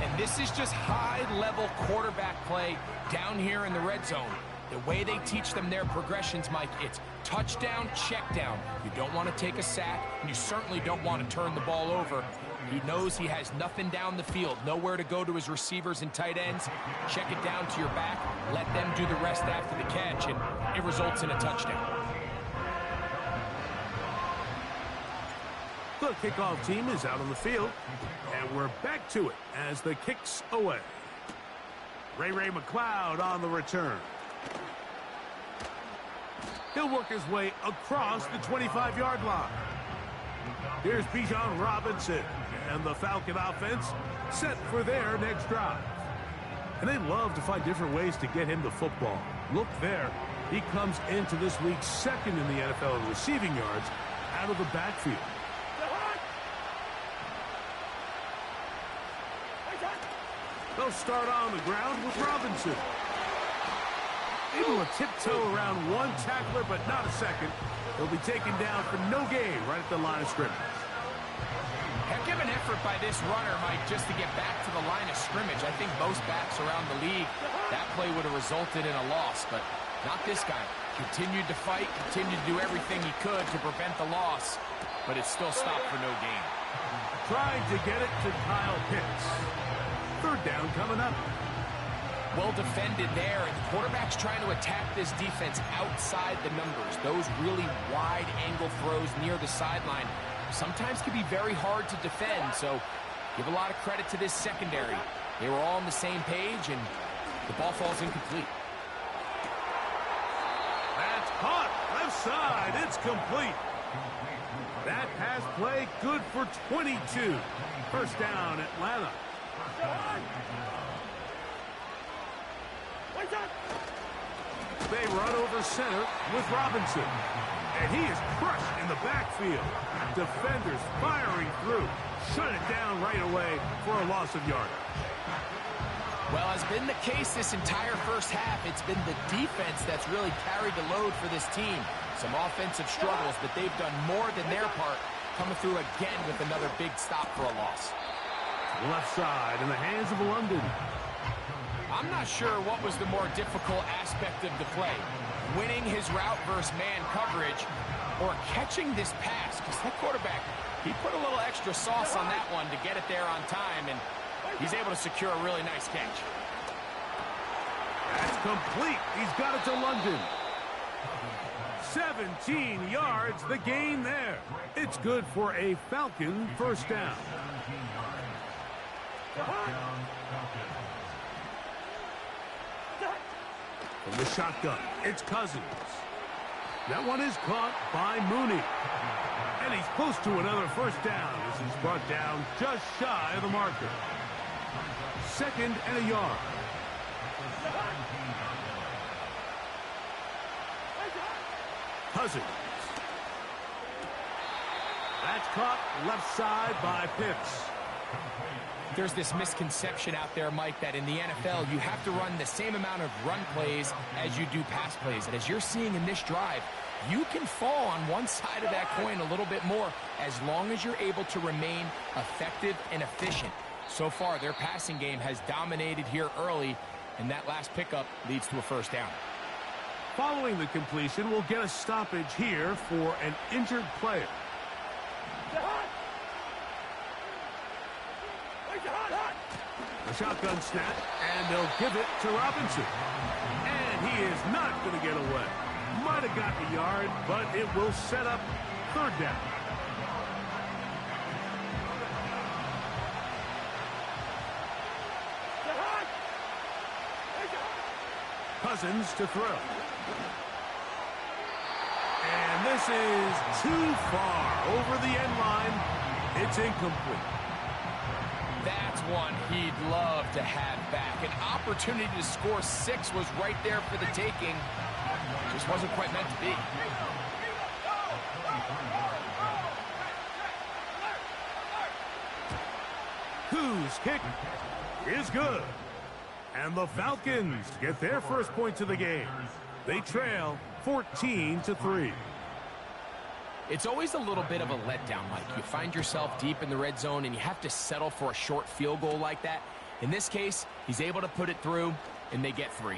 And this is just high-level quarterback play down here in the red zone. The way they teach them their progressions, Mike, it's touchdown, check down. You don't want to take a sack, and you certainly don't want to turn the ball over. He knows he has nothing down the field, nowhere to go to his receivers and tight ends. Check it down to your back, let them do the rest after the catch, and it results in a touchdown. The kickoff team is out on the field, and we're back to it as the kick's away. Ray McLeod on the return. He'll work his way across the 25-yard line. Here's Bijan Robinson, and the Falcon offense set for their next drive. And they love to find different ways to get him the football. Look there. He comes into this week 2nd in the NFL in receiving yards out of the backfield. They'll start on the ground with Robinson. able to tiptoe around one tackler, but not a second. He'll be taken down for no gain right at the line of scrimmage. Heck of an effort by this runner, Mike, just to get back to the line of scrimmage. I think most backs around the league, that play would have resulted in a loss, but not this guy. Continued to fight, continued to do everything he could to prevent the loss, but it still stopped for no gain. Trying to get it to Kyle Pitts. Third down coming up. Well defended there, and the quarterback's trying to attack this defense outside the numbers. Those really wide angle throws near the sideline sometimes can be very hard to defend, so give a lot of credit to this secondary. They were all on the same page, and the ball falls incomplete. That's caught. Left side. It's complete. That pass play good for 22. First down, Atlanta. They run over center with Robinson. And he is crushed in the backfield. Defenders firing through. Shut it down right away for a loss of yardage. Well, has been the case this entire first half. It's been the defense that's really carried the load for this team. Some offensive struggles, but they've done more than their part, coming through again with another big stop for a loss. Left side in the hands of London. I'm not sure what was the more difficult aspect of the play. Winning his route versus man coverage or catching this pass, because that quarterback, he put a little extra sauce on that one to get it there on time, and he's able to secure a really nice catch. That's complete. He's got it to London. 17 yards, the gain there. It's good for a Falcon first down. From the shotgun, it's Cousins. That one is caught by Mooney. And he's close to another first down as he's brought down just shy of the marker. Second and a yard. Cousins. That's caught left side by Pitts. There's this misconception out there, Mike, that in the NFL you have to run the same amount of run plays as you do pass plays. And as you're seeing in this drive, you can fall on one side of that coin a little bit more as long as you're able to remain effective and efficient. So far, their passing game has dominated here early, and that last pickup leads to a first down. Following the completion, we'll get a stoppage here for an injured player. A shotgun snap, and they'll give it to Robinson. And he is not going to get away. Might have got the yard, but it will set up third down. Cousins to throw. And this is too far over the end line. It's incomplete. That's one he'd love to have back. An opportunity to score 6 was right there for the taking. Just wasn't quite meant to be. Whose kick is good. And the Falcons get their first points of the game. They trail 14-3. It's always a little bit of a letdown, Mike. You find yourself deep in the red zone and you have to settle for a short field goal like that. In this case, he's able to put it through, and they get 3.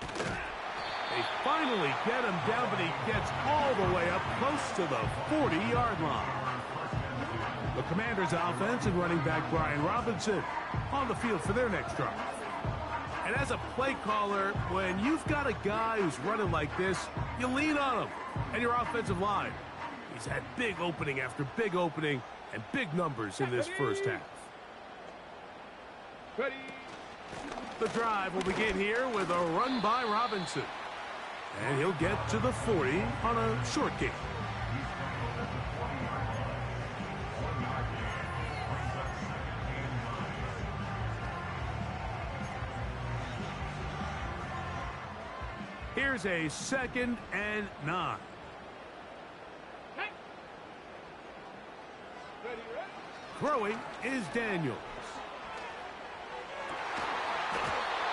They finally get him down, but he gets all the way up close to the 40-yard line. The Commanders' offense and running back Brian Robinson on the field for their next drive. And as a play caller, when you've got a guy who's running like this, you lean on him and your offensive line. He's had big opening after big opening and big numbers in this first half. Ready. The drive will begin here with a run by Robinson. And he'll get to the 40 on a short kick. Here's a 2nd and 9. Throwing is Daniels.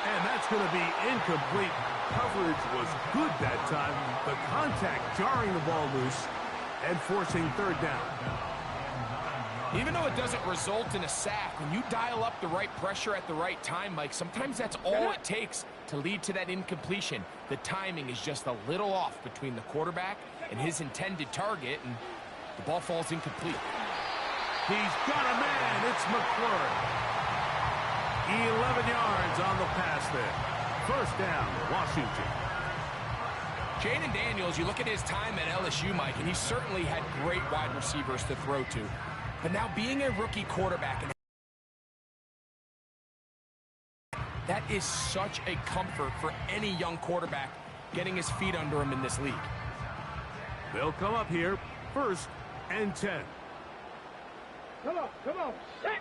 And that's going to be incomplete. Coverage was good that time. The contact jarring the ball loose and forcing third down. Even though it doesn't result in a sack, when you dial up the right pressure at the right time, Mike, sometimes that's all it takes to lead to that incompletion. The timing is just a little off between the quarterback and his intended target, and the ball falls incomplete. He's got a man. It's McLaurin. 11 yards on the pass there. First down, Washington. Jayden Daniels, you look at his time at LSU, Mike, and he certainly had great wide receivers to throw to. But now being a rookie quarterback, that is such a comfort for any young quarterback getting his feet under him in this league. They'll come up here, 1st and 10. Come on, set.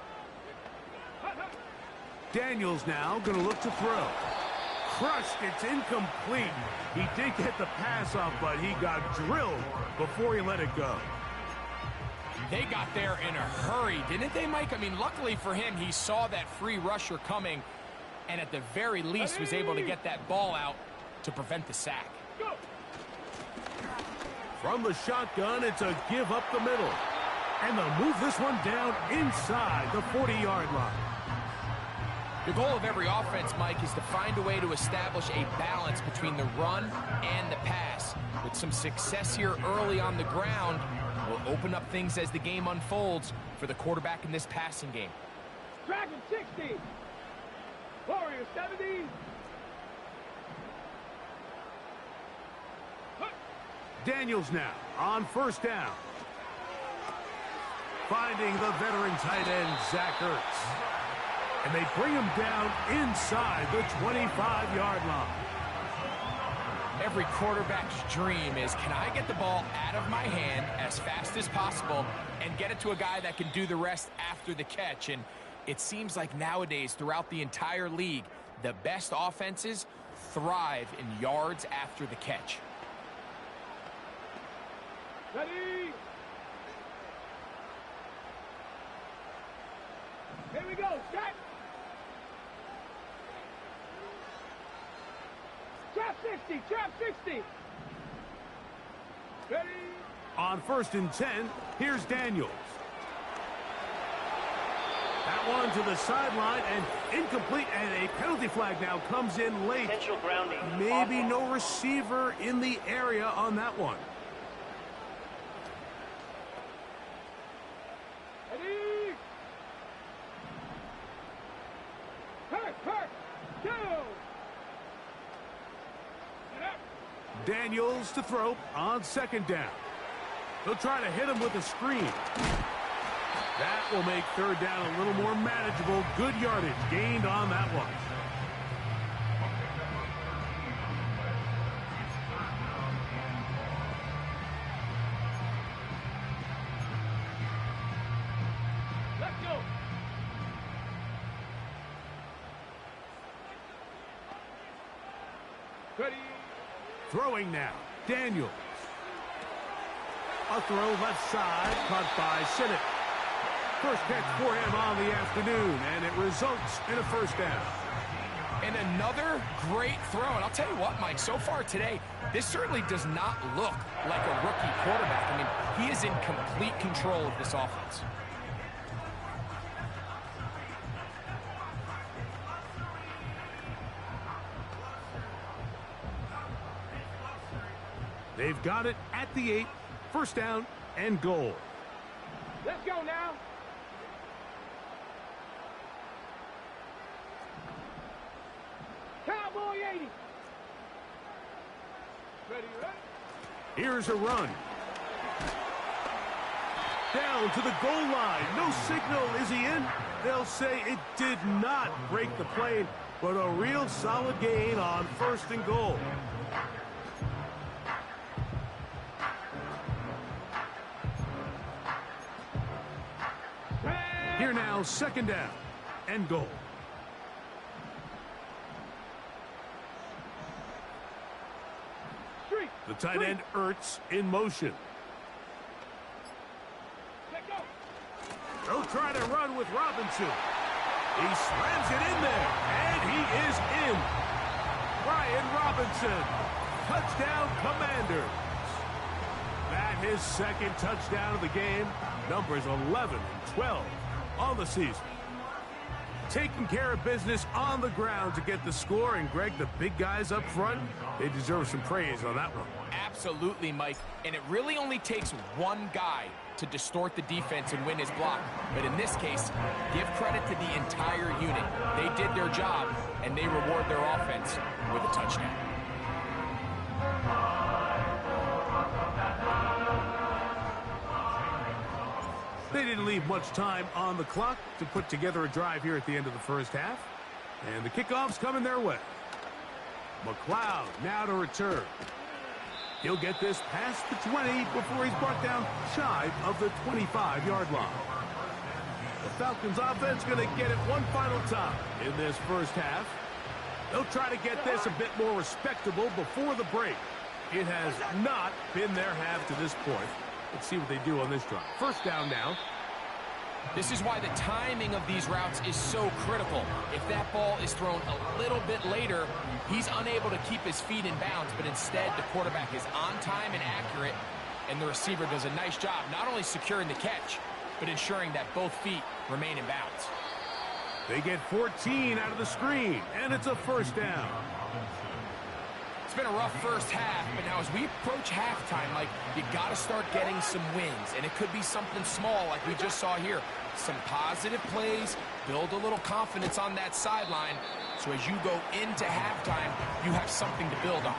Daniels now going to look to throw. Crushed, it's incomplete. He did get the pass off, but he got drilled before he let it go. They got there in a hurry, didn't they, Mike? I mean, luckily for him, he saw that free rusher coming, and at the very least was able to get that ball out to prevent the sack. From the shotgun, it's a give up the middle. And they'll move this one down inside the 40-yard line. The goal of every offense, Mike, is to find a way to establish a balance between the run and the pass. With some success here early on the ground, will open up things as the game unfolds for the quarterback in this passing game. Dragon 60. Warrior 70. Daniels now on 1st down. Finding the veteran tight end, Zach Ertz. And they bring him down inside the 25-yard line. Every quarterback's dream is, can I get the ball out of my hand as fast as possible and get it to a guy that can do the rest after the catch? And it seems like nowadays, throughout the entire league, the best offenses thrive in yards after the catch. Ready? Here we go, set. Trap 60, trap 60. Ready? On 1st and 10, here's Daniels. That one to the sideline and incomplete, and a penalty flag now comes in late. Potential grounding. Maybe no receiver in the area on that one. Ready? Hurt, two. Daniels to throw on 2nd down. They'll try to hit him with a screen. That will make 3rd down a little more manageable. Good yardage gained on that one. Let's go. Ready? Throwing now, Daniels. A throw left side, caught by Sinnott. First catch for him on the afternoon, and it results in a 1st down. And another great throw. And I'll tell you what, Mike, so far today, this certainly does not look like a rookie quarterback. I mean, he is in complete control of this offense. They've got it at the 8, 1st down and goal. Let's go now. Cowboy 80. Ready? Here's a run. Down to the goal line. No signal. Is he in? They'll say it did not break the plane, but a real solid gain on 1st and goal. Here now, 2nd down and goal. The tight end, Ertz, in motion. They'll try to run with Robinson. He slams it in there, and he is in. Brian Robinson. Touchdown, Commanders. That his second touchdown of the game. Numbers 11 and 12 on the season. Taking care of business on the ground to get the score. And, Greg, the big guys up front, they deserve some praise on that one. Absolutely, Mike. And it really only takes one guy to distort the defense and win his block. But in this case, give credit to the entire unit. They did their job, and they reward their offense with a touchdown. They didn't leave much time on the clock to put together a drive here at the end of the first half. And the kickoff's coming their way. McLeod now to return. He'll get this past the 20 before he's brought down shy of the 25-yard line. The Falcons offense going to get it one final time in this first half. They'll try to get this a bit more respectable before the break. It has not been their half to this point. Let's see what they do on this drive. First down now. This is why the timing of these routes is so critical. If that ball is thrown a little bit later, he's unable to keep his feet in bounds, but instead the quarterback is on time and accurate, and the receiver does a nice job not only securing the catch, but ensuring that both feet remain in bounds. They get 14 out of the screen, and it's a first down. It's been a rough first half, but now as we approach halftime, like, you got to start getting some wins, and it could be something small like we just saw here. Some positive plays, build a little confidence on that sideline, so as you go into halftime, you have something to build on.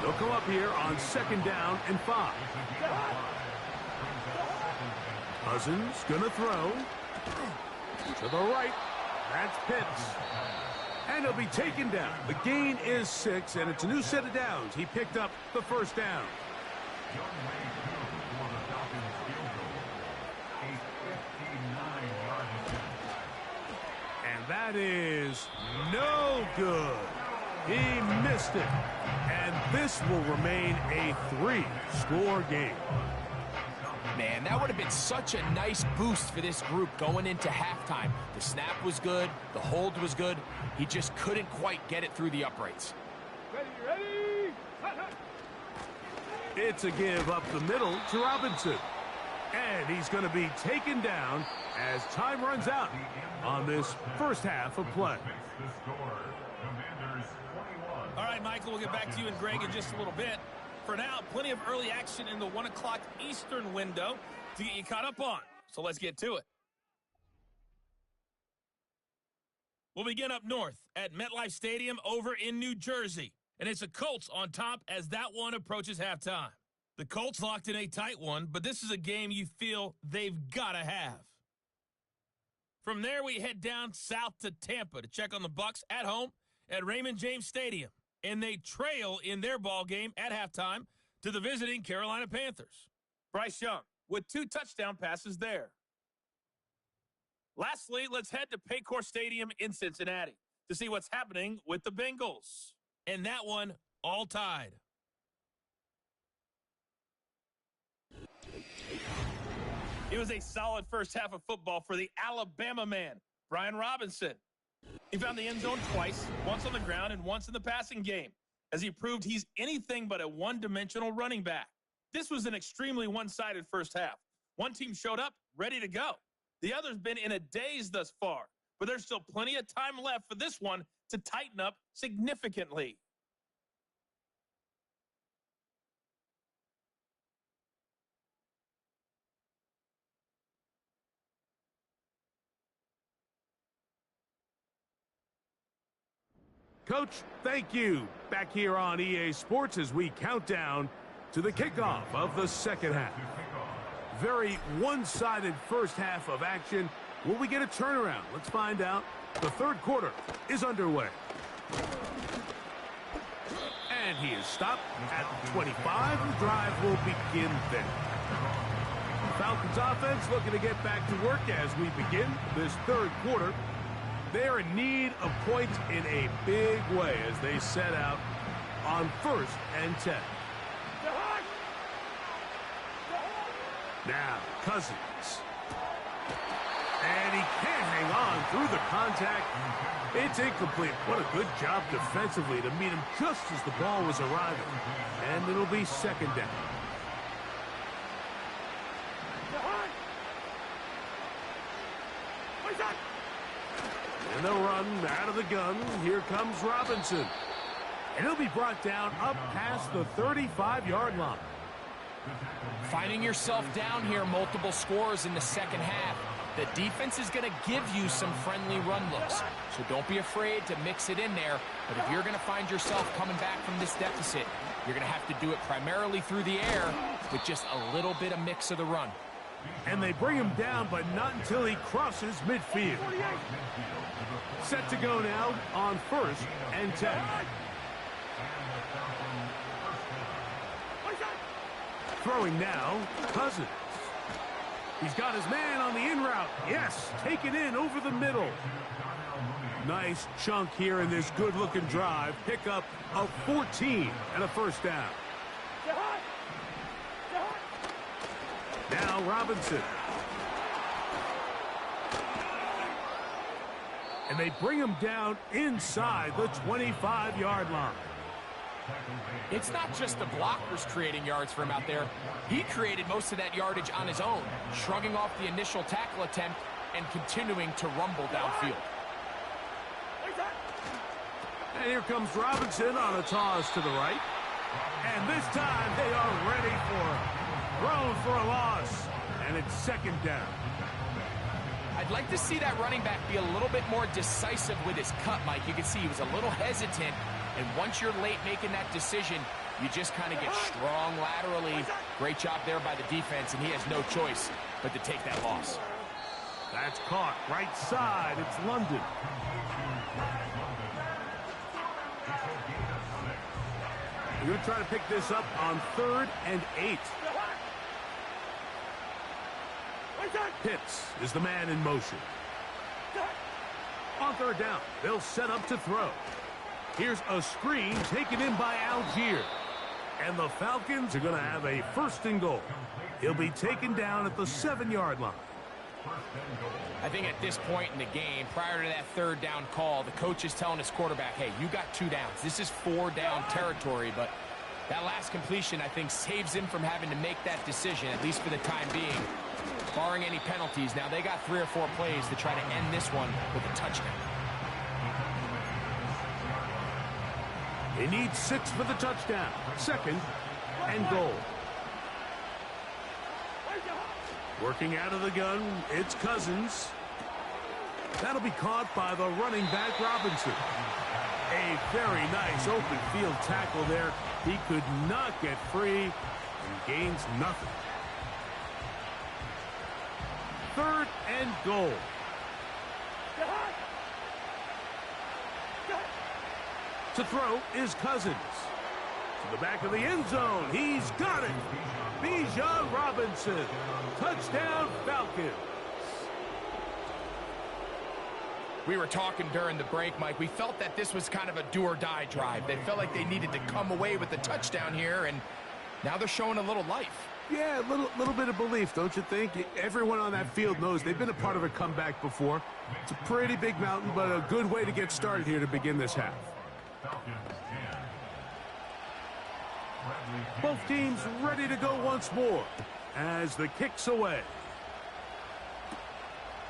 They'll come up here on second down and 5. Cousins gonna throw to the right. That's Pitts. And he'll be taken down. The gain is 6, and it's a new set of downs. He picked up the first down. And that is no good. He missed it. And this will remain a 3-score game. Man, that would have been such a nice boost for this group going into halftime. The snap was good. The hold was good. He just couldn't quite get it through the uprights. Ready. It's a give up the middle to Robinson. And he's going to be taken down as time runs out on this first half of play. All right, Michael, we'll get back to you and Greg in just a little bit. For now, plenty of early action in the 1 o'clock Eastern window to get you caught up on. So let's get to it. We'll begin up north at MetLife Stadium over in New Jersey. And it's the Colts on top as that one approaches halftime. The Colts locked in a tight one, but this is a game you feel they've got to have. From there, we head down south to Tampa to check on the Bucs at home at Raymond James Stadium. And they trail in their ball game at halftime to the visiting Carolina Panthers. Bryce Young with 2 touchdown passes there. Lastly, let's head to Paycor Stadium in Cincinnati to see what's happening with the Bengals. And that one all tied. It was a solid first half of football for the Alabama man, Brian Robinson. He found the end zone twice, once on the ground and once in the passing game, as he proved he's anything but a one-dimensional running back. This was an extremely one-sided first half. One team showed up, ready to go. The other's been in a daze thus far, but there's still plenty of time left for this one to tighten up significantly. Coach, thank you. Back here on EA Sports as we count down to the kickoff of the second half. Very one-sided first half of action. Will we get a turnaround? Let's find out. The third quarter is underway. And he is stopped at the 25. The drive will begin then. Falcons offense looking to get back to work as we begin this third quarter. They're in need of points in a big way as they set out on 1st and 10. Now, Cousins. And he can't hang on through the contact. It's incomplete. What a good job defensively to meet him just as the ball was arriving. And it'll be second down. And they'll run out of the gun. Here comes Robinson. And he'll be brought down up past the 35-yard line. Finding yourself down here, multiple scores in the second half. The defense is going to give you some friendly run looks. So don't be afraid to mix it in there. But if you're going to find yourself coming back from this deficit, you're going to have to do it primarily through the air with just a little bit of mix of the run. And they bring him down, but not until he crosses midfield. Set to go now on 1st and 10. Throwing now, Cousins. He's got his man on the in route. Yes, taken in over the middle. Nice chunk here in this good-looking drive. Pickup of 14 and a first down. Now Robinson. And they bring him down inside the 25-yard line. It's not just the blockers creating yards for him out there. He created most of that yardage on his own, shrugging off the initial tackle attempt and continuing to rumble downfield. And here comes Robinson on a toss to the right. And this time they are ready for him. Thrown for a loss. And it's second down. I'd like to see that running back be a little bit more decisive with his cut, Mike. You can see he was a little hesitant. And once you're late making that decision, you just kind of get strong laterally. Great job there by the defense, and he has no choice but to take that loss. That's caught right side. It's London. You're going to try to pick this up on 3rd and 8. Pitts is the man in motion. On 3rd down, they'll set up to throw. Here's a screen taken in by Algier. And the Falcons are going to have a 1st and goal. He'll be taken down at the 7-yard line. I think at this point in the game, prior to that 3rd down call, the coach is telling his quarterback, hey, you got 2 downs. This is 4-down territory, but that last completion, I think, saves him from having to make that decision, at least for the time being, barring any penalties. Now, they got 3 or 4 plays to try to end this one with a touchdown. They need 6 for the touchdown. 2nd and goal. Working out of the gun, it's Cousins. That'll be caught by the running back, Robinson. A very nice open field tackle there. He could not get free and gains nothing. 3rd and goal. To throw is Cousins. To the back of the end zone. He's got it. Bijan Robinson. Touchdown, Falcons. We were talking during the break, Mike. We felt that this was kind of a do-or-die drive. They felt like they needed to come away with the touchdown here, and now they're showing a little life. Yeah, a little bit of belief, don't you think? Everyone on that field knows they've been a part of a comeback before. It's a pretty big mountain, but a good way to get started here to begin this half. Both teams ready to go once more as the kick's away.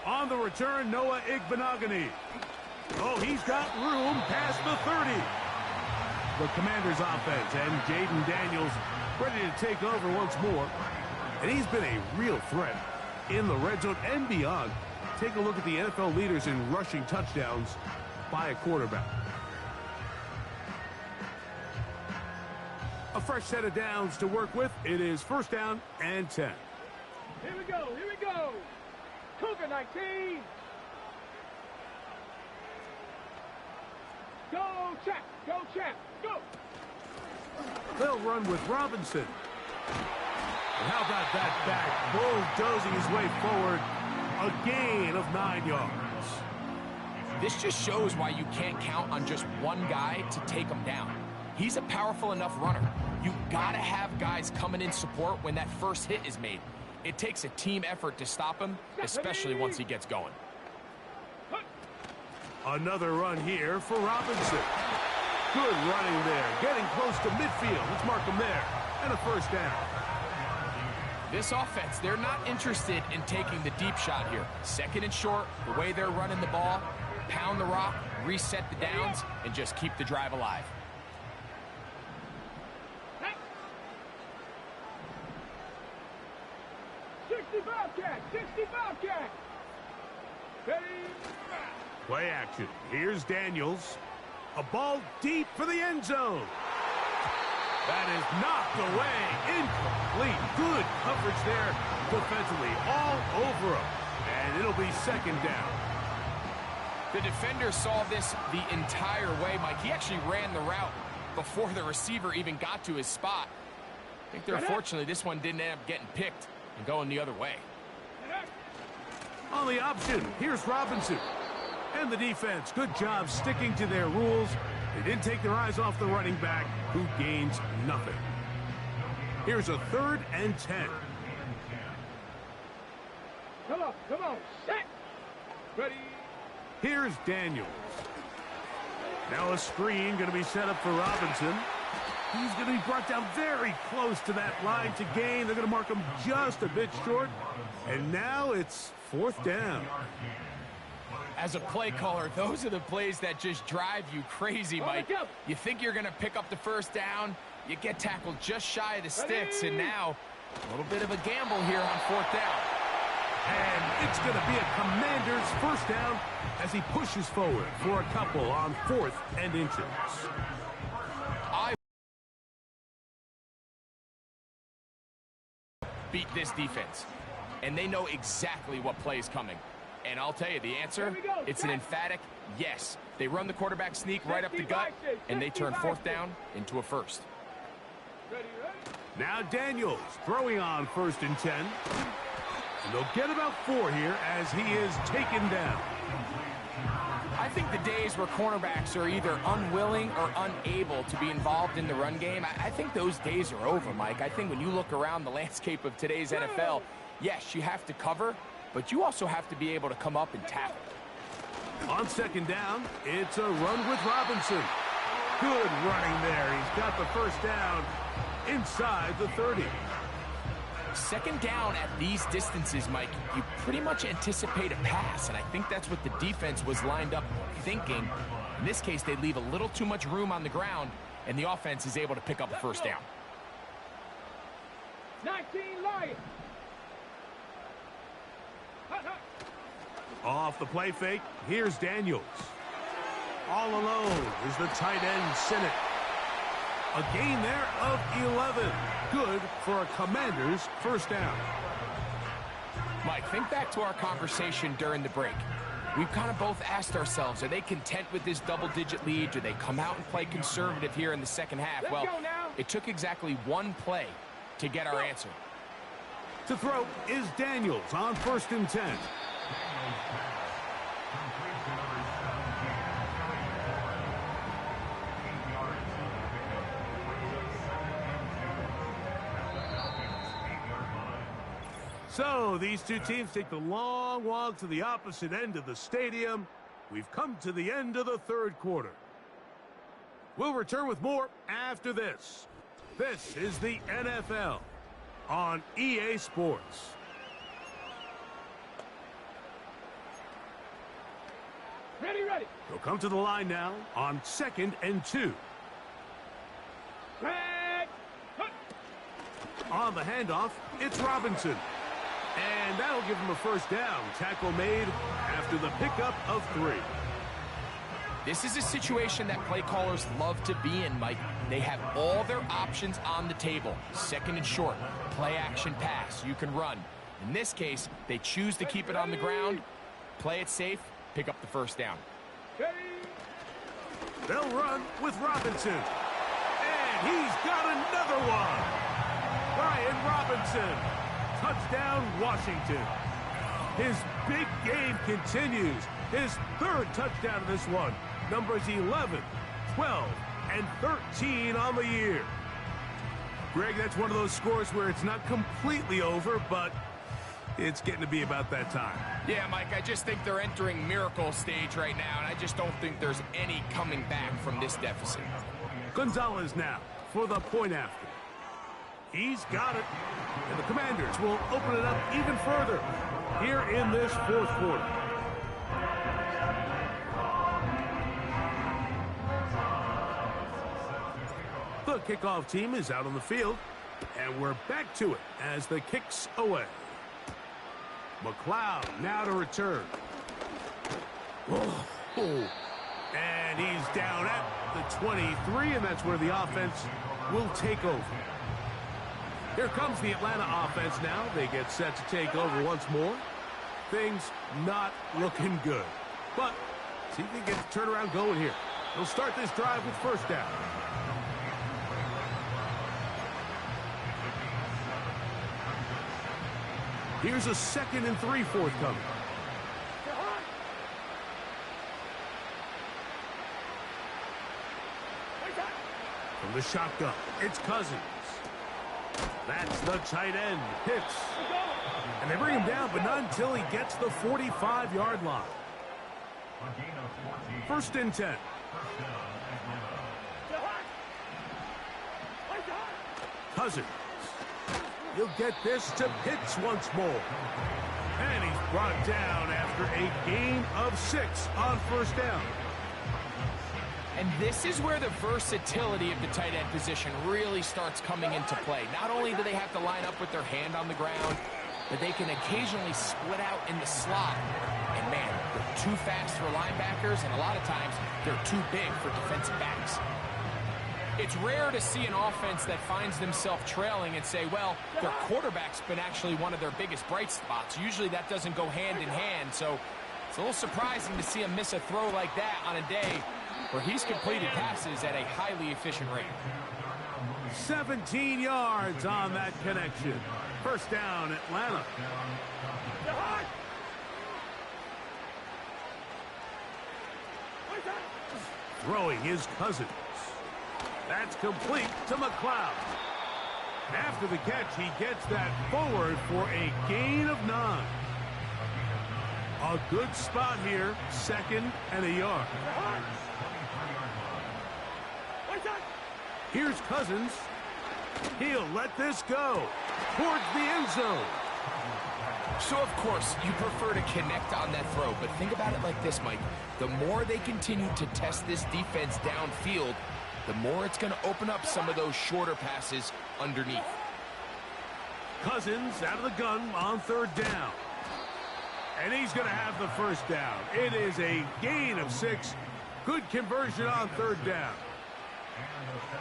On the return, Noah Igbinoghene. Oh, he's got room past the 30. The Commanders' offense and Jaden Daniels ready to take over once more. And he's been a real threat in the red zone and beyond. Take a look at the NFL leaders in rushing touchdowns by a quarterback. A fresh set of downs to work with. It is 1st down and 10. Here we go, here we go. Cougar 19. Go, check, go. They'll run with Robinson. And how about that back bulldozing his way forward? A gain of 9 yards. This just shows why you can't count on just one guy to take him down. He's a powerful enough runner. You gotta have guys coming in support when that first hit is made. It takes a team effort to stop him, especially once he gets going. Another run here for Robinson. Good running there. Getting close to midfield. Let's mark him there. And a first down. This offense, they're not interested in taking the deep shot here. Second and short, the way they're running the ball, pound the rock, reset the downs, and just keep the drive alive. Play action. Here's Daniels. A ball deep for the end zone. That is knocked away. Incomplete. Good coverage there defensively. All over him. And it'll be second down. The defender saw this the entire way, Mike. He actually ran the route before the receiver even got to his spot. I think they're fortunately this one didn't end up getting picked and going the other way. On the option, here's Robinson. And the defense, good job sticking to their rules. They didn't take their eyes off the running back, who gains nothing. Here's a 3rd and 10. Come on, set. Ready. Here's Daniels. Now a screen going to be set up for Robinson. He's going to be brought down very close to that line to gain. They're going to mark him just a bit short. And now it's 4th down. As a play caller, those are the plays that just drive you crazy, Mike. You think you're going to pick up the first down, you get tackled just shy of the sticks, and now a little bit of a gamble here on 4th down. And it's going to be a Commander's first down as he pushes forward for a couple on 4th and inches. Beat this defense, and they know exactly what play is coming. And I'll tell you, the answer, it's an emphatic yes. They run the quarterback sneak right up the gut, and they turn 4th down into a first. Now Daniels throwing on 1st and 10. And they'll get about 4 here as he is taken down. I think the days where cornerbacks are either unwilling or unable to be involved in the run game, I think those days are over, Mike. I think when you look around the landscape of today's NFL, yes, you have to cover, but you also have to be able to come up and tackle. On 2nd down, it's a run with Robinson. Good running there. He's got the first down inside the 30. 2nd down at these distances, Mike, you pretty much anticipate a pass, and I think that's what the defense was lined up thinking. In this case, they leave a little too much room on the ground, and the offense is able to pick up a first down. 19 Lions. Off the play fake, here's Daniels. All alone is the tight end, Sinnott. A gain there of 11. Good for a Commander's first down. Mike, think back to our conversation during the break. We've kind of both asked ourselves, are they content with this double-digit lead? Do they come out and play conservative here in the second half? Well, it took exactly one play to get our answer. To throw is Daniels on 1st and 10. So these two teams take the long walk to the opposite end of the stadium. We've come to the end of the 3rd quarter. We'll return with more after this. This is the NFL on EA Sports. Ready. They'll come to the line now on 2nd and 2. On the handoff, it's Robinson. And that'll give him a first down. Tackle made after the pickup of 3. This is a situation that play callers love to be in, Mike. They have all their options on the table. 2nd and short, play action pass, you can run. In this case, they choose to keep it on the ground, play it safe, pick up the first down. They'll run with Robinson. And he's got another one. Brian Robinson. Touchdown, Washington. His big game continues. His 3rd touchdown of this one. Numbers 11, 12, and 13 on the year. Greg, that's one of those scores where it's not completely over, but It's getting to be about that time. Yeah, Mike, I just think they're entering miracle stage right now, and I just don't think there's any coming back from this deficit. Gonzalez now for the point after. He's got it. And the Commanders will open it up even further here in this fourth quarter. The kickoff team is out on the field, and we're back to it as the kick's away. McLeod now to return. Oh. And he's down at the 23, and that's where the offense will take over. Here comes the Atlanta offense now. They get set to take over once more. Things not looking good. But see if they can get the turnaround going here. They'll start this drive with first down. Here's a 2nd and 3 forthcoming. From the shotgun, it's Cousins. That's the tight end, Pitts. And they bring him down, but not until he gets the 45-yard line. 1st and 10. Cousins. He'll get this to Pitts once more. And he's brought down after a gain of 6 on first down. And this is where the versatility of the tight end position really starts coming into play. Not only do they have to line up with their hand on the ground, but they can occasionally split out in the slot. And man, they're too fast for linebackers, and a lot of times they're too big for defensive backs. It's rare to see an offense that finds themselves trailing and say, well, their quarterback's been actually one of their biggest bright spots. Usually that doesn't go hand in hand, so it's a little surprising to see him miss a throw like that on a day where he's completed passes at a highly efficient rate. 17 yards on that connection. First down, Atlanta. Throwing his Cousins. That's complete to McLeod. After the catch, he gets that forward for a gain of 9. A good spot here, 2nd and a yard. Here's Cousins. He'll let this go towards the end zone. So, of course, you prefer to connect on that throw, but think about it like this, Mike. The more they continue to test this defense downfield, the more it's going to open up some of those shorter passes underneath. Cousins out of the gun on 3rd down. And he's going to have the first down. It is a gain of 6. Good conversion on 3rd down.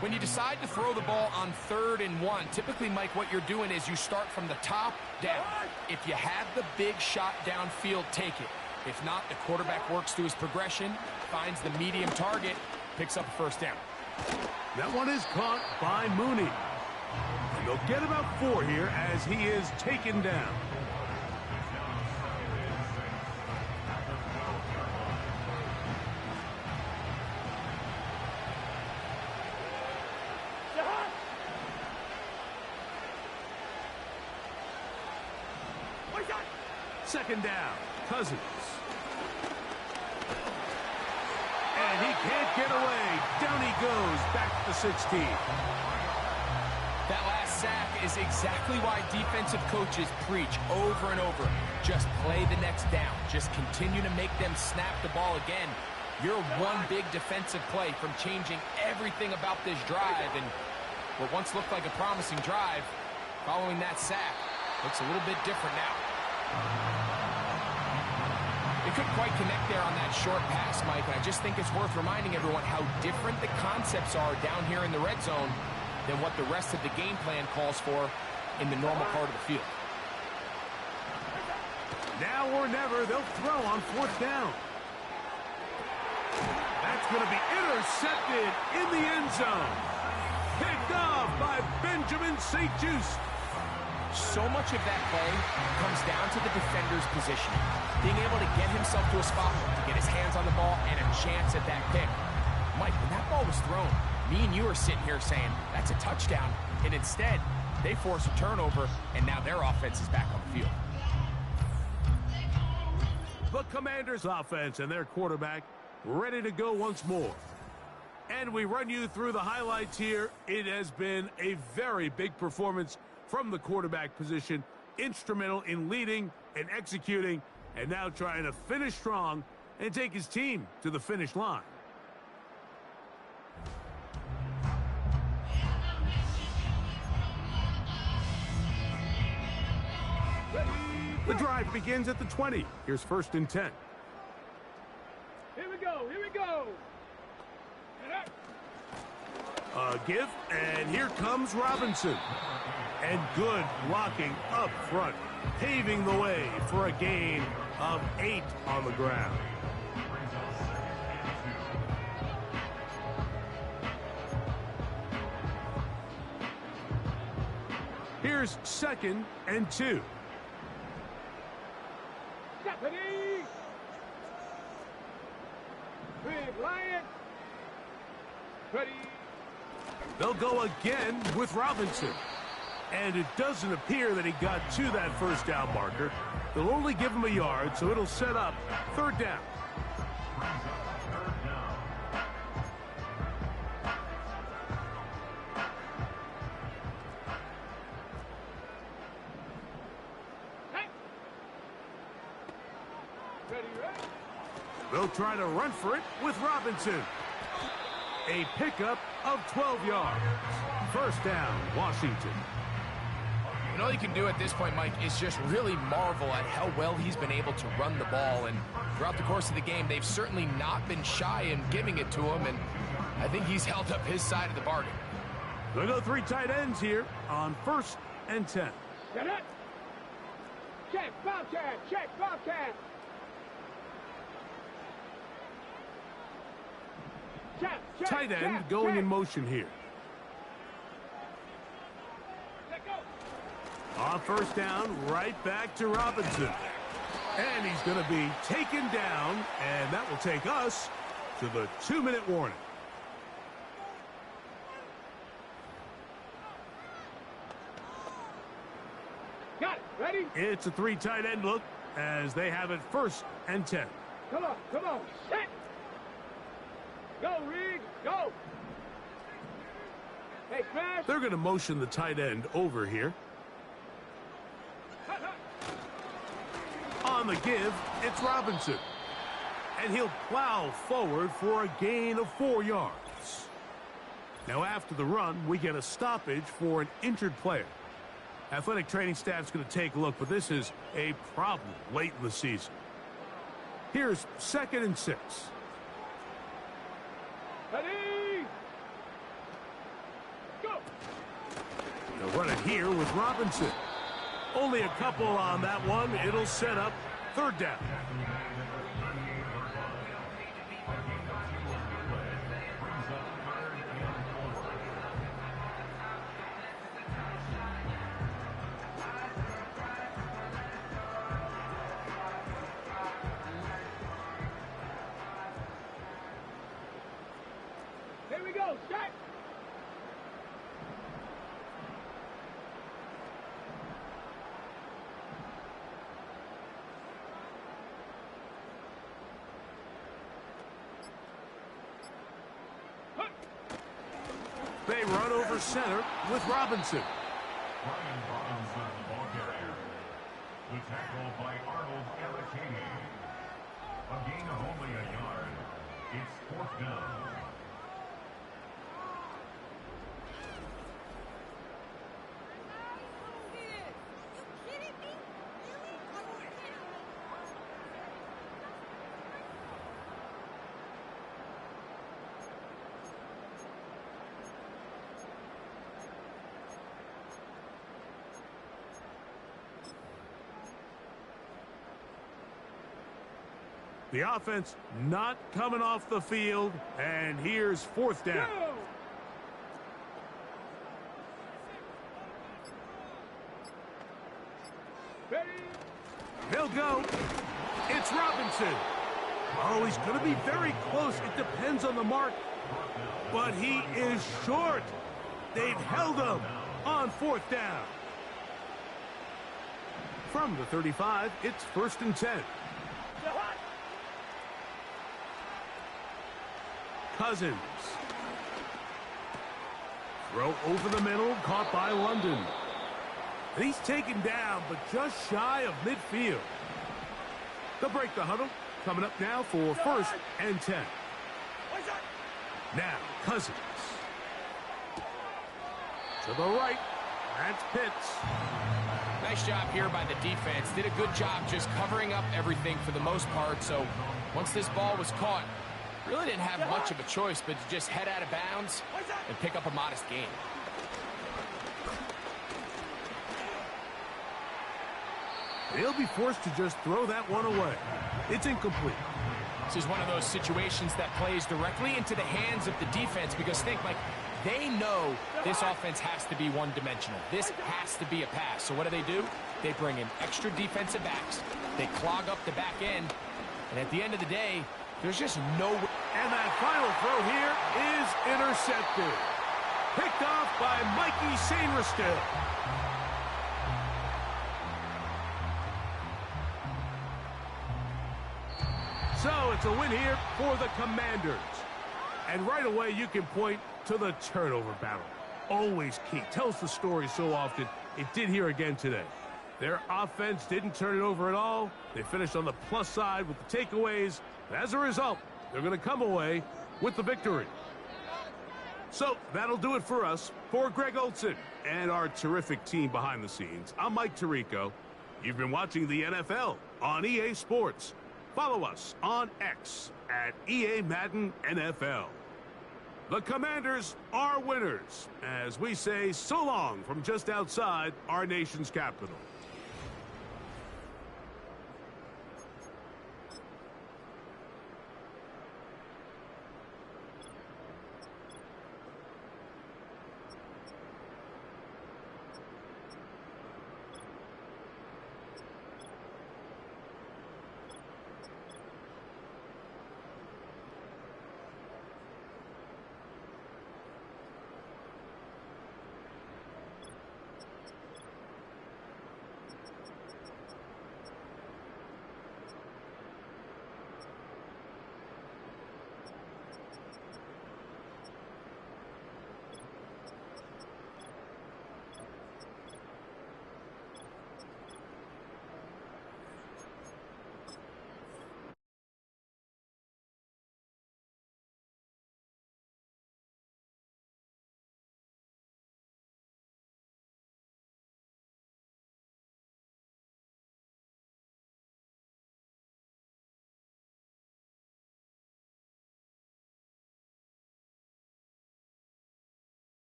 When you decide to throw the ball on 3rd and 1, typically, Mike, what you're doing is you start from the top down. If you have the big shot downfield, take it. If not, the quarterback works through his progression, finds the medium target, picks up a first down. That one is caught by Mooney. And they'll get about 4 here as he is taken down. Second down, Cousins. And he can't get away. Down he goes, back to the 16. That last sack is exactly why defensive coaches preach over and over. Just play the next down. Just continue to make them snap the ball again. You're one big defensive play from changing everything about this drive. And what once looked like a promising drive, following that sack, looks a little bit different now. They couldn't quite connect there on that short pass, Mike, and I just think it's worth reminding everyone how different the concepts are down here in the red zone than what the rest of the game plan calls for in the normal part of the field. Now or never, they'll throw on 4th down. That's going to be intercepted in the end zone. Picked off by Benjamin St-Juste. So much of that play comes down to the defender's positioning. Being able to get himself to a spot, to get his hands on the ball, and a chance at that pick. Mike, when that ball was thrown, me and you are sitting here saying, that's a touchdown. And instead, They force a turnover, and now their offense is back on the field. The Commanders' offense and their quarterback ready to go once more. And we run you through the highlights here. It has been a very big performance from the quarterback position, instrumental in leading and executing, and now trying to finish strong and take his team to the finish line. The drive begins at the 20. Here's 1st and 10. Here we go. Here we go. A give, and here comes Robinson. And good blocking up front, paving the way for a gain of 8 on the ground. Here's 2nd and 2. Stephanie! Big Lion! Ready! They'll go again with Robinson. And it doesn't appear that he got to that first down marker. They'll only give him a yard, so it'll set up 3rd down. They'll try to run for it with Robinson. A pickup of 12 yards. 1st down, Washington. And all you can do at this point, Mike, is just really marvel at how well he's been able to run the ball. And throughout the course of the game, they've certainly not been shy in giving it to him. And I think he's held up his side of the bargain. They'll go 3 tight ends here on 1st and 10. Get it! Check, Bobcat! Check, Bobcat! Check, check, Tight end check, going check. in motion here. Let go. On 1st down, right back to Robinson. And he's going to be taken down, and that will take us to the 2-minute warning. Got it. Ready? It's a 3 tight end look as they have it 1st and 10. Come on, come on. Set. Go, Reed. Go. Hey, Crash. They're going to motion the tight end over here. On the give, it's Robinson. And he'll plow forward for a gain of 4 yards. Now after the run, we get a stoppage for an injured player. Athletic training staff's going to take a look, but this is a problem late in the season. Here's 2nd and 6. Ready? Go. They'll run it here with Robinson. Only a couple on that one. It'll set up 3rd down. Here we go. Set. They run over center with Robinson. Brian Robinson, the ball carrier. The tackle by Arnold Arakani. A gain of only a yard. It's 4th down. The offense not coming off the field, and here's 4th down. Go. Ready? He'll go. It's Robinson. Oh, he's going to be very close. It depends on the mark, but he is short. They've held him. on 4th down. From the 35, it's 1st and 10. Cousins. Throw over the middle, caught by London. And he's taken down, but just shy of midfield. They'll break the huddle. Coming up now for 1st and 10. Now, Cousins. To the right. That's Pitts. Nice job here by the defense. Did a good job just covering up everything for the most part. So once this ball was caught, really didn't have much of a choice but to just head out of bounds and pick up a modest gain. They'll be forced to just throw that one away. It's incomplete. This is one of those situations that plays directly into the hands of the defense because think, like, they know this offense has to be one-dimensional. This has to be a pass. So what do? They bring in extra defensive backs. They clog up the back end. And at the end of the day, there's just no way. And that final throw here is intercepted. Picked off by Mikey Sainristil. So it's a win here for the Commanders. And right away you can point to the turnover battle. Always key. Tells the story so often. It did here again today. Their offense didn't turn it over at all. They finished on the plus side with the takeaways. As a result, they're going to come away with the victory. So that'll do it for us. For Greg Olsen and our terrific team behind the scenes, I'm Mike Tirico. You've been watching the NFL on EA Sports. Follow us on X at EA Madden NFL. The Commanders are winners as we say so long from just outside our nation's capital.